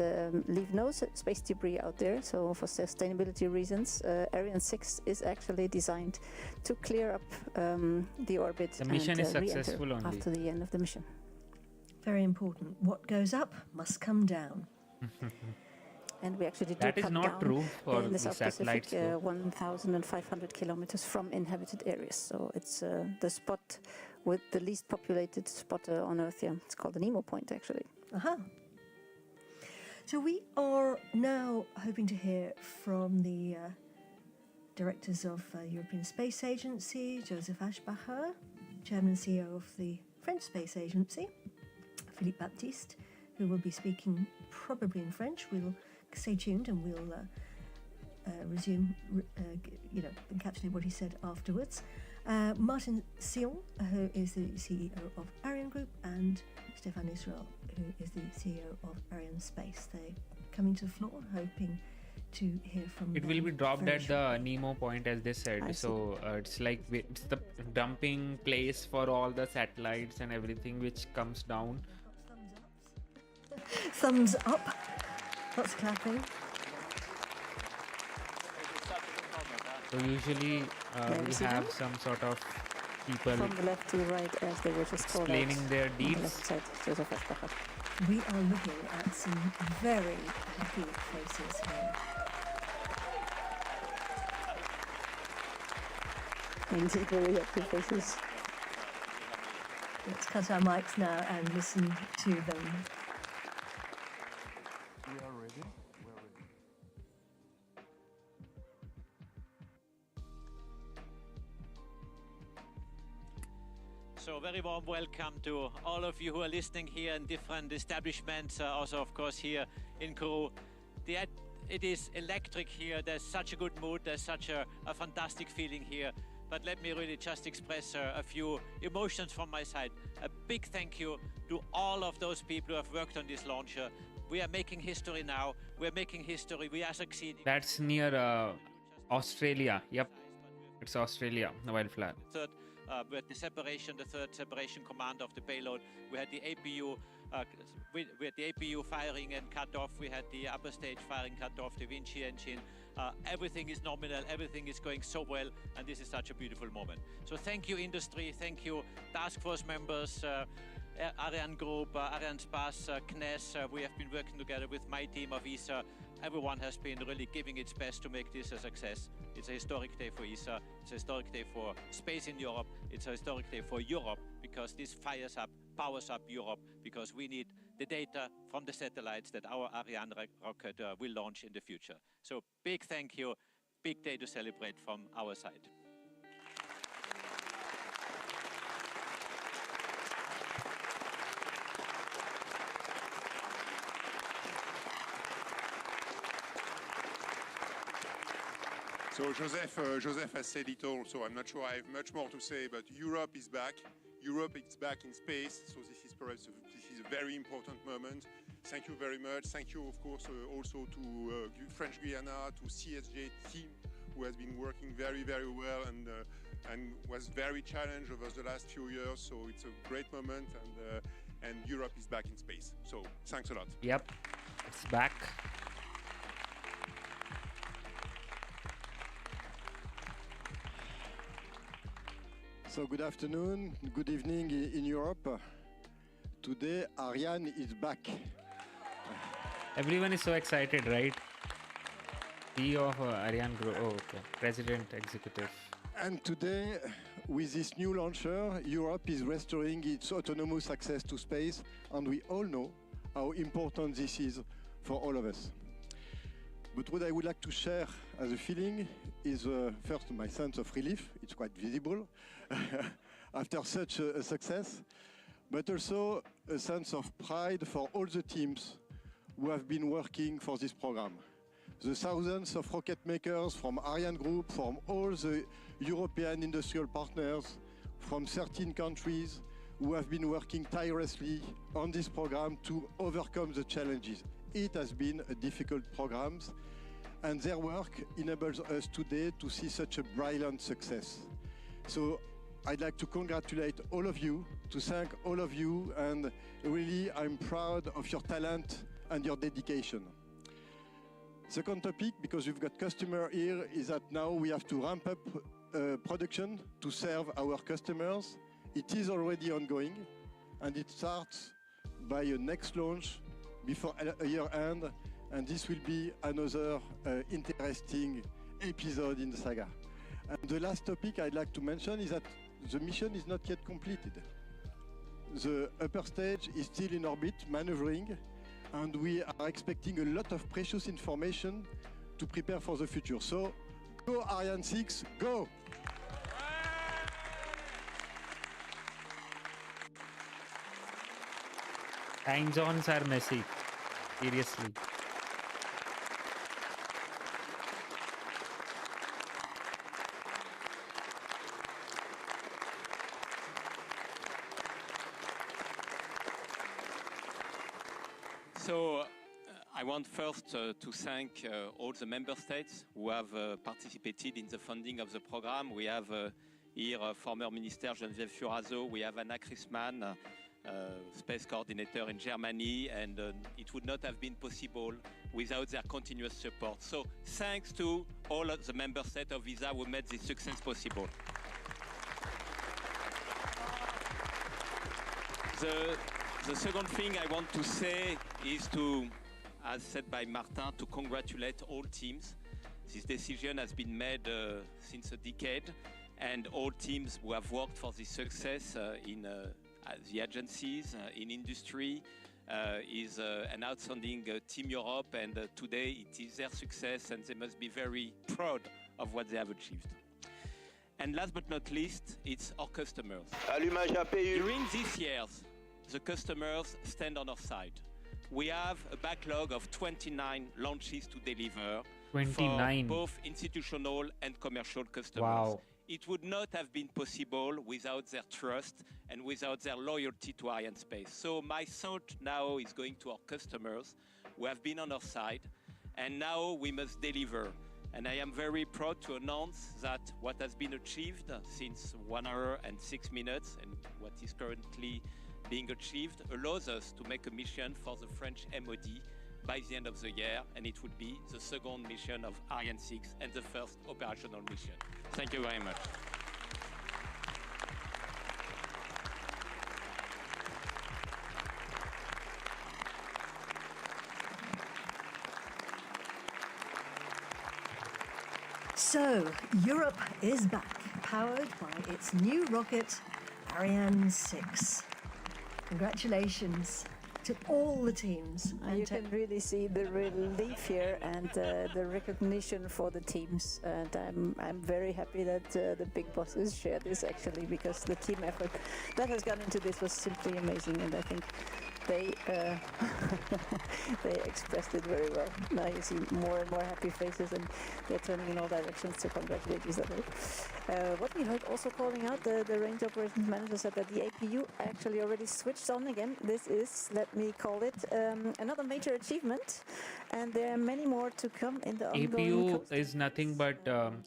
leave no space debris out there. So for sustainability reasons, Ariane 6 is actually designed to clear up the orbit The mission and is successful re-enter only. after the end of the mission. Very important. What goes up must come down. And we actually do That is cut not down true for in the the South satellites, Pacific, though. 1,500 kilometers from inhabited areas. So it's the spot with the least populated spot on Earth. Yeah, it's called the Nemo Point, actually. Aha. So we are now hoping to hear from the directors of European Space Agency, Joseph Aschbacher, Chairman and CEO of the French Space Agency, Philippe Baptiste, who will be speaking probably in French. We'll stay tuned and we'll resume, encapsulate what he said afterwards. Martin Sion, who is the CEO of Ariane Group, and Stefan Israel, who is the CEO of Arianespace. They're coming to the floor, hoping to hear from it them will be dropped at shortly. the Nemo point, as they said. So it's like it's the dumping place for all the satellites and everything which comes down. Thumbs up. Lots of clapping. So usually we have some sort of people from the left to the right, as they were just called explaining out. their On the deeds. left side, Joseph Aschbacher. We are looking at some very happy faces here. Indeed, very active faces. Let's cut our mics now and listen to them. We are ready. We're ready. So very warm welcome to all of you who are listening here in different establishments, also of course here in Kourou. It is electric here, there's such a good mood, there's such a fantastic feeling here. But let me really just express a few emotions from my side. A big thank you to all of those people who have worked on this launcher. We are making history now, we're making history, we are succeeding. That's near Australia. Yep, it's Australia, the wild flag. We had the third separation command of the payload. We had the APU, we had the APU firing and cut off. We had the upper stage firing cut off, the Vinci engine. Everything is nominal, everything is going so well, and this is such a beautiful moment. So thank you, industry, thank you, task force members, Ariane Group, Arianespace, CNES. We have been working together with my team of ESA. Everyone has been really giving its best to make this a success. It's a historic day for ESA, it's a historic day for space in Europe, it's a historic day for Europe, because this fires up, powers up Europe, because we need the data from the satellites that our Ariane rocket will launch in the future. So big thank you, big day to celebrate from our side. So Joseph has said it all, so I'm not sure I have much more to say, but Europe is back. Europe is back in space, so this is a very important moment. Thank you very much. Thank you, of course, also to French Guiana, to CSJ team, who has been working very, very well and was very challenged over the last few years. So it's a great moment, and Europe is back in space. So thanks a lot. Yep, it's back. So good afternoon, good evening in Europe. Today Ariane is back. Everyone is so excited, right? CEO of Ariane Group, oh okay, President, Executive. And today, with this new launcher, Europe is restoring its autonomous access to space, and we all know how important this is for all of us. But what I would like to share as a feeling is first my sense of relief, it's quite visible, after such a success, but also a sense of pride for all the teams who have been working for this program. The thousands of rocket makers from Ariane Group, from all the European industrial partners, from 13 countries who have been working tirelessly on this program to overcome the challenges. It has been a difficult program, and their work enables us today to see such a brilliant success. So I'd like to congratulate all of you, to thank all of you, and really I'm proud of your talent and your dedication. Second topic, because we've got customer here, is that now we have to ramp up production to serve our customers. It is already ongoing, and it starts by a next launch before a year end, and this will be another interesting episode in the saga. And the last topic I'd like to mention is that the mission is not yet completed. The upper stage is still in orbit, maneuvering, and we are expecting a lot of precious information to prepare for the future. So, go Ariane 6, go! Time zones are messy, seriously. I want first to thank all the member states who have participated in the funding of the program. We have here former Minister Geneviève Furazo, we have Anna Christmann, space coordinator in Germany, and it would not have been possible without their continuous support. So thanks to all of the member states of ESA who made this success possible. The second thing I want to say is to, as said by Martin, to congratulate all teams. This decision has been made since a decade, and all teams who have worked for this success in the agencies, in industry, is an outstanding Team Europe, and today it is their success, and they must be very proud of what they have achieved. And last but not least, it's our customers. Allumage APU. During these years, the customers stand on our side. We have a backlog of 29 launches to deliver 29 for both institutional and commercial customers. Wow. It would not have been possible without their trust and without their loyalty to Arianespace. So my thought now is going to our customers who have been on our side, and now we must deliver. And I am very proud to announce that what has been achieved since 1 hour and 6 minutes and what is currently being achieved allows us to make a mission for the French MOD by the end of the year, and it would be the second mission of Ariane 6 and the first operational mission. Thank you very much. So, Europe is back, powered by its new rocket, Ariane 6. Congratulations to all the teams. You can really see the relief here and the recognition for the teams. And I'm very happy that the big bosses share this actually, because the team effort that has gone into this was simply amazing, and I think they they expressed it very well. Now you see more and more happy faces, and they're turning in all directions to congratulate each other. What we heard also calling out, the range operations manager said that the APU actually already switched on again. This is, let me call it, another major achievement, and there are many more to come in the ongoing APU is nothing but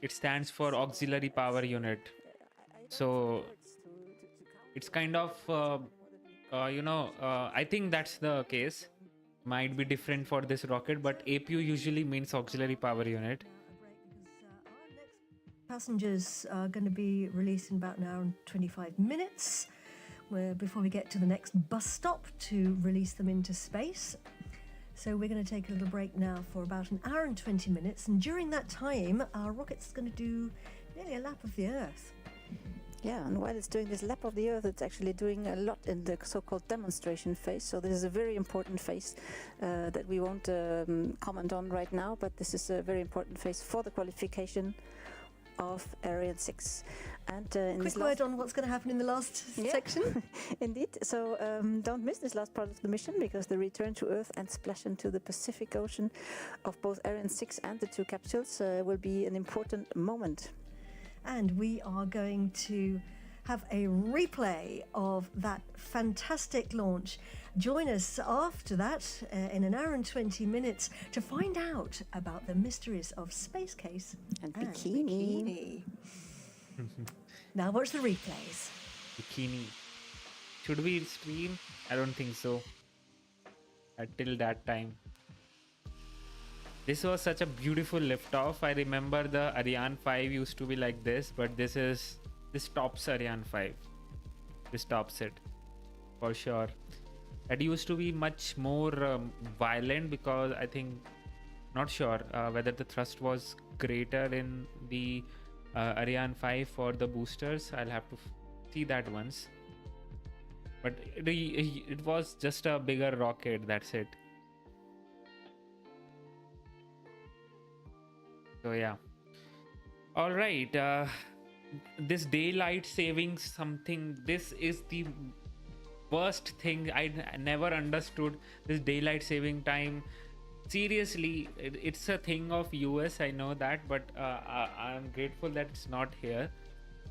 it stands for auxiliary power unit. So it's kind of I think that's the case. Might be different for this rocket, but APU usually means auxiliary power unit. Passengers are going to be released in about an hour and 25 minutes before we get to the next bus stop to release them into space. So we're going to take a little break now for about an hour and 20 minutes, and during that time our rocket's going to do nearly a lap of the Earth. Yeah, and while it's doing this lap of the Earth, it's actually doing a lot in the so-called demonstration phase. So this is a very important phase that we won't comment on right now, but this is a very important phase for the qualification of Ariane 6. And in quick word on what's going to happen in the last section. Indeed. So don't miss this last part of the mission, because the return to Earth and splash into the Pacific Ocean of both Ariane 6 and the two capsules will be an important moment. And we are going to have a replay of that fantastic launch. Join us after that in an hour and 20 minutes to find out about the mysteries of Space Case and Bikini. Now watch the replays. Bikini. Should we stream? I don't think so. Until that time. This was such a beautiful liftoff. I remember the Ariane 5 used to be like this, but this tops Ariane 5. This tops it for sure. That used to be much more violent, because I think, not sure whether the thrust was greater in the Ariane 5 for the boosters. I'll have to see that once. But it was just a bigger rocket, that's it. So yeah. All right. This daylight saving something. This is the worst thing. I never understood this daylight saving time. Seriously, it's a thing of US. I know that, but I'm grateful that it's not here.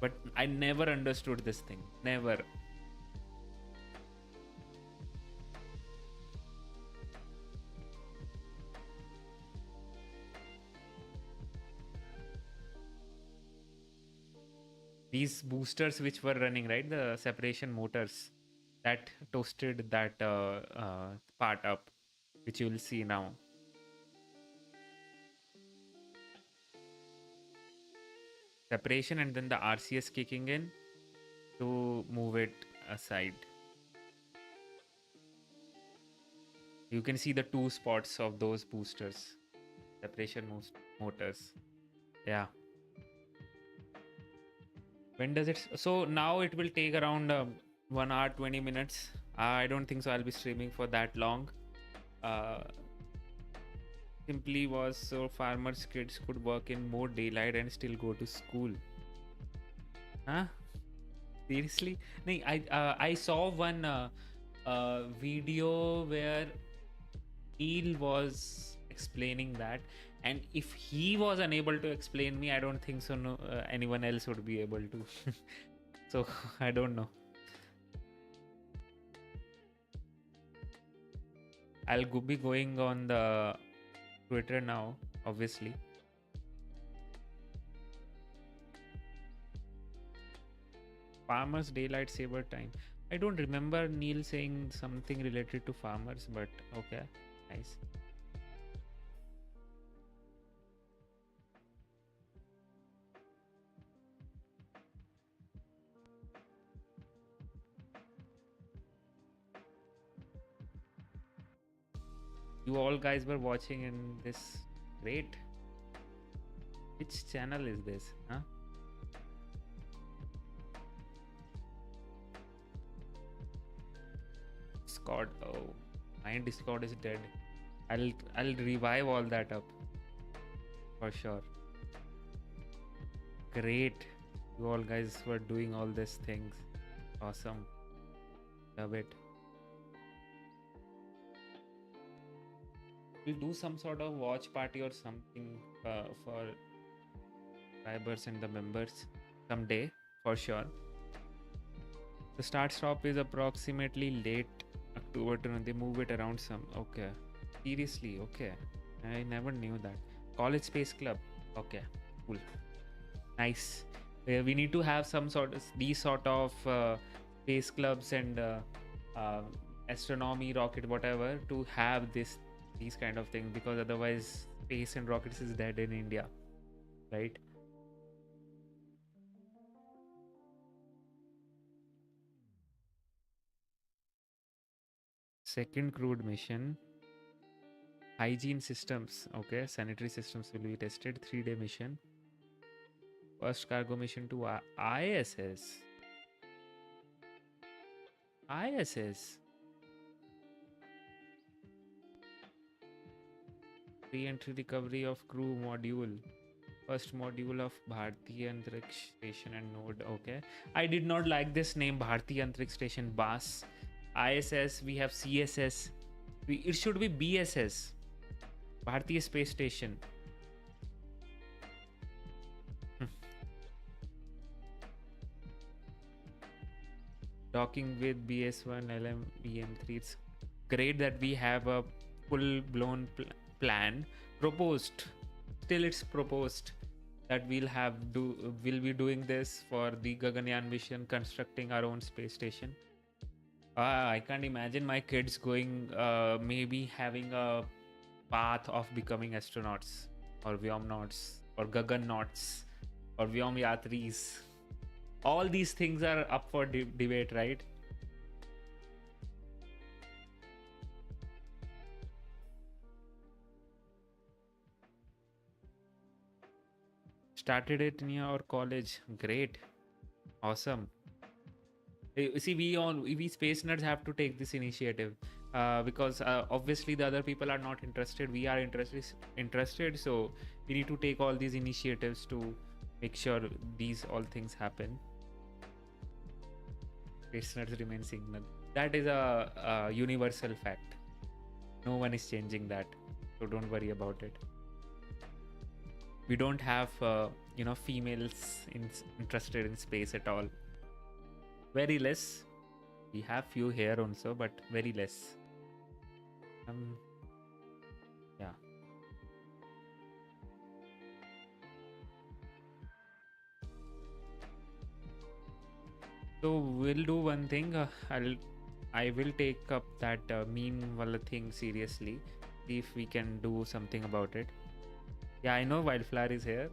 But I never understood this thing. Never. these boosters which were running, right, the separation motors, that toasted that part up, which you will see now. Separation and then the RCS kicking in to move it aside. You can see the 2 spots of those boosters, separation motors. Yeah. When does it? So now it will take around 1 hour 20 minutes. I don't think so I'll be streaming for that long. Simply was so farmers' kids could work in more daylight and still go to school. Huh? Seriously? No, I saw one video where Neil was explaining that, and if he was unable to explain me, I don't think so. No, anyone else would be able to. So I don't know. I'll be going on the Twitter now, obviously. Farmers' daylight saver time. I don't remember Neil saying something related to farmers, but okay, nice. You all guys were watching in this. Great. Which channel is this? Huh? Discord. Oh, my Discord is dead. I'll revive all that up for sure. Great. You all guys were doing all these things. Awesome. Love it. We'll do some sort of watch party or something for subscribers and the members someday for sure. The start stop is approximately late October to they move it around some. Okay. Seriously, okay. I never knew that. College Space Club. Okay, cool. Nice. We need to have some sort of these sort of space clubs and astronomy, rocket, whatever, to have these kind of things, because otherwise space and rockets is dead in India, right? Second crewed mission. Hygiene systems. Okay, sanitary systems will be tested. 3-day mission. First cargo mission to ISS. ISS. Re-entry recovery of crew module. First module of Bhartiya Antariksh Station and node. Okay. I did not like this name, Bhartiya Antariksh Station. BAS. ISS. We have CSS. It should be BSS. Bhartiya Space Station. Docking with BS1 LM-EM3. It's great that we have a full-blown plan proposed. Still, it's proposed that we'll be doing this for the Gaganyaan mission, constructing our own space station. I can't imagine my kids going, maybe having a path of becoming astronauts or Vyomnauts or Gagannauts or Vyomyatris. All these things are up for debate, right? Started it in your college. Great. Awesome. See, we space nerds have to take this initiative because obviously the other people are not interested. We are interested, so we need to take all these initiatives to make sure these all things happen. Space nerds remain signal. That is a universal fact. No one is changing that, so don't worry about it. We don't have females interested in space at all. Very less. We have few here also, but very less. Yeah. So we'll do one thing. I will take up that meme wala thing seriously. See if we can do something about it. Yeah, I know Wildflower is here.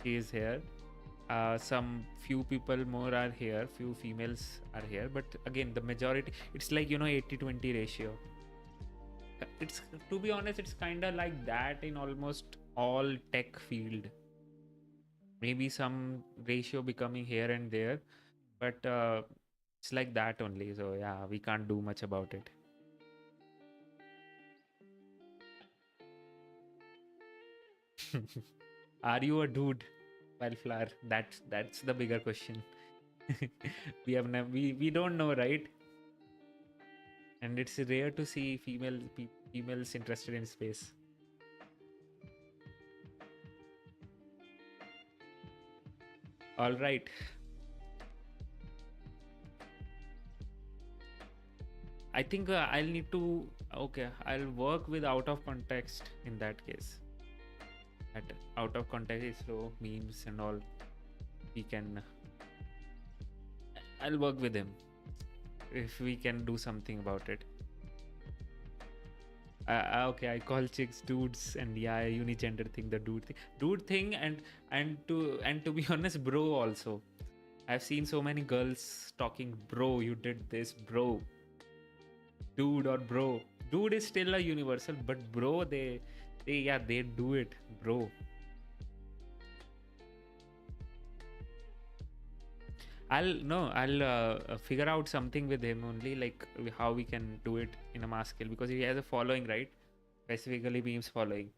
She is here. Some few people more are here. Few females are here. But again, the majority, it's like, 80-20 ratio. It's, to be honest, it's kind of like that in almost all tech field. Maybe some ratio becoming here and there, but it's like that only. So yeah, we can't do much about it. Are you a dude, Wildflower? That's the bigger question. We have we don't know, right? And it's rare to see females interested in space. All right. I think I'll need to. Okay, I'll work with out of context in that case. That out of context is so memes and all. We can. I'll work with him if we can do something about it. Okay, I call chicks dudes, and yeah, unigender thing, the dude thing, and to be honest, bro also. I've seen so many girls talking, bro, you did this, bro. Dude or bro. Dude is still a universal, but bro, they do it, bro. I'll figure out something with him only, like how we can do it in a mass scale, because he has a following, right? Specifically beams following.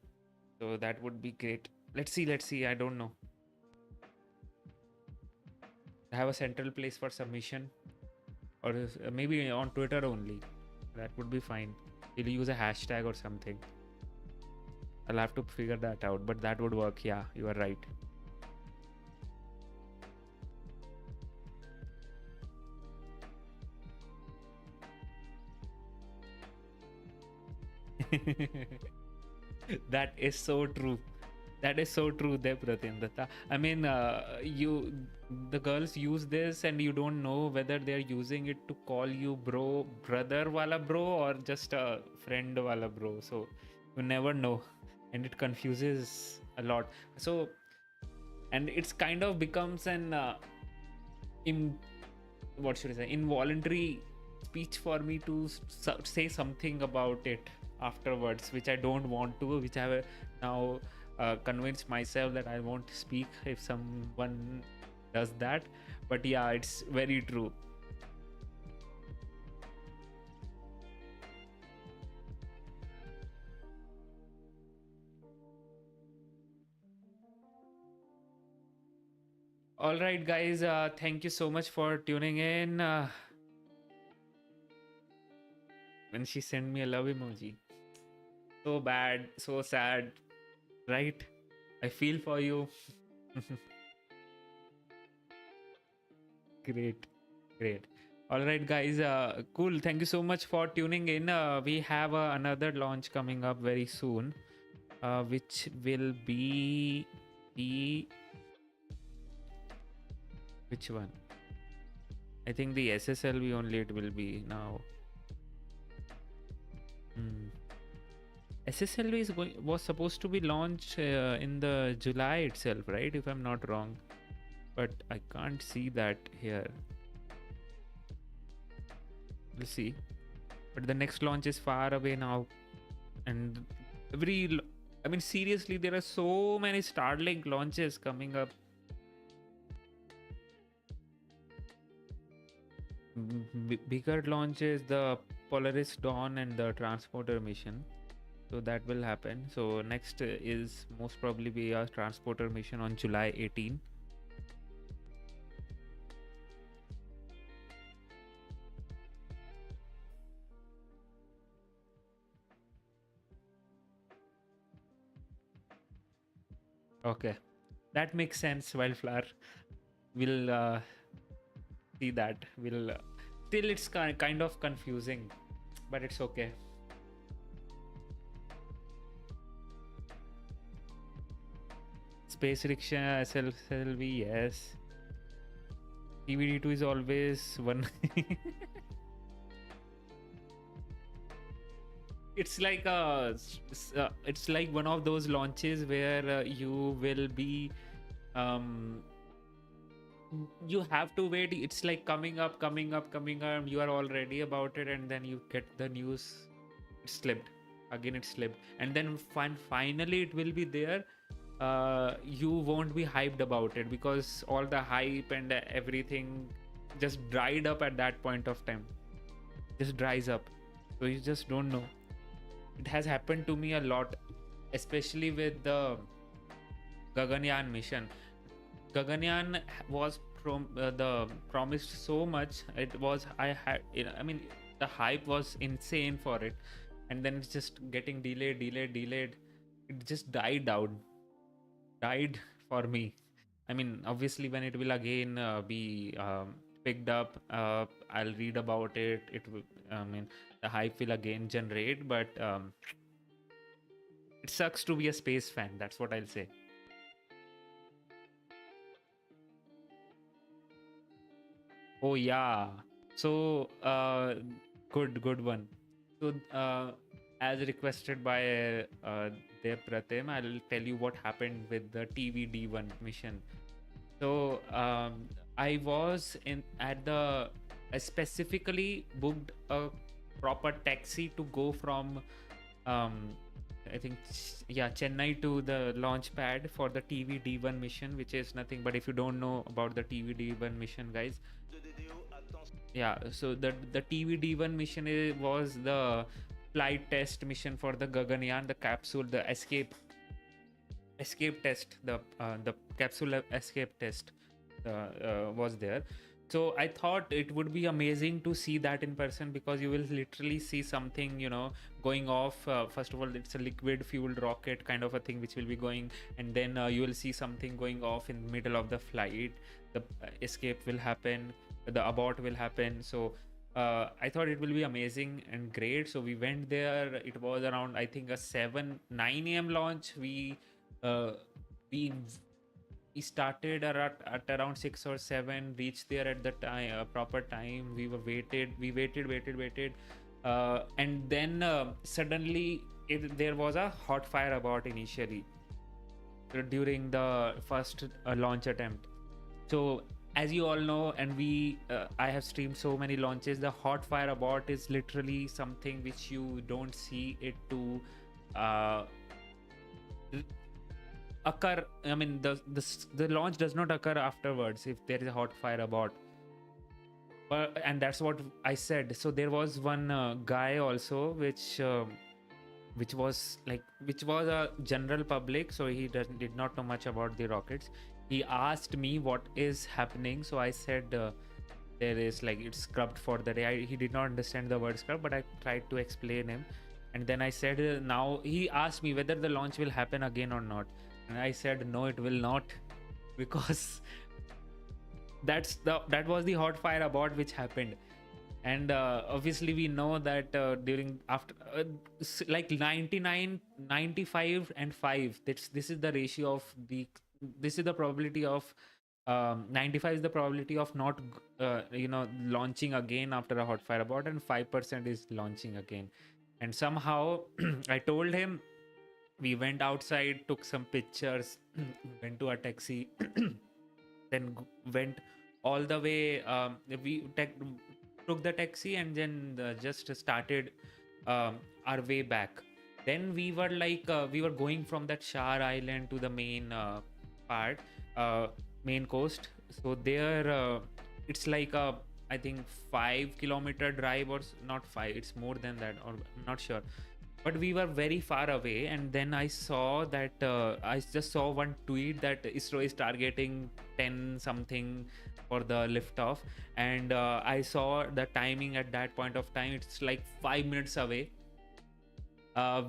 So that would be great. Let's see. I don't know. I have a central place for submission, or maybe on Twitter only. That would be fine. We'll use a hashtag or something. I'll have to figure that out, but that would work. Yeah, you are right. That is so true. That is so true, Depratindatta. I mean, the girls use this, and you don't know whether they're using it to call you bro, brother wala bro, or just a friend wala bro. So you never know, and it confuses a lot. So, and it's kind of becomes an what should I say, involuntary speech for me to say something about it afterwards, which I don't want to, which I have now convinced myself that I won't speak if someone does that. But yeah, it's very true. All right, guys, thank you so much for tuning in. When she sent me a love emoji, so bad, so sad, right? I feel for you. Great. All right, guys, cool. Thank you so much for tuning in. We have another launch coming up very soon, which will be which one? I think the SSLV only it will be now. SSLV was supposed to be launched in the July itself, right? If I'm not wrong, but I can't see that here. We'll see. But the next launch is far away now, and I mean, seriously, there are so many Starlink launches coming up. Bigger launches, the Polaris Dawn and the transporter mission. So that will happen. So next is most probably be a transporter mission on July 18. Okay, that makes sense, Wildflower. We'll see that. We'll still it's kind of confusing, but it's okay. Space Rickshaw, SLV, yes. TVD2 is always one. It's like it's like one of those launches where you will be you have to wait. It's like coming up. You are all ready about it, and then you get the news. It slipped again. It slipped, and then finally it will be there. You won't be hyped about it because all the hype and everything just dried up at that point of time. Just dries up, so you just don't know. It has happened to me a lot, especially with the Gaganyaan mission. Gaganyaan was the promised so much. It was I mean the hype was insane for it, and then it's just getting delayed. It just died for me. I mean, obviously when it will again be picked up, I'll read about it. It will, I mean, the hype will again generate, but it sucks to be a space fan. That's what I'll say. Oh yeah. So good one. So as requested by Dev Pratim, I'll tell you what happened with the TVD1 mission. So I was I specifically booked a proper taxi to go from I think Chennai to the launch pad for the TVD1 mission, which is nothing but, if you don't know about the TVD1 mission, guys, so the TVD1 mission was the flight test mission for the Gaganyaan, the capsule, the escape test, the capsule escape test was there. So I thought it would be amazing to see that in person, because you will literally see something, going off. First of all, it's a liquid fueled rocket kind of a thing which will be going, and then you will see something going off in the middle of the flight. The escape will happen, the abort will happen. So I thought it will be amazing and great. So we went there. It was around, I think, a 9 a.m. launch. We started at around 6 or 7, reached there at the time, proper time. We waited, and then suddenly there was a hot fire abort initially during the first launch attempt. So as you all know, and I have streamed so many launches, the hot fire abort is literally something which you don't see it to occur. I mean, the launch does not occur afterwards if there is a hot fire abort. And that's what I said. So there was one guy also, which was a general public, so he did not know much about the rockets. He asked me what is happening. So I said there is, like, it's scrubbed for the day. He did not understand the word scrub, but I tried to explain him. And then I said, now he asked me whether the launch will happen again or not. And I said, no, it will not, because that was the hot fire abort which happened. And obviously we know that like 99, 95 and 5, this is the ratio of this is the probability of 95 is the probability of not launching again after a hot fire abort, and 5% is launching again. And somehow I told him, we went outside, took some pictures, went to a taxi, then went all the way. We took the taxi and then just started our way back. Then we were we were going from that Shar Island to the main main coast. So there it's like a, I think, 5-kilometer drive, or not 5, it's more than that, or I'm not sure. But we were very far away, and then I saw that I just saw one tweet that ISRO is targeting 10 something for the liftoff, and I saw the timing at that point of time. It's like 5 minutes away.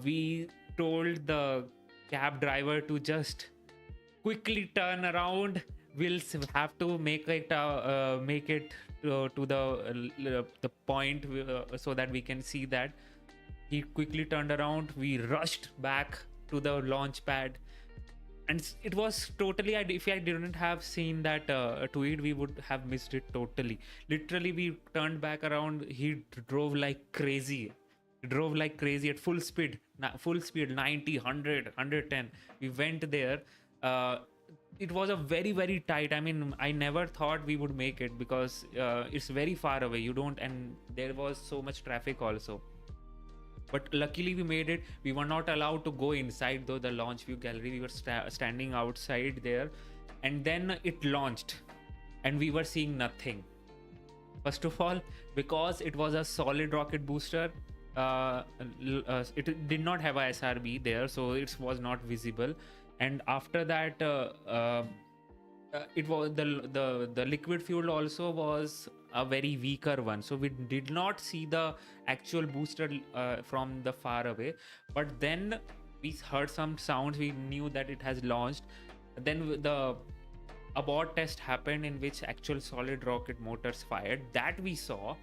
We told the cab driver to just quickly turn around. We'll have to make it to the point so that we can see that. He quickly turned around. We rushed back to the launch pad, and it was totally, if I didn't have seen that tweet, we would have missed it totally. Literally, we turned back around. He drove like crazy. He drove like crazy at full speed, 90, 100, 110. We went there. It was a very, very tight. I mean, I never thought we would make it because it's very far away. You don't, and there was so much traffic also. But luckily we made it. We were not allowed to go inside though the launch view gallery. We were standing outside there, and then it launched and we were seeing nothing. First of all, because it was a solid rocket booster, it did not have a SRB there, so it was not visible. And after that, it was the liquid fuel also was a very weaker one, so we did not see the actual booster from the far away. But then we heard some sounds. We knew that it has launched. Then the abort test happened, in which actual solid rocket motors fired. That we saw,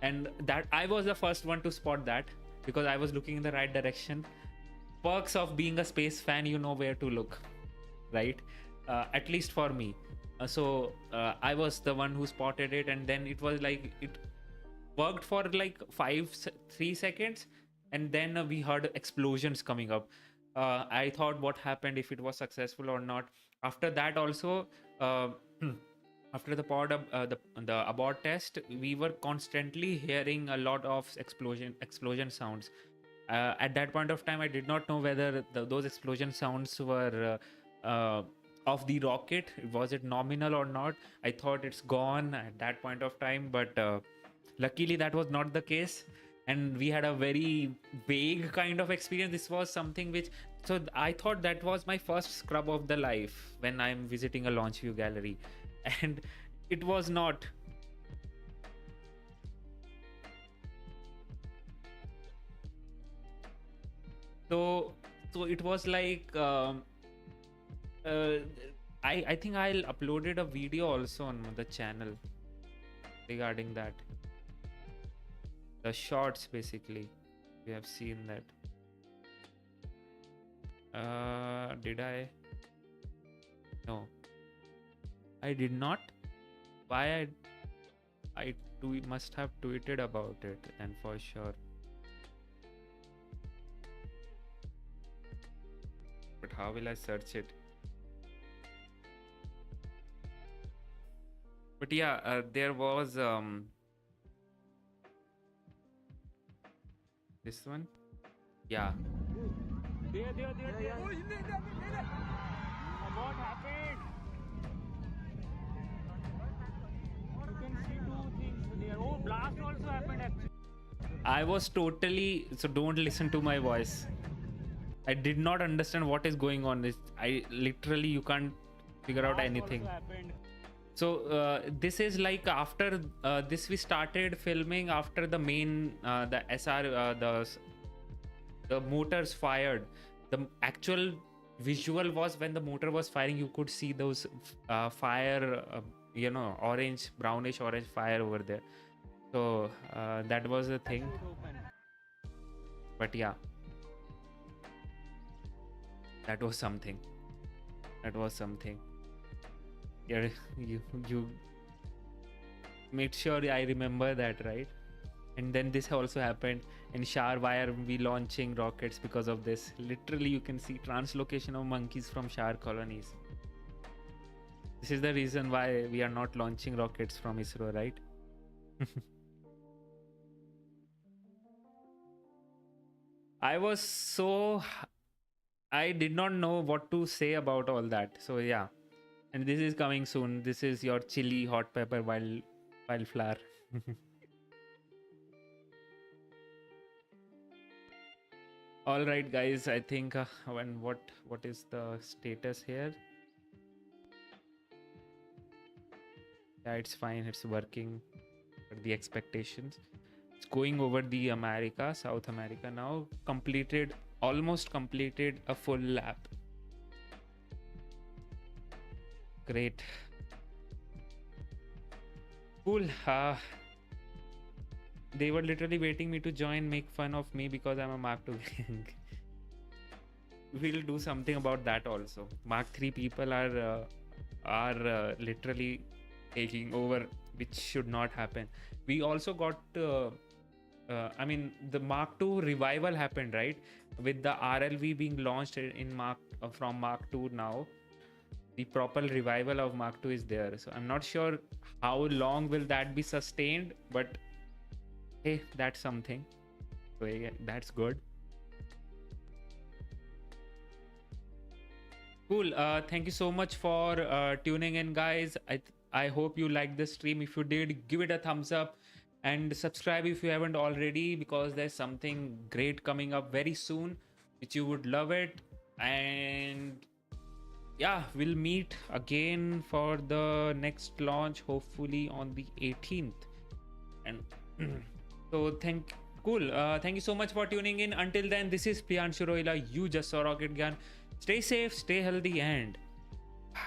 and that I was the first one to spot that because I was looking in the right direction. Perks of being a space fan, you know where to look, right? At least for me. So I was the one who spotted it, and then it was like it worked for like 3 seconds, and then we heard explosions coming up. I thought what happened, if it was successful or not. After that also, after the abort test, we were constantly hearing a lot of explosion sounds. At that point of time, I did not know whether those explosion sounds were of the rocket. Was it nominal or not? I thought it's gone at that point of time, but luckily that was not the case, and we had a very vague kind of experience. This was something which, so I thought that was my first scrub of the life when I'm visiting a launch view gallery, and it was not. So it was like I think I'll uploaded a video also on the channel regarding that. The shots, basically, we have seen that. Did I? No, I did not. Why I must have tweeted about it, and for sure. But how will I search it? But yeah, there was this one. Yeah. There. What happened? You can see 2 things there. Oh, blast also happened actually. I was totally, so don't listen to my voice. I did not understand what is going on. I literally, you can't figure out anything. So this is like after this we started filming after the main the motors fired. The actual visual was when the motor was firing, you could see those fire, orange, brownish orange fire over there. So that was the thing. But yeah, that was something. Yeah, you made sure I remember that, right? And then this also happened. In Shar, why are we launching rockets? Because of this. Literally, you can see translocation of monkeys from Shar colonies. This is the reason why we are not launching rockets from ISRO, right? I did not know what to say about all that. So yeah. And this is coming soon. This is your chili hot pepper wildflower. All right, guys. I think what is the status here? Yeah, it's fine. It's working for the expectations. It's going over the South America now. Almost completed a full lap. Great. Cool. They were literally waiting me to join, make fun of me because I'm a Mark II gang. we'll do something about that also. Mark 3 people are literally taking over, which should not happen. We also got I mean, the Mark 2 revival happened, right? With the RLV being launched in from Mark 2 now, the proper revival of Mark 2 is there. So I'm not sure how long will that be sustained, but hey, that's something. So yeah, that's good. Cool. Thank you so much for tuning in, guys. I hope you liked the stream. If you did, give it a thumbs up and subscribe if you haven't already, because there's something great coming up very soon which you would love it. And yeah, we'll meet again for the next launch, hopefully on the 18th. And so thank you so much for tuning in. Until then, this is Priyanshu Rohila. You just saw Rocket Gyan. Stay safe, stay healthy, and bye.